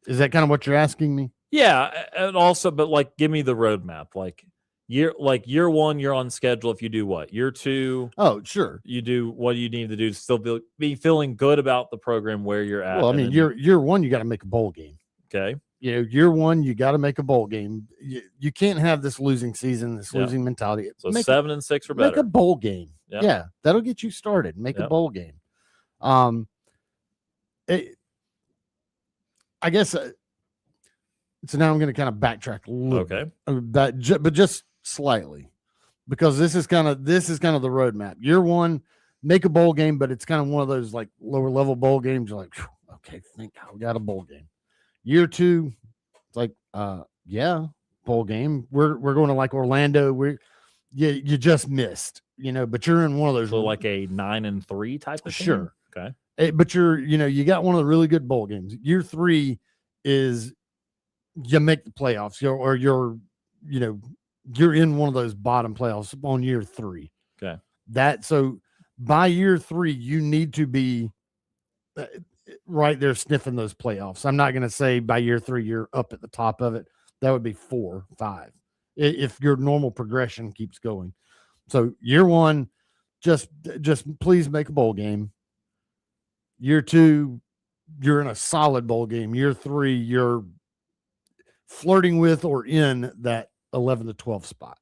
Is that kind of what you're asking me? Yeah. And also, but give me the roadmap. Year 1, you're on schedule. If you do what? Year 2. Oh, sure. You do what you need to do to still be feeling good about the program where you're at. Well, I mean, year 1, you got to make a bowl game. Okay. Year 1, you got to make a bowl game. You can't have this losing season, this losing mentality. So 7-6 or better. Make a bowl game. Yep. Yeah, that'll get you started. Make a bowl game. I guess. So now I'm going to kind of backtrack a little. Okay. But just slightly, because this is kind of the roadmap. Year 1, make a bowl game, but it's kind of one of those like lower level bowl games. You're like, okay, thank God we got a bowl game. Year 2, it's like, bowl game. We're going to like Orlando. You just missed, but you're in one of those. So like a 9-3 type of thing? Sure. Okay. But you got one of the really good bowl games. Year 3 is you make the playoffs, or you're in one of those bottom playoffs on year 3. Okay. So by year 3, you need to be right there sniffing those playoffs. I'm not going to say by year 3 you're up at the top of it. That would be 4, 5 if your normal progression keeps going. So year 1, just please make a bowl game. Year 2, you're in a solid bowl game. Year 3, you're flirting with or in that 11 to 12 spot.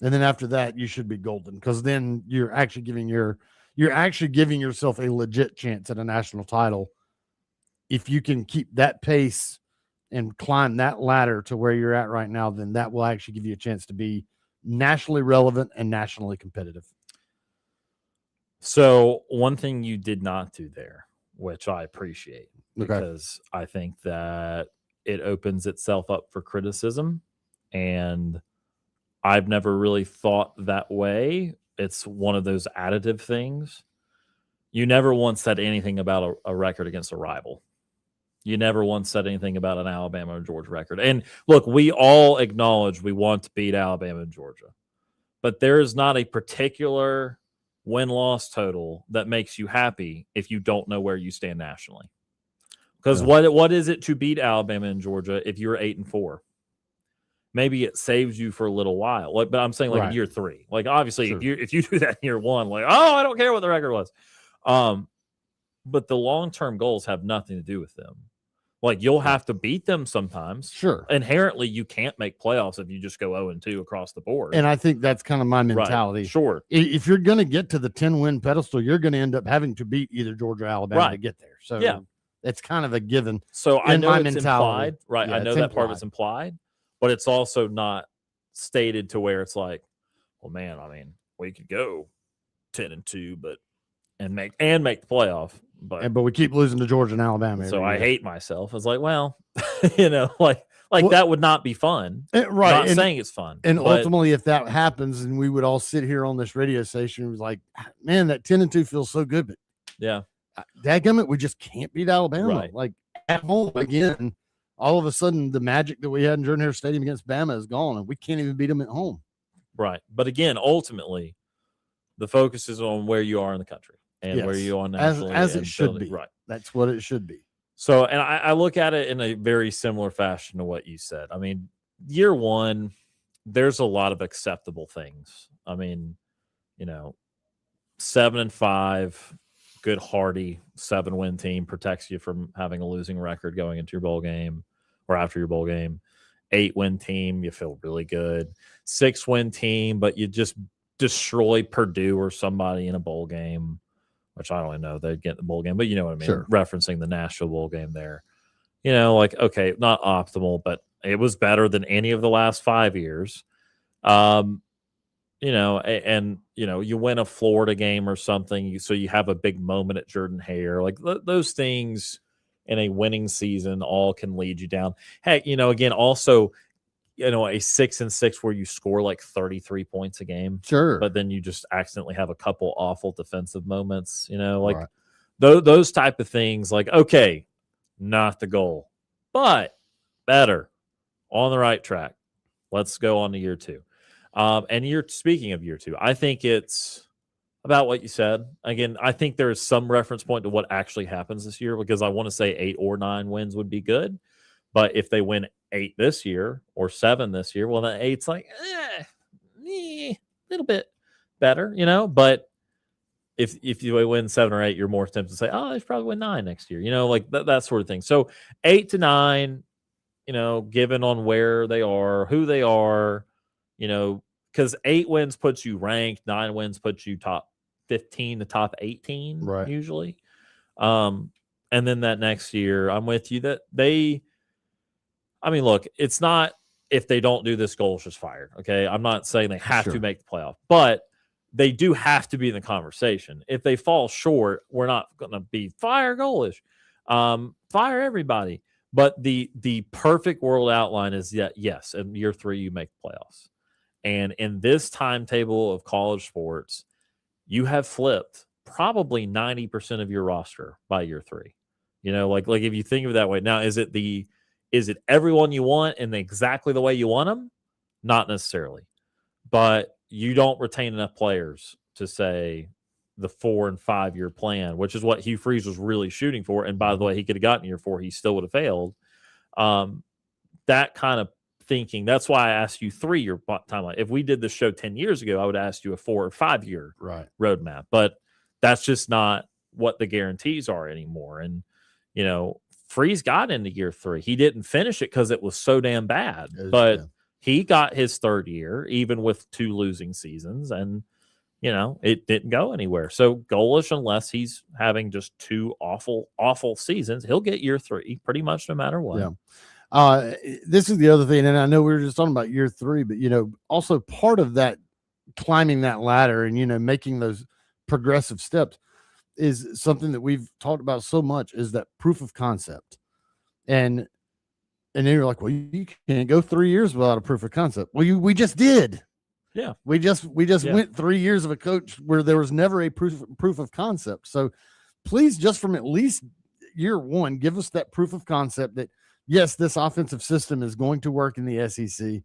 And then after that, you should be golden, because then you're actually giving yourself a legit chance at a national title. If you can keep that pace and climb that ladder to where you're at right now, then that will actually give you a chance to be nationally relevant and nationally competitive. So one thing you did not do there, which I appreciate, because I think that it opens itself up for criticism, and I've never really thought that way. It's one of those additive things. You never once said anything about a record against a rival. You never once said anything about an Alabama or Georgia record. And look, we all acknowledge we want to beat Alabama and Georgia, but there is not a particular win-loss total that makes you happy if you don't know where you stand nationally. Because what is it to beat Alabama and Georgia if you're 8-4? Maybe it saves you for a little while. But I'm saying in year 3. Obviously, sure. if you do that in year 1, I don't care what the record was. But the long-term goals have nothing to do with them. You'll have to beat them sometimes. Sure. Inherently, you can't make playoffs if you just go 0-2 across the board. And I think that's kind of my mentality. Right. Sure. If you're going to get to the 10-win pedestal, you're going to end up having to beat either Georgia or Alabama to get there. So it's kind of a given. So I know my it's mentality. Implied. Right. I know that part is implied, but it's also not stated to where it's like, well, man, I mean, we could go 10-2, and make the playoff. But we keep losing to Georgia and Alabama. So I hate myself. It's like, well, that would not be fun. Right. I'm not saying it's fun. And ultimately, if that happens, and we would all sit here on this radio station, it was like, man, that 10-2 feels so good. But yeah, dadgummit, we just can't beat Alabama. Right. At home again, all of a sudden, the magic that we had in Jordan-Hare Stadium against Bama is gone, and we can't even beat them at home. Right. But again, ultimately, the focus is on where you are in the country. And where you are nationally. As it should be. Right. That's what it should be. So, and I look at it in a very similar fashion to what you said. I mean, year 1, there's a lot of acceptable things. I mean, 7-5, good, hearty 7-win team protects you from having a losing record going into your bowl game or after your bowl game. 8-win team, you feel really good. 6-win team, but you just destroy Purdue or somebody in a bowl game, which I don't even know they'd get the bowl game, but you know what I mean? Sure. Referencing the Nashville bowl game there. Okay, not optimal, but it was better than any of the last 5 years. You win a Florida game or something, so you have a big moment at Jordan-Hare. Those things in a winning season all can lead you down. Heck, again, also a 6-6 where you score like 33 points a game. Sure. But then you just accidentally have a couple awful defensive moments, like Right. those type of things. Like, okay, not the goal, but better, on the right track. Let's go on to year 2. And speaking of year 2, I think it's about what you said. Again, I think there is some reference point to what actually happens this year, because I want to say 8 or 9 wins would be good. But if they win 8 this year or 7 this year, well, then 8's like a little bit better, But if you win 7 or 8, you're more tempted to say, oh, they should probably win 9 next year, like that sort of thing. So 8 to 9, given on where they are, who they are, because 8 wins puts you ranked, 9 wins puts you top 15 to top 18, Right. usually. And then that next year, I'm with you that look, it's not if they don't do this, goal is just fired. Okay. I'm not saying they have to make the playoff, but they do have to be in the conversation. If they fall short, we're not going to be fire goalish. Fire everybody. But the perfect world outline is that, yes, in year 3, you make the playoffs. And in this timetable of college sports, you have flipped probably 90% of your roster by year 3. Like if you think of it that way. Now, is it everyone you want and exactly the way you want them? Not necessarily. But you don't retain enough players to say the 4 and 5 year plan, which is what Hugh Freeze was really shooting for. And by the way, he could have gotten year 4, he still would have failed. That kind of thinking, that's why I asked you 3-year timeline. If we did this show 10 years ago, I would ask you a 4 or 5 year roadmap. But that's just not what the guarantees are anymore. And, Freeze got into year 3. He didn't finish it because it was so damn bad. But he got his 3rd year, even with 2 losing seasons. And, it didn't go anywhere. So goalish, unless he's having just 2 awful, awful seasons, he'll get year 3 pretty much no matter what. Yeah. This is the other thing. And I know we were just talking about year 3, but, also part of that climbing that ladder and, making those progressive steps is something that we've talked about so much, is that proof of concept. And then you're like, well, you can't go 3 years without a proof of concept. Well, we just did. Yeah. We just went 3 years of a coach where there was never a proof of concept. So please, just from at least year 1, give us that proof of concept that, yes, this offensive system is going to work in the SEC,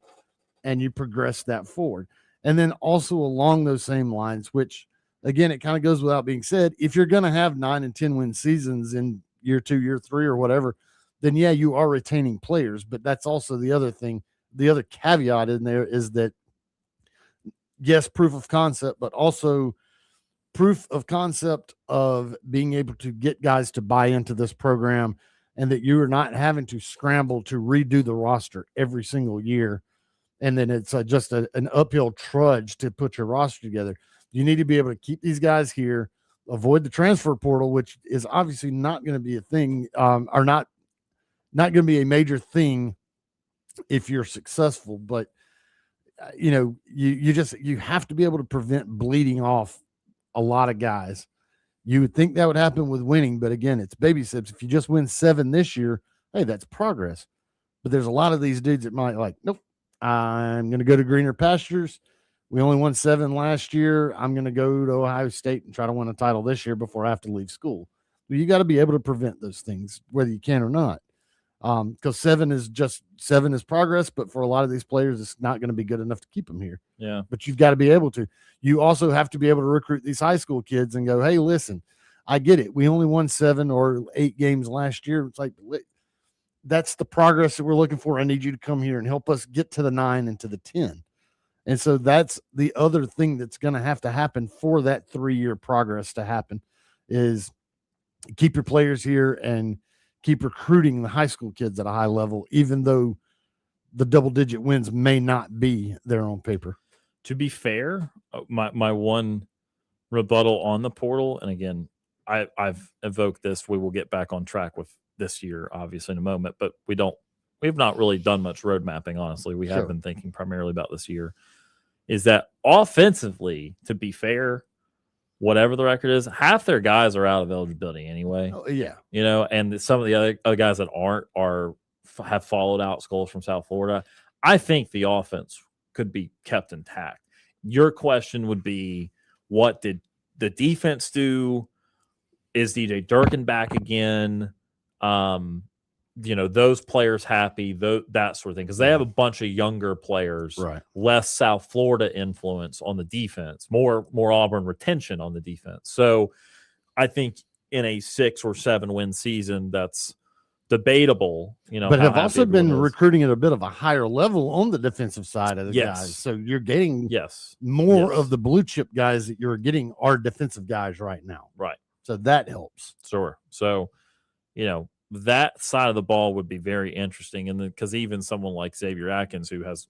and you progress that forward. And then also along those same lines, which, again, it kind of goes without being said, if you're going to have 9 and 10 win seasons in year 2, year 3, or whatever, then yeah, you are retaining players. But that's also the other thing. The other caveat in there is that, yes, proof of concept, but also proof of concept of being able to get guys to buy into this program, and that you are not having to scramble to redo the roster every single year. And then it's just an uphill trudge to put your roster together. You need to be able to keep these guys here, avoid the transfer portal, which is obviously not going to be a thing, or not going to be a major thing if you're successful. But, you have to be able to prevent bleeding off a lot of guys. You would think that would happen with winning, but again, it's baby steps. If you just win 7 this year, hey, that's progress. But there's a lot of these dudes that might like, nope, I'm going to go to greener pastures. We only won 7 last year. I'm going to go to Ohio State and try to win a title this year before I have to leave school. But you got to be able to prevent those things, whether you can or not. Because 7 is progress, but for a lot of these players, it's not going to be good enough to keep them here. Yeah. But you've got to be able to. You also have to be able to recruit these high school kids and go, hey, listen, I get it. We only won 7 or 8 games last year. It's like, that's the progress that we're looking for. I need you to come here and help us get to the 9 and to the 10. And so that's the other thing that's going to happen for that 3-year progress to happen, is keep your players here and keep recruiting the high school kids at a high level, even though the double-digit wins may not be there on paper. To be fair, my one rebuttal on the portal, and again, I've evoked this. We will get back on track with this year, obviously, in a moment, but we've not really done much road mapping, honestly. We have been thinking primarily about this year. Is that offensively, to be fair, whatever the record is, half their guys are out of eligibility anyway. Oh, yeah. And some of the other guys that aren't have followed out schools from South Florida. I think the offense could be kept intact. Your question would be, what did the defense do? Is DJ Durkin back again? Those players happy, that sort of thing, because they have a bunch of younger players, right? Less South Florida influence on the defense, more Auburn retention on the defense. So I think in a 6 or 7 win season, that's debatable. But have also been recruiting at a bit of a higher level on the defensive side of the Yes. guys. So you're getting yes more yes. of the blue chip guys that you're getting are defensive guys right now. Right. So that helps. Sure. So, that side of the ball would be very interesting. And because even someone like Xavier Atkins, who has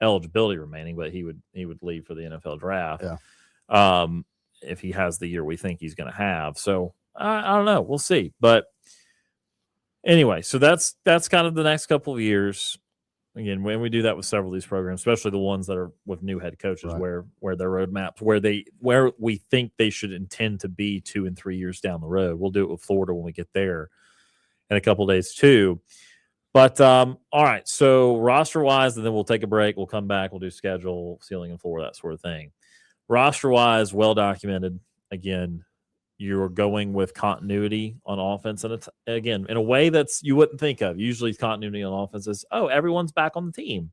eligibility remaining, but he would leave for the NFL draft. Yeah. If he has the year we think he's going to have. So I don't know. We'll see. But anyway, so that's kind of the next couple of years. Again, when we do that with several of these programs, especially the ones that are with new head coaches, right. where their roadmaps, where we think they should intend to be 2 and 3 years down the road. We'll do it with Florida when we get there in a couple of days too. But all right, so roster wise, and then we'll take a break. We'll come back. We'll do schedule, ceiling, and floor, that sort of thing. Roster wise, well documented. Again, you're going with continuity on offense, and it's, again, in a way that's you wouldn't think of. Usually, continuity on offense is, oh, everyone's back on the team.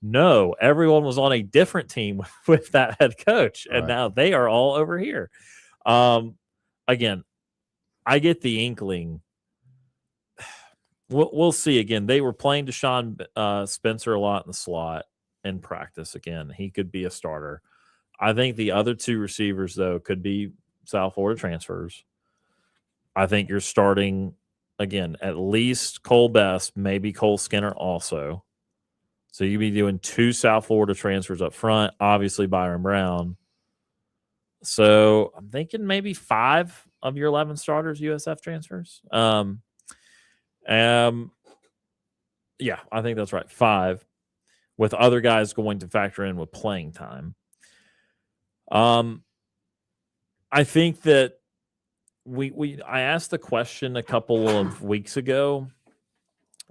No, everyone was on a different team with that head coach, and now they are all over here. Again, I get the inkling. We'll see. Again, they were playing Deshaun Spencer a lot in the slot in practice. Again, he could be a starter. I think the other 2 receivers, though, could be South Florida transfers. I think you're starting, again, at least Cole Best, maybe Cole Skinner also. So you'd be doing 2 South Florida transfers up front, obviously Byron Brown. So I'm thinking maybe 5 of your 11 starters USF transfers. Yeah, I think that's right. 5, with other guys going to factor in with playing time. I think that I asked the question a couple of weeks ago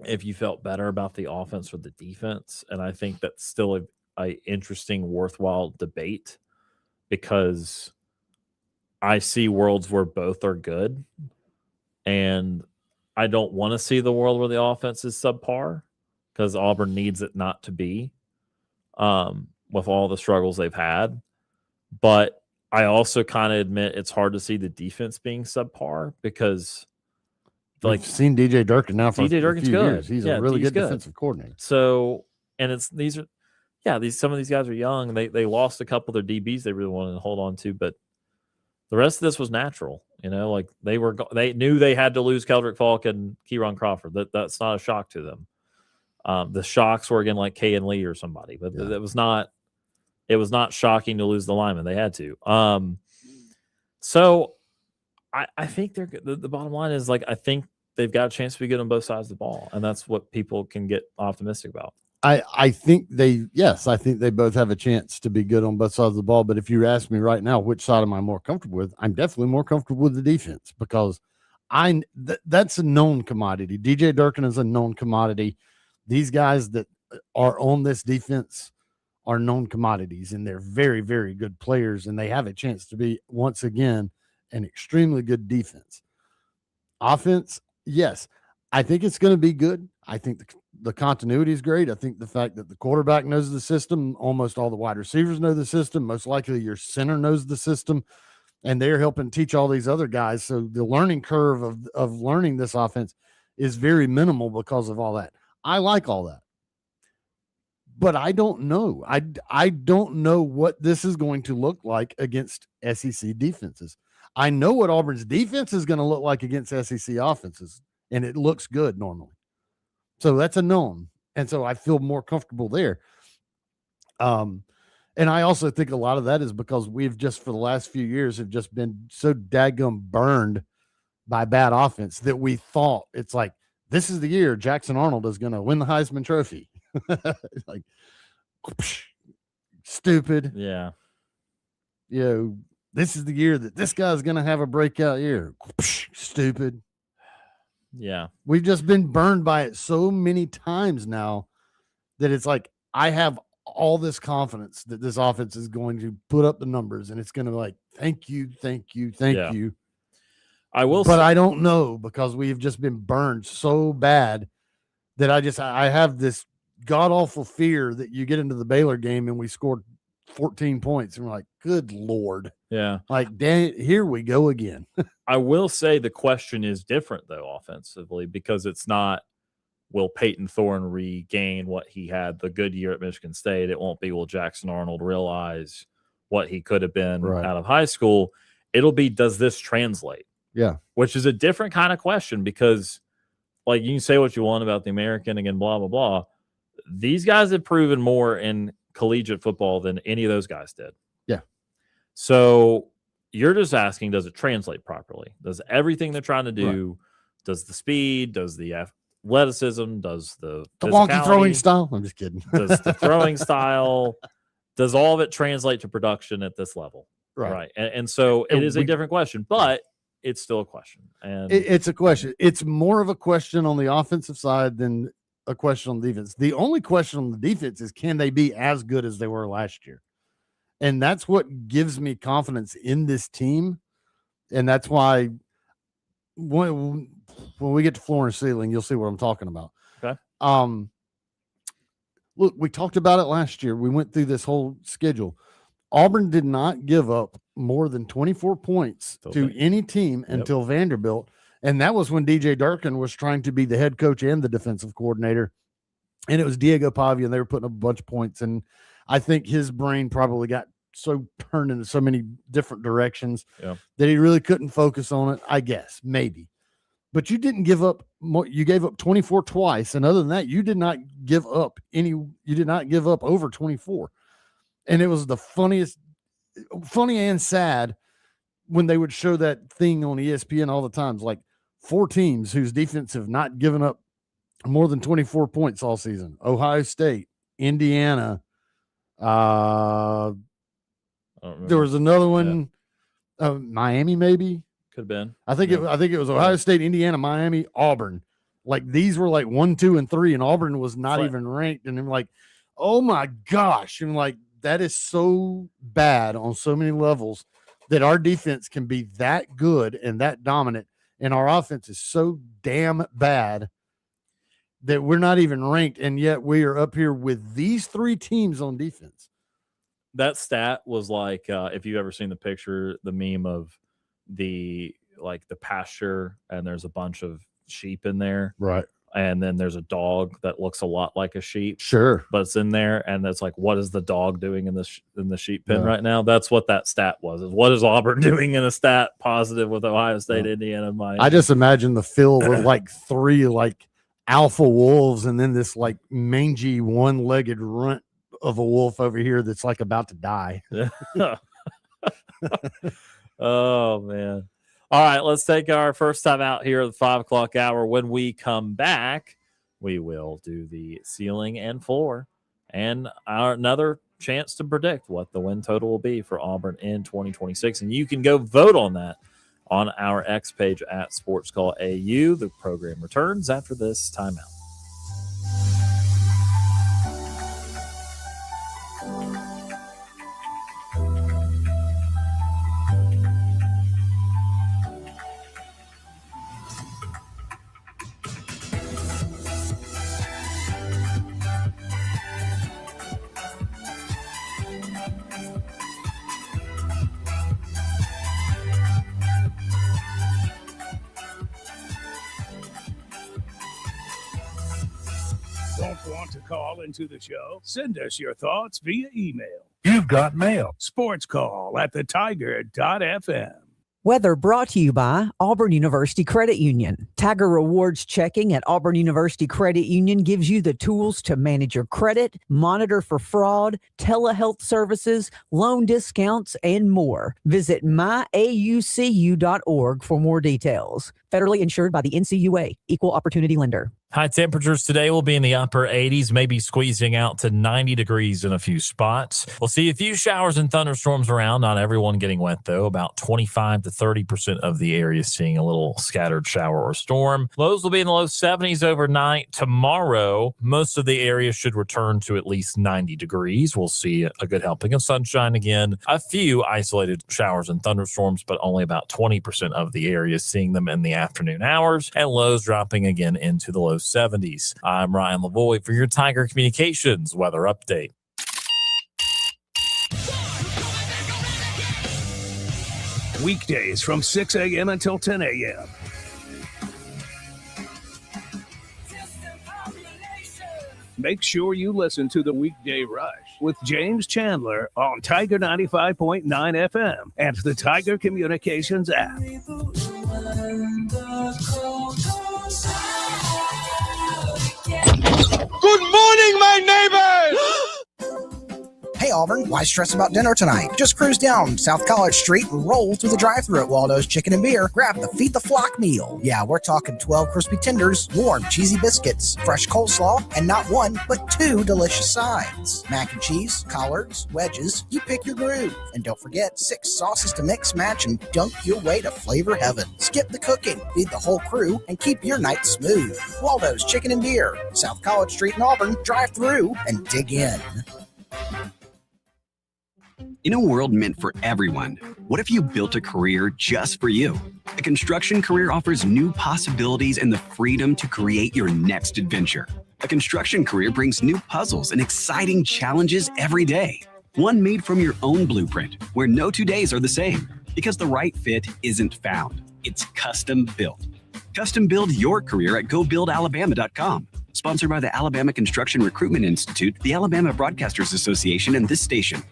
if you felt better about the offense or the defense, and I think that's still a interesting, worthwhile debate, because I see worlds where both are good, and I don't want to see the world where the offense is subpar, because Auburn needs it not to be, with all the struggles they've had. But I also kind of admit it's hard to see the defense being subpar, because we've seen DJ Durkin now for DJ Durkin's a few good. years. He's a really good defensive coordinator. So, and some of these guys are young. They lost a couple of their DBs they really wanted to hold on to, but the rest of this was natural. Like they knew they had to lose Keldrick Falk and Kieron Crawford. That's not a shock to them. The shocks were again like Kay and Lee or somebody, but it was not shocking to lose the lineman. They had to. So I think they're good. The bottom line is, like, I think they've got a chance to be good on both sides of the ball, and that's what people can get optimistic about. I think they both have a chance to be good on both sides of the ball. But if you ask me right now, which side am I more comfortable with? I'm definitely more comfortable with the defense, because that's a known commodity. DJ Durkin is a known commodity. These guys that are on this defense are known commodities, and they're very, very good players, and they have a chance to be, once again, an extremely good defense. Offense, yes, I think it's going to be good. I think the continuity is great. I think the fact that the quarterback knows the system, almost all the wide receivers know the system, most likely your center knows the system, and they're helping teach all these other guys. So the learning curve of learning this offense is very minimal because of all that. I like all that. But I don't know. I don't know what this is going to look like against SEC defenses. I know what Auburn's defense is going to look like against SEC offenses, and it looks good normally. So that's a known. And so I feel more comfortable there. And I also think a lot of that is because we've just, for the last few years, have just been so daggum burned by bad offense that we thought it's like, this is the year Jackson Arnold is going to win the Heisman Trophy. Like, stupid. Yeah. This is the year that this guy's going to have a breakout year. Stupid. Yeah. We've just been burned by it so many times now that it's like I have all this confidence that this offense is going to put up the numbers and it's going to be like, thank you. But I don't know, because we've just been burned so bad that I have this god awful fear that you get into the Baylor game and we scored 14 points and we're like, good Lord. Yeah. Like, dang, here we go again. I will say the question is different, though, offensively, because it's not, will Peyton Thorne regain what he had the good year at Michigan State? It won't be, will Jackson Arnold realize what he could have been out of high school? It'll be, does this translate? Yeah. Which is a different kind of question, because, like, you can say what you want about the American, again, blah, blah, blah. These guys have proven more in collegiate football than any of those guys did. Yeah. So you're just asking, does it translate properly? Does everything they're trying to do, does the speed, does the athleticism, does the wonky throwing style? I'm just kidding. Does the throwing style, does all of it translate to production at this level? Right. And so it is a different question, but it's still a question. And it's a question. It's more of a question on the offensive side than a question on defense. The only question on the defense is, can they be as good as they were last year? And that's what gives me confidence in this team. And that's why when we get to floor and ceiling, you'll see what I'm talking about. Okay. Look, we talked about it last year. We went through this whole schedule. Auburn did not give up more than 24 points to any team until Vanderbilt. And that was when DJ Durkin was trying to be the head coach and the defensive coordinator. And it was Diego Pavia, and they were putting up a bunch of points. And I think his brain probably got so turned into so many different directions that he really couldn't focus on it, I guess, maybe. But you didn't give up more. You gave up 24 twice. And other than that, you did not give up over 24. And it was the funny and sad when they would show that thing on ESPN all the times, like 4 teams whose defense have not given up more than 24 points all season. Ohio State, Indiana. There was another one, Miami, maybe. Could have been. I think it was Ohio State, Indiana, Miami, Auburn. Like, these were like 1, 2, and 3, and Auburn was not even ranked. And I'm like, oh my gosh. And like, that is so bad on so many levels that our defense can be that good and that dominant, and our offense is so damn bad that we're not even ranked, and yet we are up here with these 3 teams on defense. That stat was like, if you've ever seen the picture, the meme of the pasture, and there's a bunch of sheep in there. Right. And then there's a dog that looks a lot like a sheep. Sure. But it's in there, and it's like, what is the dog doing in the sheep pen right now? That's what that stat was. Is what is Auburn doing in a stat positive with Ohio State, Indiana, Miami? I just imagine the field with like 3 like alpha wolves, and then this like mangy one-legged runt of a wolf over here that's like about to die. Oh man. All right, let's take our first time out here at the 5 o'clock hour. When we come back, we will do the ceiling and floor, and another chance to predict what the win total will be for Auburn in 2026. And you can go vote on that on our X page at SportsCall AU. The program returns after this timeout. Want to call into the show? Send us your thoughts via email. You've got mail. SportsCall@thetiger.fm. Weather brought to you by Auburn University Credit Union. Tiger Rewards checking at Auburn University Credit Union gives you the tools to manage your credit, monitor for fraud, telehealth services, loan discounts, and more. Visit myaucu.org for more details. Federally insured by the NCUA, Equal Opportunity Lender. High temperatures today will be in the upper 80s, maybe squeezing out to 90 degrees in a few spots. We'll see a few showers and thunderstorms around. Not everyone getting wet, though. About 25 to 30% of the area seeing a little scattered shower or storm. Lows will be in the low 70s overnight. Tomorrow, most of the area should return to at least 90 degrees. We'll see a good helping of sunshine again. A few isolated showers and thunderstorms, but only about 20% of the area seeing them in the afternoon hours. And lows dropping again into the low 70s. I'm Ryan Lavoie for your Tiger Communications weather update. Weekdays from 6 a.m. until 10 a.m. Make sure you listen to the Weekday Rush with James Chandler on Tiger 95.9 FM and the Tiger Communications app. Good morning, my neighbors! Hey Auburn, why stress about dinner tonight? Just cruise down South College Street and roll through the drive-thru at Waldo's Chicken and Beer. Grab the Feed the Flock meal. Yeah, we're talking 12 crispy tenders, warm cheesy biscuits, fresh coleslaw, and not one, but 2 delicious sides. Mac and cheese, collards, wedges, you pick your groove. And don't forget, 6 sauces to mix, match, and dunk your way to flavor heaven. Skip the cooking, feed the whole crew, and keep your night smooth. Waldo's Chicken and Beer, South College Street in Auburn. Drive through and dig in. In a world meant for everyone, what if you built a career just for you? A construction career offers new possibilities and the freedom to create your next adventure. A construction career brings new puzzles and exciting challenges every day. One made from your own blueprint, where no 2 days are the same, because the right fit isn't found. It's custom built. Custom build your career at GoBuildAlabama.com. Sponsored by the Alabama Construction Recruitment Institute, the Alabama Broadcasters Association, and this station.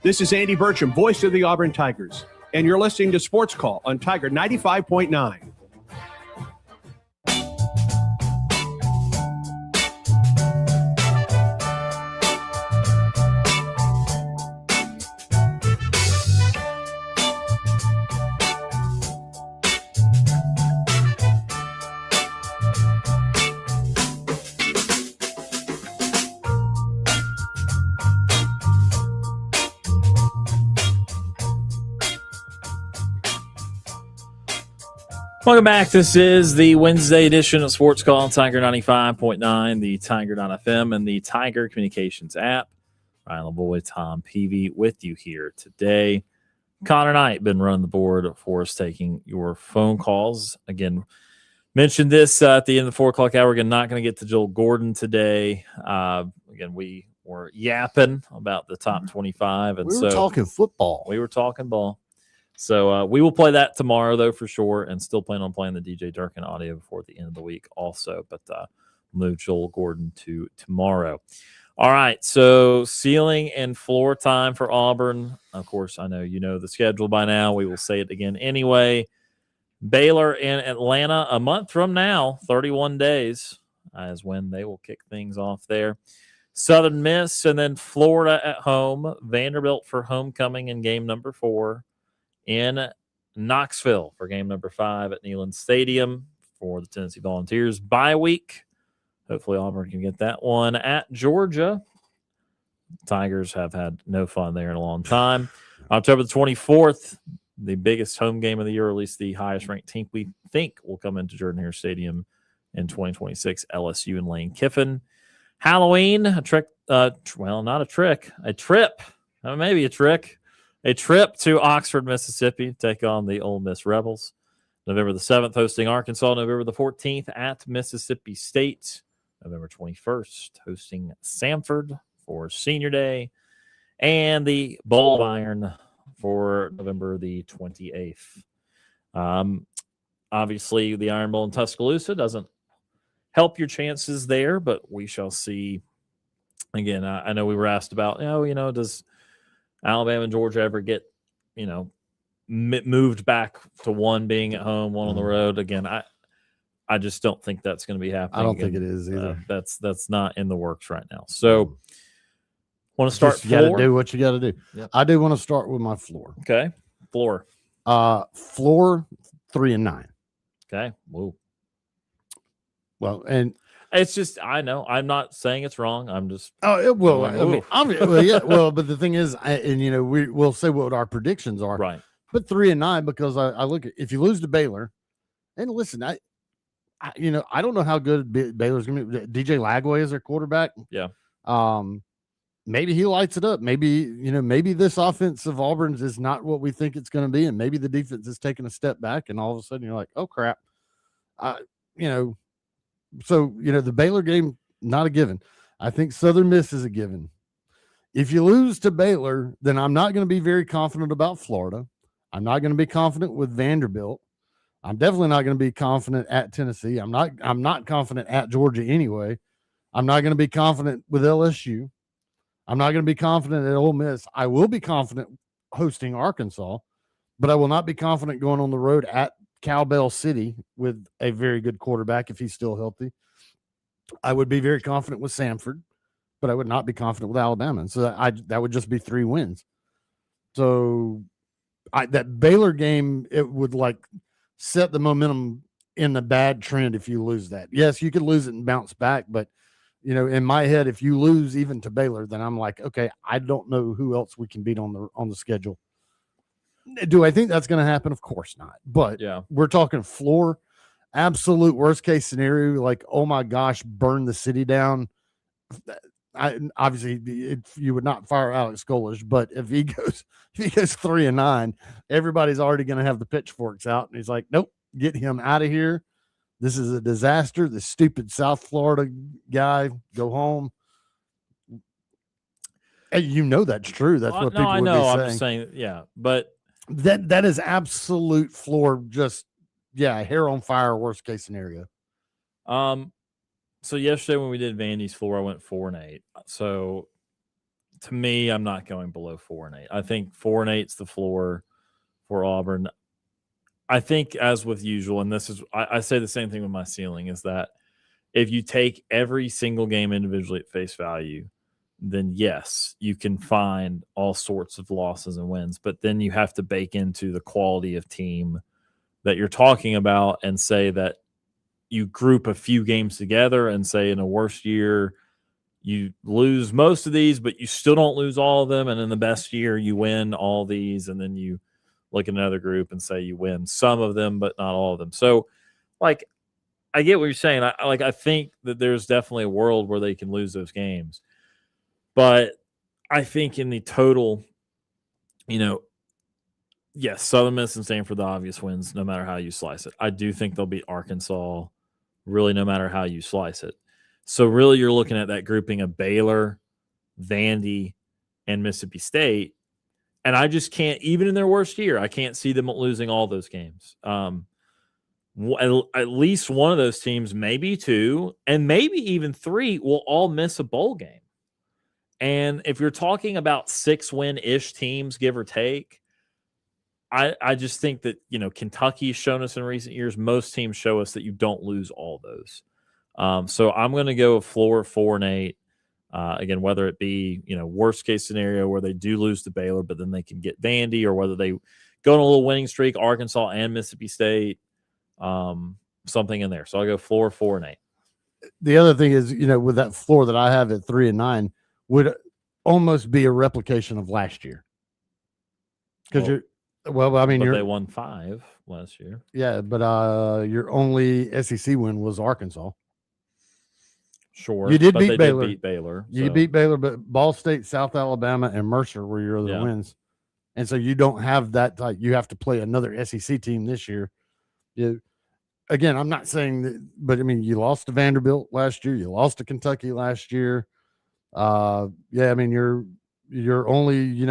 This is Andy Burcham, voice of the Auburn Tigers, and you're listening to Sports Call on Tiger 95.9. Welcome back. This is the Wednesday edition of Sports Call on Tiger 95.9, the Tiger.fm, and the Tiger Communications app. Ryan Lavoie, Tom Peavy with you here today. Connor Knight been running the board for us, taking your phone calls. Again, mentioned this at the end of the 4 o'clock hour. We're not going to get to Joel Gordon today. Again, we were yapping about the top 25. And we were talking football. We were talking ball. So we will play that tomorrow, though, for sure, and still plan on playing the DJ Durkin audio before the end of the week also. But move Joel Gordon to tomorrow. All right, so ceiling and floor time for Auburn. Of course, I know you know the schedule by now. We will say it again anyway. Baylor and Atlanta a month from now, 31 days, is when they will kick things off there. Southern Miss and then Florida at home. Vanderbilt for homecoming in game number 4. In Knoxville for game number 5 at Neyland Stadium for the Tennessee Volunteers. Bye week. Hopefully Auburn can get that one at Georgia. Tigers have had no fun there in a long time. October the 24th, the biggest home game of the year, or at least the highest ranked team we think will come into Jordan-Hare Stadium in 2026, LSU and Lane Kiffin. Halloween, a trick, not a trick, a trip, maybe a trick. A trip to Oxford, Mississippi, to take on the Ole Miss Rebels. November the 7th, hosting Arkansas. November the 14th at Mississippi State. November 21st, hosting Samford for Senior Day. And the Bowl of Iron for November the 28th. Obviously, the Iron Bowl in Tuscaloosa doesn't help your chances there, but we shall see. Again, I know we were asked about, does Alabama and Georgia ever get, moved back to one being at home, one on the road? Again, I just don't think that's going to be happening. I don't think it is either. That's not in the works right now. So, want to start? You got to do what you got to do. Yep. I do want to start with my floor. Okay, floor. Floor 3-9. Okay, whoa. Well, and it's just I know I'm not saying it's wrong. I'm just well, going, I mean, well, yeah, well, but the thing is, we'll say what our predictions are, right? But 3-9 because I look at if you lose to Baylor, and listen, I don't know how good Baylor's going to be. DJ Lagway is their quarterback. Yeah. Maybe he lights it up. Maybe, maybe this offense of Auburn's is not what we think it's going to be. And maybe the defense is taking a step back and all of a sudden you're like, oh crap. So, the Baylor game, not a given. I think Southern Miss is a given. If you lose to Baylor, then I'm not going to be very confident about Florida. I'm not going to be confident with Vanderbilt. I'm definitely not going to be confident at Tennessee. I'm not confident at Georgia anyway. I'm not going to be confident with LSU. I'm not going to be confident at Ole Miss. I will be confident hosting Arkansas, but I will not be confident going on the road at Cowbell City with a very good quarterback if he's still healthy. I would be very confident with Samford, but I would not be confident with Alabama. And so that would just be 3 wins. So that Baylor game, it would set the momentum in the bad trend if you lose that. Yes, you could lose it and bounce back, but in my head, if you lose even to Baylor, then I'm like, okay, I don't know who else we can beat on the schedule. Do I think that's going to happen? Of course not. But yeah, we're talking floor, absolute worst case scenario. Like, oh my gosh, burn the city down. Obviously, you would not fire Alex Golesh, but if he goes 3-9, everybody's already going to have the pitchforks out, and he's like, nope, get him out of here. This is a disaster. This stupid South Florida guy, go home. And that's true. That's what people would be saying. I'm just saying, yeah, but that is absolute floor. Just hair on fire. Worst case scenario. So yesterday when we did Vandy's floor, I went 4-8. So to me, I'm not going below 4-8. I think 4-8's the floor for Auburn. I think, as with usual, and this is I say the same thing with my ceiling, is that if you take every single game individually at face value, then yes, you can find all sorts of losses and wins, but then you have to bake into the quality of team that you're talking about and say that you group a few games together and say in a worst year, you lose most of these, but you still don't lose all of them. And in the best year, you win all these. And then you look at another group and say you win some of them, but not all of them. So, I get what you're saying. I think that there's definitely a world where they can lose those games. But I think in the total, yes, Southern Miss and Stanford, the obvious wins, no matter how you slice it. I do think they'll beat Arkansas, really, no matter how you slice it. So really, you're looking at that grouping of Baylor, Vandy, and Mississippi State. And I just can't, even in their worst year, I can't see them losing all those games. At least one of those teams, maybe 2, and maybe even 3, will all miss a bowl game. And if you're talking about 6-win-ish teams, give or take, I just think that, Kentucky's shown us in recent years, most teams show us that you don't lose all those. So I'm going to go a floor 4-8. Again, whether it be, worst case scenario where they do lose to Baylor, but then they can get Vandy, or whether they go on a little winning streak, Arkansas and Mississippi State, something in there. So I'll go floor 4-8. The other thing is, with that floor that I have at 3-9 would almost be a replication of last year. Because they won 5 last year. Yeah, but your only SEC win was Arkansas. Sure. You did beat Baylor. You beat Baylor, but Ball State, South Alabama, and Mercer were your other wins. And so you don't have that type. You have to play another SEC team this year. Again, I'm not saying that, but you lost to Vanderbilt last year. You lost to Kentucky last year. You're only,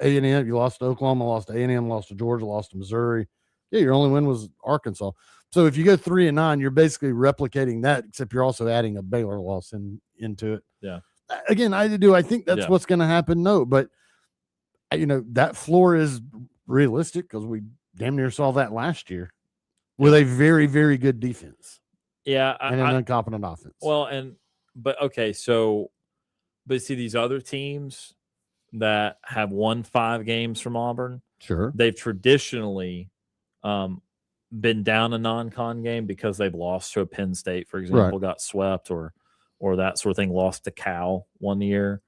A&M. You lost to Oklahoma, lost to A&M, lost to Georgia, lost to Missouri. Yeah, your only win was Arkansas. So if you go 3-9, you're basically replicating that, except you're also adding a Baylor loss into it. Yeah. Again, I think that's what's going to happen. No, but that floor is realistic because we damn near saw that last year with a very, very good defense. Yeah, and an incompetent offense. Well, but see these other teams that have won 5 games from Auburn. Sure, they've traditionally. been down a non-con game because they've lost to a Penn State, for example, got swept or that sort of thing, lost to Cal one year.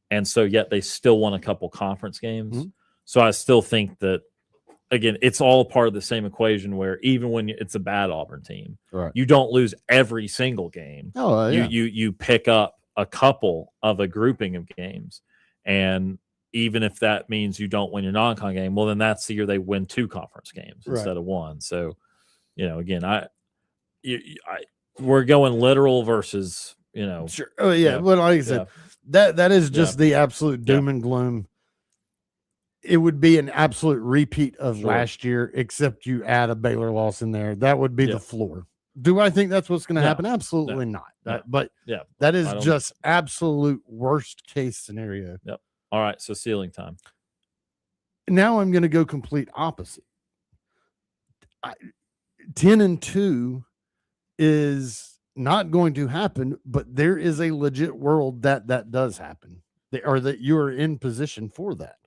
And so yet they still won a couple conference games. Mm-hmm. So I still think that, again, it's all part of the same equation where even when it's a bad Auburn team, you don't lose every single game. Oh, yeah. You pick up a couple of a grouping of games. And even if that means you don't win your non-con game, well, then that's the year they win 2 conference games instead of 1. So, again, we're going literal versus, Sure. Oh, yeah. Well, like I said, that is just the absolute doom and gloom. It would be an absolute repeat of last year, except you add a Baylor loss in there. That would be the floor. Do I think that's what's going to happen? Absolutely not. But that is just absolute worst case scenario. Yep. All right. So ceiling time. Now I'm going to go complete opposite. 10-2 is not going to happen, but there is a legit world that does happen, or that you are in position for that.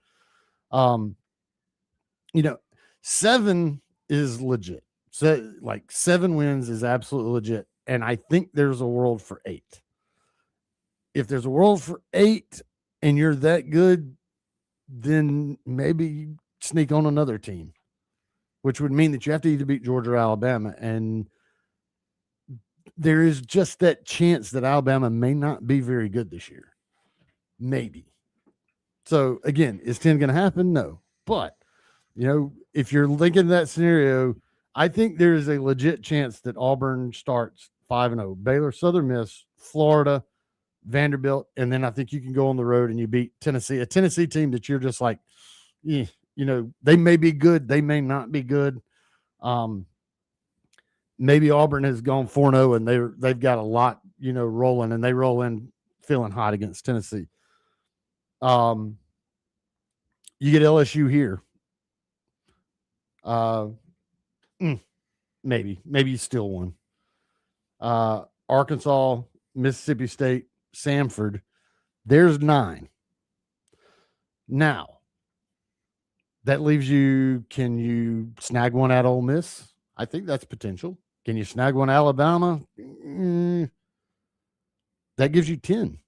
7 is legit. So like 7 wins is absolutely legit. And I think there's a world for 8. If there's a world for 8 and you're that good, then maybe you sneak on another team, which would mean that you have to either beat Georgia or Alabama. And there is just that chance that Alabama may not be very good this year. Maybe. So again, is 10 going to happen? No. But, if you're thinking that scenario, I think there's a legit chance that Auburn starts 5-0. Baylor, Southern Miss, Florida, Vanderbilt, and then I think you can go on the road and you beat Tennessee, a Tennessee team that you're just like, they may be good, they may not be good. Maybe Auburn has gone 4-0 and they've got a lot, rolling, and they roll in feeling hot against Tennessee. You get LSU here. Maybe you still won. Arkansas, Mississippi State, Samford. There's 9. Now, that leaves you, can you snag one at Ole Miss? I think that's potential. Can you snag one Alabama? That gives you 10.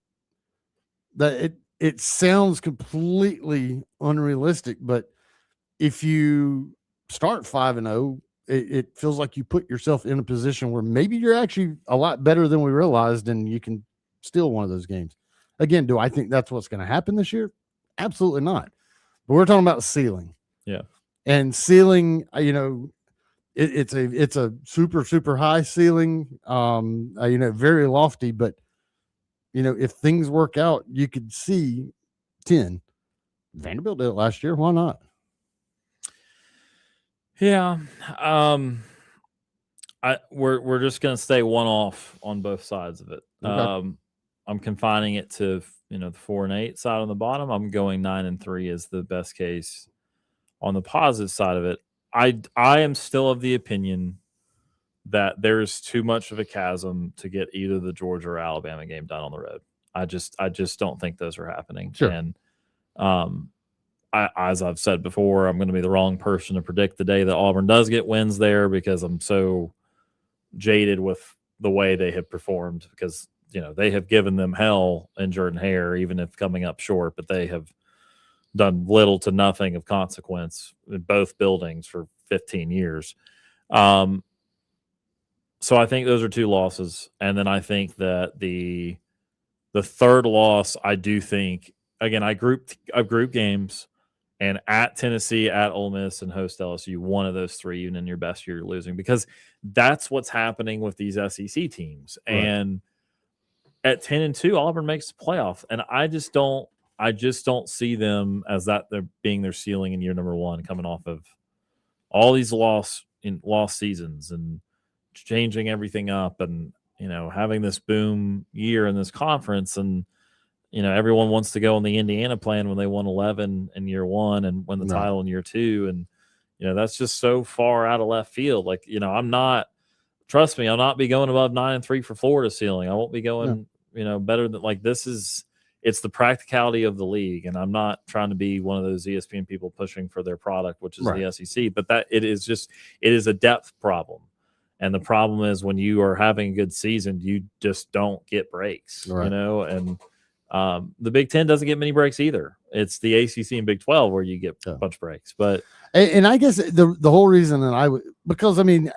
It sounds completely unrealistic, but if you start 5-0, it feels like you put yourself in a position where maybe you're actually a lot better than we realized, and you can steal one of those games. Again, do I think that's what's going to happen this year? Absolutely not. But we're talking about ceiling. Yeah. And ceiling, it's a super, super high ceiling, very lofty, but if things work out, you could see 10. Vanderbilt did it last year. Why not? Yeah. We're just going to stay one off on both sides of it. Okay. I'm confining it to, the 4-8 side on the bottom. I'm going 9-3 as the best case. On the positive side of it, I am still of the opinion that there's too much of a chasm to get either the Georgia or Alabama game done on the road. I just don't think those are happening. Sure. And as I've said before, I'm going to be the wrong person to predict the day that Auburn does get wins there, because I'm so jaded with the way they have performed, because they have given them hell in Jordan-Hare, even if coming up short, but they have done little to nothing of consequence in both buildings for 15 years. So I think those are 2 losses. And then I think that the third loss, I do think, again, I've grouped games, and at Tennessee, at Ole Miss, and host LSU, one of those 3, even in your best year, you're losing, because that's what's happening with these SEC teams. Right. And at 10-2, Auburn makes the playoff, and I just don't see them as that they're being their ceiling in year number 1, coming off of all these lost seasons and changing everything up, and having this boom year in this conference, and everyone wants to go on the Indiana plan when they won 11 in year 1 and win the title in year 2, and that's just so far out of left field. Like, trust me, I'll not be going above 9-3 for Florida ceiling. I won't be going better than, like, this is, it's the practicality of the league. And I'm not trying to be one of those ESPN people pushing for their product, which is the SEC, but that it is a depth problem. And the problem is when you are having a good season, you just don't get breaks, you know, and the Big Ten doesn't get many breaks either. It's the ACC and Big 12 where you get a bunch of breaks. But and I guess the whole reason that because I mean,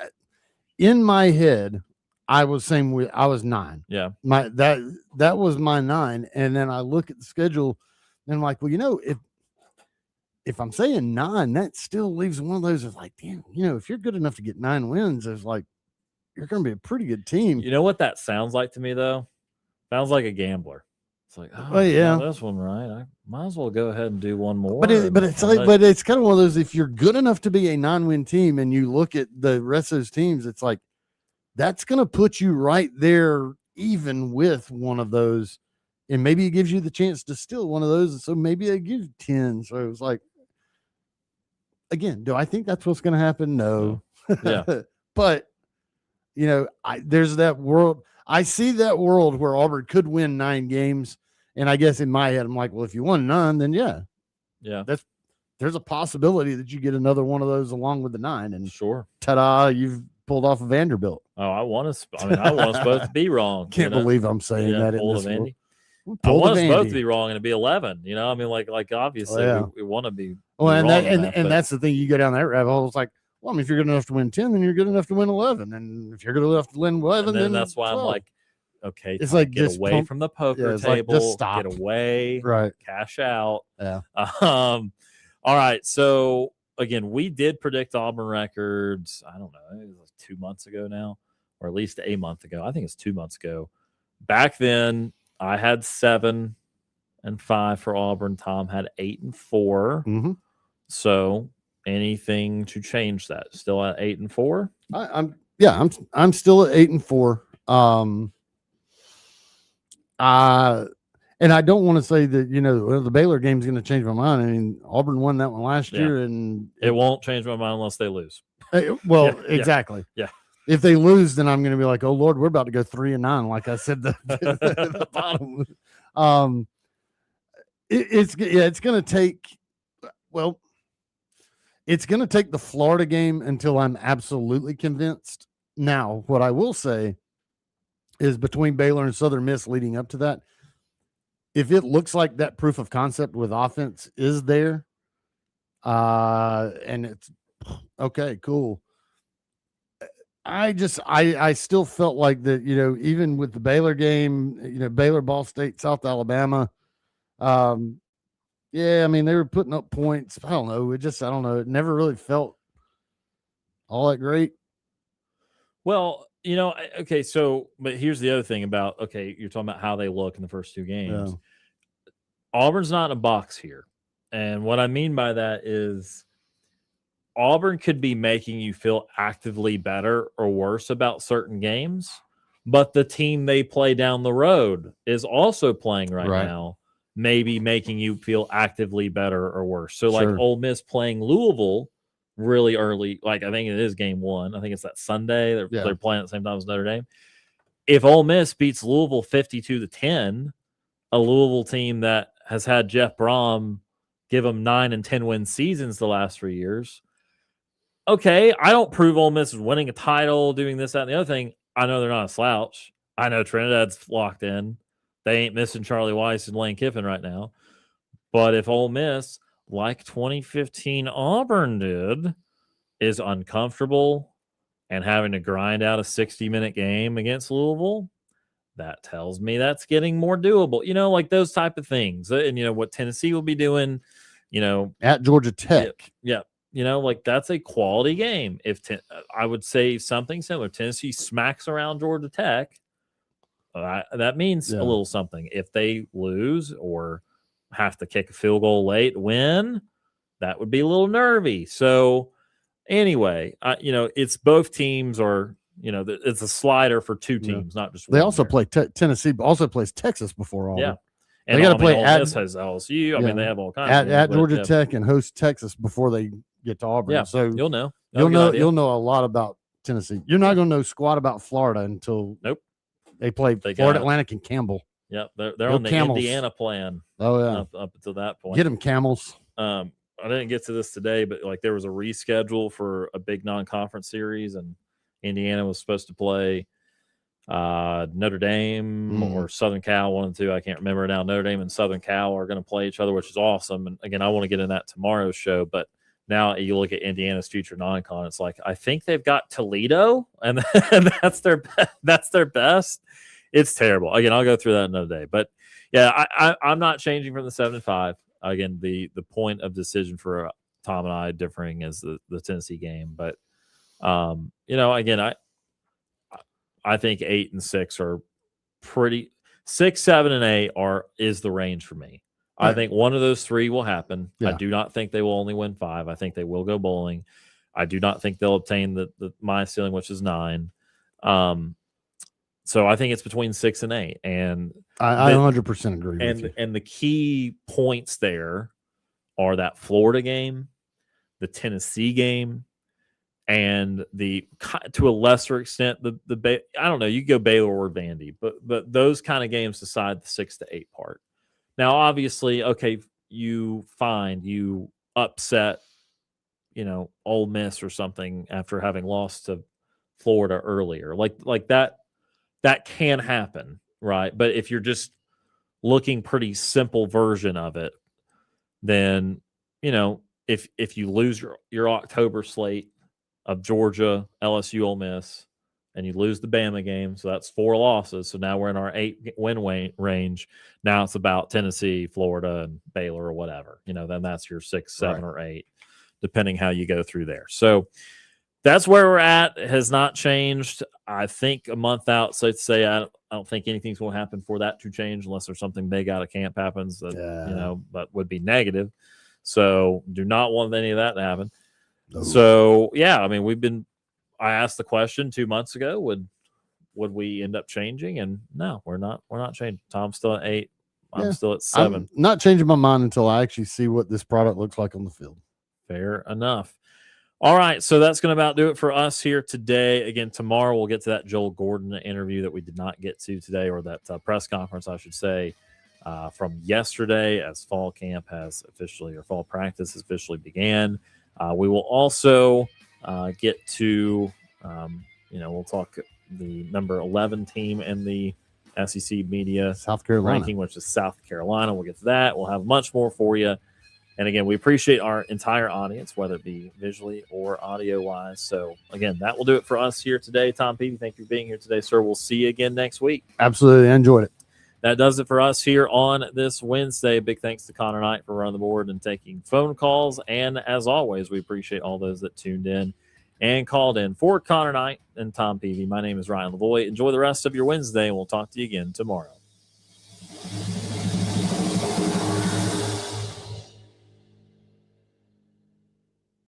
in my head, I was 9. Yeah. That was my 9. And then I look at the schedule and I'm like, well, you know, if I'm saying 9, that still leaves one of those of like, damn, you know, if you're good enough to get 9 wins, it's like you're going to be a pretty good team. You know what that sounds like to me, though? Sounds like a gambler. It's like, this one right. I might as well go ahead and do one more. But it's kind of one of those. If you're good enough to be a 9-win team, and you look at the rest of those teams, it's like that's going to put you right there, even with one of those, and maybe it gives you the chance to steal one of those. So maybe they give 10. So it was like, again, do I think that's what's going to happen? No. Yeah. But you know, there's that world. I see that world where Auburn could win 9 games, and I guess in my head, I'm like, well, if you won 9, then yeah, there's a possibility that you get another one of those along with the 9, and sure, ta-da, you've pulled off a Vanderbilt. Oh, I want us both to be wrong. Can't believe I'm saying that. I want us both to be wrong and to be 11. You know, I mean, like obviously we want to be. Well, and that's the thing. You go down that rabbit hole. It's like, well, I mean, if you're good enough to win 10, then you're good enough to win 11. And if you're good enough to win 11, then that's why 12. I'm like, okay, it's like get away from the poker table, just stop. Get away, right? Cash out. Yeah. All right. So again, we did predict Auburn records. I don't know, it was like 2 months ago now, or at least a month ago. I think it's 2 months ago. Back then, I had 7-5 for Auburn. Tom had 8-4. Mm-hmm. So anything to change that? Still at 8-4? I'm still at 8-4. And I don't want to say that, you know, the Baylor game is going to change my mind. I mean, Auburn won that one last year, and it won't change my mind unless they lose. Exactly. Yeah. If they lose, then I'm going to be like, oh Lord, we're about to go 3-9. Like I said, the bottom. It's going to take. Well, it's going to take the Florida game until I'm absolutely convinced. Now, what I will say is between Baylor and Southern Miss leading up to that, if it looks like that proof of concept with offense is there, and it's okay, cool. I still felt like that, you know, even with the Baylor game, you know, Baylor, Ball State, South Alabama, yeah, I mean, they were putting up points. I don't know. I don't know. It never really felt all that great. Well, you know, okay, so, but here's the other thing about, okay, you're talking about how they look in the first 2 games. Yeah. Auburn's not in a box here. And what I mean by that is Auburn could be making you feel actively better or worse about certain games, but the team they play down the road is also playing right now, maybe making you feel actively better or worse. So, like Ole Miss playing Louisville really early, like I think it is game 1. I think it's that Sunday. They're playing at the same time as Notre Dame. If Ole Miss beats Louisville 52-10, a Louisville team that has had Jeff Brom give them 9 and 10 win seasons the last 3 years. Okay, I don't prove Ole Miss is winning a title, doing this, that, and the other thing. I know they're not a slouch. I know Trinidad's locked in. They ain't missing Charlie Weiss and Lane Kiffin right now. But if Ole Miss, like 2015 Auburn did, is uncomfortable and having to grind out a 60-minute game against Louisville, that tells me that's getting more doable. You know, like those type of things. And, you know, what Tennessee will be doing, you know. At Georgia Tech. Yeah. You know, like that's a quality game. I would say something similar. Tennessee smacks around Georgia Tech. That means a little something. If they lose or have to kick a field goal late, win, that would be a little nervy. So anyway, you know, it's both teams are, you know, it's a slider for 2 teams, not just one. They also play Tennessee, also plays Texas before Auburn. Yeah. And they got to play Ole Miss has LSU. I mean, they have all kinds at Georgia Tech and host Texas before they get to Auburn. Yeah, so you'll know. You'll know a lot about Tennessee. You're not going to know squat about Florida until they play Florida Atlantic and Campbell. Yep, they're Go on the Camels. Indiana plan. Oh, yeah. Up until that point. Get them, Camels. I didn't get to this today, but like there was a reschedule for a big non-conference series, and Indiana was supposed to play Notre Dame or Southern Cal, one of the two. I can't remember now. Notre Dame and Southern Cal are going to play each other, which is awesome. And again, I want to get in that tomorrow's show, but now you look at Indiana's future non-con. It's like I think they've got Toledo, and that's their best. It's terrible. Again, I'll go through that another day. But yeah, I'm not changing from the 7-5. Again, the point of decision for Tom and I differing is the Tennessee game. But again, I think 8 and 6 are pretty. 6, 7, and 8 is the range for me. I think one of those three will happen. Yeah. I do not think they will only win 5. I think they will go bowling. I do not think they'll obtain my ceiling, which is 9. So I think it's between 6 and 8. And I 100% agree with you. And the key points there are that Florida game, the Tennessee game, and to a lesser extent the I don't know, you go Baylor or Vandy, but those kind of games decide the 6 to 8 part. Now, obviously, okay, you upset, Ole Miss or something after having lost to Florida earlier, like that can happen, right? But if you're just looking pretty simple version of it, then if you lose your October slate of Georgia, LSU, Ole Miss, and you lose the Bama game, so that's 4 losses. So now we're in our 8-win range. Now it's about Tennessee, Florida, and Baylor or whatever. Then that's your 6, 7, or 8, depending how you go through there. So that's where we're at. It has not changed. I think a month out, so let's say I don't think anything's going to happen for that to change unless there's something big out of camp happens that that would be negative. So do not want any of that to happen. No. So yeah, I mean I asked the question 2 months ago, would we end up changing? And no, we're not changing. Tom's still at 8. I'm still at 7. I'm not changing my mind until I actually see what this product looks like on the field. Fair enough. All right, so that's going to about do it for us here today. Again, tomorrow we'll get to that Joel Gordon interview that we did not get to today, or that press conference, I should say, from yesterday, as fall camp has officially, or fall practice has officially began. We will also get to, we'll talk the number 11 team in the SEC media South Carolina ranking, which is South Carolina. We'll get to that. We'll have much more for you. And again, we appreciate our entire audience, whether it be visually or audio-wise. So, again, that will do it for us here today. Tom Peavy, thank you for being here today, sir. We'll see you again next week. Absolutely. I enjoyed it. That does it for us here on this Wednesday. Big thanks to Connor Knight for running the board and taking phone calls. And as always, we appreciate all those that tuned in and called in. For Connor Knight and Tom Peavy, my name is Ryan Lavoie. Enjoy the rest of your Wednesday, and we'll talk to you again tomorrow.